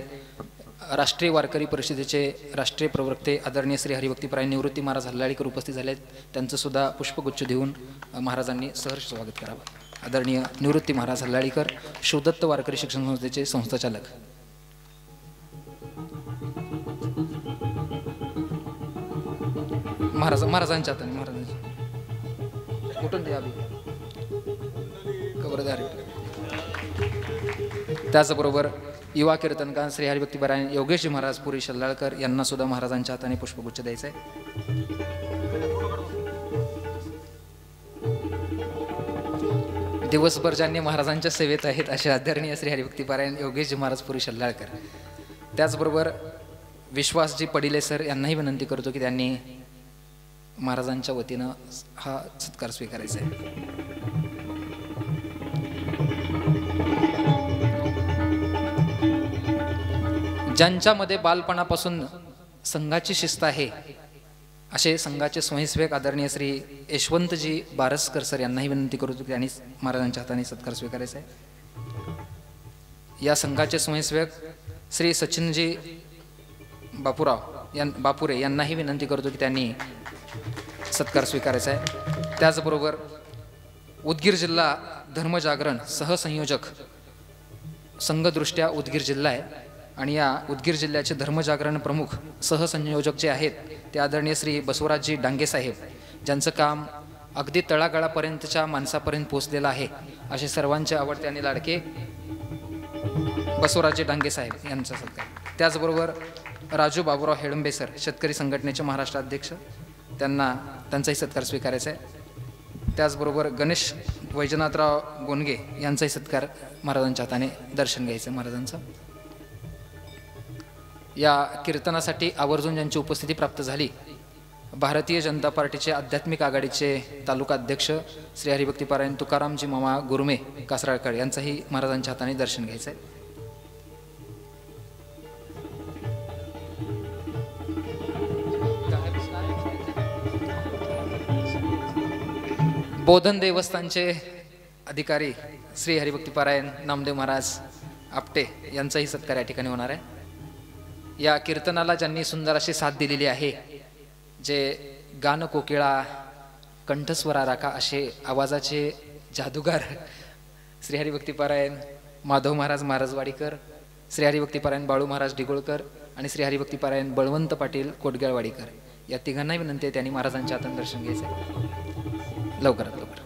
राष्ट्रीय वारकरी परिषदेचे राष्ट्रीय प्रवक्ते आदरणीय श्री हरिभक्तीपरायण निवृत्ती महाराज हल्लाळीकर उपस्थित झाले आहेत. त्यांचं सुद्धा पुष्पगुच्छ देऊन महाराजांनी सहर्ष स्वागत करावं. आदरणीय निवृत्ती महाराज हल्लाळीकर, शिवदत्त वारकरी शिक्षण संस्थेचे संस्थाचालक. महाराजांच्या हाताने महाराजांच्या कुठून द्या खबरदारी. त्याचबरोबर युवा कीर्तनकार श्री हरिभक्तीपरायण योगेशजी महाराज पुरी शल्लाळकर यांना सुद्धा महाराजांच्या हाताने पुष्पगुच्छ द्यायचा आहे. दिवसभर ज्यांनी महाराजांच्या सेवेत आहेत असे आदरणीय श्री हरिभक्तीपरायण योगेशजी महाराज पुरी शल्लाळकर. त्याचबरोबर विश्वासजी पडिले सर यांनाही विनंती करतो की त्यांनी महाराजांच्या वतीनं हा सत्कार स्वीकारायचा आहे. ज्यांच्यामध्ये बालपणापासून संघाची शिस्त आहे असे संघाचे स्वयंसेवक आदरणीय श्री यशवंतजी बारसकर सर यांनाही विनंती करतो की त्यांनी महाराजांच्या हाताने सत्कार स्वीकारायचा आहे. या संघाचे स्वयंसेवक श्री सचिनजी बापुरे यांनाही विनंती करतो की त्यांनी सत्कार स्वीकारायचा आहे. त्याचबरोबर उदगीर जिल्हा धर्मजागरण सहसंयोजक संघदृष्ट्या उदगीर जिल्हा आहे आणि या उदगीर जिल्ह्याचे धर्मजागरण प्रमुख सहसंयोजक जे आहेत ते आदरणीय श्री बसवराजजी डांगे साहेब, ज्यांचं काम अगदी तळागाळापर्यंतच्या माणसापर्यंत पोहोचलेलं आहे, असे सर्वांचे आवडते आणि लाडके बसवराजजी डांगे साहेब यांचा सत्कार. त्याचबरोबर राजू बाबूराव हेडंबे सर, शेतकरी संघटनेचे महाराष्ट्र अध्यक्ष, त्यांचाही सत्कार स्वीकारायचा आहे. त्याचबरोबर गणेश वैजनाथराव गोनगे यांचाही सत्कार महाराजांच्या हाताने दर्शन घ्यायचं महाराजांचं. या कीर्तनासाठी आवर्जून ज्यांची उपस्थिती प्राप्त झाली, भारतीय जनता पार्टीचे आध्यात्मिक आघाडीचे तालुका अध्यक्ष श्री हरिभक्तीपरायण तुकारामजी मामा गुरमे कासराळकर यांचाही महाराजांच्या हाताने दर्शन घ्यायचं आहे. बोधन देवस्थानचे अधिकारी श्री हरिभक्तीपरायण नामदेव महाराज आपटे यांचाही सत्कार या ठिकाणी होणार आहे. या कीर्तनाला ज्यांनी सुंदर अशी साथ दिलेली आहे, जे गान कोकिळा कंठस्वरा राखा असे आवाजाचे जादूगार श्री हरिभक्तीपरायण माधव महाराज महाराजवाडीकर, श्री हरिभक्तीपरायण बाळू महाराज डिगोळकर आणि श्री हरिभक्तीपरायण बळवंत पाटील कोटग्याळवाडीकर, या तिघांनाही विनंती आहे त्यांनी महाराजांच्या हाताने दर्शन घ्यायचं आहे लवकरात लवकर.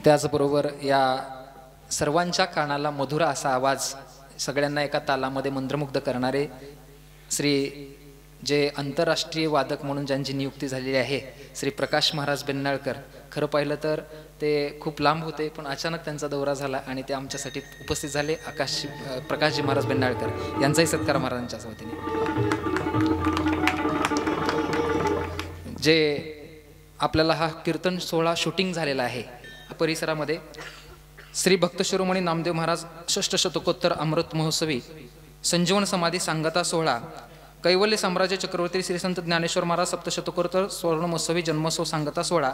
त्याचबरोबर या सर्वांच्या कानाला मधुर असा आवाज, सगळ्यांना एका तालामध्ये मंत्रमुग्ध करणारे श्री जे आंतरराष्ट्रीय वादक म्हणून ज्यांची नियुक्ती झालेली आहे श्री प्रकाश महाराज बेन्नाळकर. खरं पाहिलं तर ते खूप लांब होते, पण अचानक त्यांचा दौरा झाला आणि ते आमच्यासाठी उपस्थित झाले. प्रकाशजी महाराज बेन्नाळकर यांचाही सत्कार महाराजांच्या वतीने. जे आपल्याला हा कीर्तन सोहळा शूटिंग झालेला आहे परिसरामध्ये श्री भक्त शिरोमणी नामदेव महाराज षष्ठ शतकोत्तर अमृत महोत्सवी संजीवन समाधी सांगता सोहळा, कैवल्य साम्राज्य चक्रवर्ती श्री संत ज्ञानेश्वर महाराज सप्तशतकोत्तर स्वर्ण महोत्सवी जन्मोत्सव सांगता सोहळा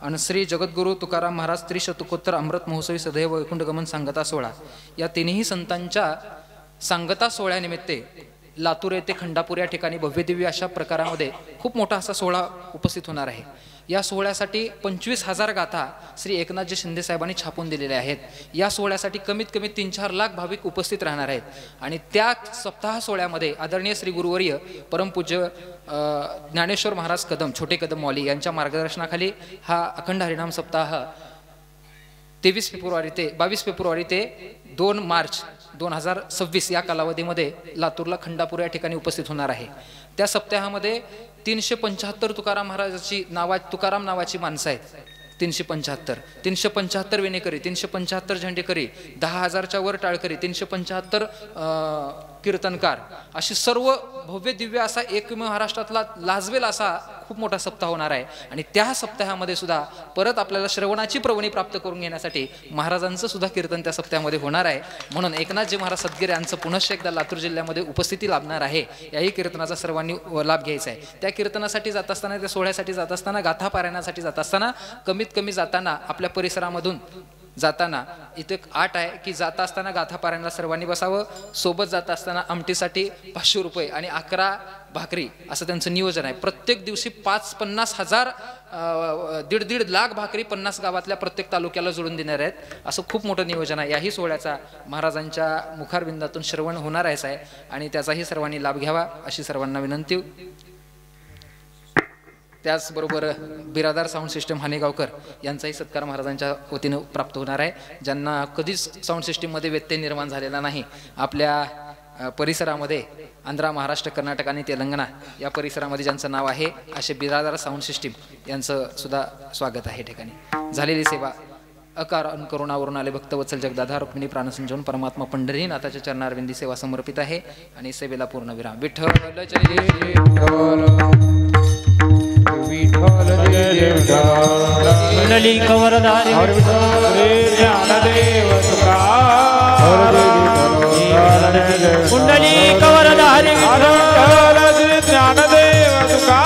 आणि श्री जगद्गुरु तुकाराम महाराज त्रिशतकोत्तर अमृत महोत्सवी सदैव वैकुंठगमन सांगता सोहळा, या तिन्ही संतांच्या सांगता सोहळ्यानिमित्ते लातूर येथे खंडापूर या ठिकाणी भव्यदिव्य अशा प्रकारामध्ये खूप मोठा असा सोहळा उपस्थित होणार आहे. या सोहळ्यासाठी 25,000 गाथा श्री एकनाथजी शिंदे साहेबांनी छापून दिलेल्या आहेत. या सोहळ्यासाठी कमीत कमी 3-4 लाख भाविक उपस्थित राहणार आहेत. आणि त्या सप्ताह सोहळ्यामध्ये आदरणीय श्री गुरुवर्य परमपूज्य ज्ञानेश्वर महाराज कदम छोटे कदम मौली यांच्या मार्गदर्शनाखाली हा अखंड हरिनाम सप्ताह 22 फेब्रुवारी ते 2 मार्च 2026 या कालावधीमध्ये लातूरला खंडापूर या ठिकाणी उपस्थित होणार आहे. त्या सप्ताहामध्ये 375 तुकाराम महाराजाची तुकाराम नावाची माणसं आहेत. 375 विनेकरी, 375 झेंडेकरी, 10,000च्या वर टाळकरी, 375 कीर्तनकार, अशी सर्व भव्य दिव्य असा एक महाराष्ट्रातला लाजवेल असा खूप मोठा सप्ताह होणार आहे. आणि त्या सप्ताहामध्ये सुद्धा परत आपल्याला श्रवणाची प्रवणी प्राप्त करून घेण्यासाठी महाराजांचं सुद्धा कीर्तन त्या सप्ताहामध्ये होणार आहे. म्हणून एकनाथजी महाराज सदगीर यांचं पुनश्च एकदा लातूर जिल्ह्यामध्ये उपस्थिती लाभणार आहे. याही कीर्तनाचा सर्वांनी लाभ घ्यायचा आहे. त्या कीर्तनासाठी जात असताना, त्या सोहळ्यासाठी जात असताना, गाथा पारायणासाठी जात असताना कमीत कमी जाताना आपल्या परिसरामधून जाताना इथे 8 आहे की जाता असताना गाथा पारायणाला सर्वांनी बसावं. सोबत जात असताना आमटीसाठी 500 रुपये आणि 11 भाकरी असं त्यांचं नियोजन आहे. प्रत्येक दिवशी 50 हजार 1.5 लाख भाकरी 50 गावातल्या प्रत्येक तालुक्याला जोडून देणार आहेत. असं खूप मोठं नियोजन आहे. याही सोहळ्याचा महाराजांच्या मुखारविंदातून श्रवण होणार आहे आणि त्याचाही सर्वांनी लाभ घ्यावा अशी सर्वांना विनंती. त्याचबरोबर बिरादार साऊंड सिस्टम हानेगावकर यांचाही सत्कार महाराजांच्या वतीनं प्राप्त होणार आहे. ज्यांना कधीच साऊंड सिस्टीममध्ये व्यत्यय निर्माण झालेला नाही. आपल्या परिसरामध्ये आंध्र, महाराष्ट्र, कर्नाटक आणि तेलंगणा या परिसरामध्ये ज्यांचं नाव आहे असे बिरादार साऊंड सिस्टीम यांचं सुद्धा स्वागत आहे ठिकाणी. झालेली सेवा अकारण करुणावरून आले भक्तवत्सल जगदाधार रुक्मिणी प्राणसंजीवन परमात्मा पंढरीनाथाच्या चरणारविंदी सेवा समर्पित आहे आणि सेवेला पूर्ण विराम. विठ्ठल कुंडली कवरधारी कुंडली कवरधारी ज्ञानदेव तुका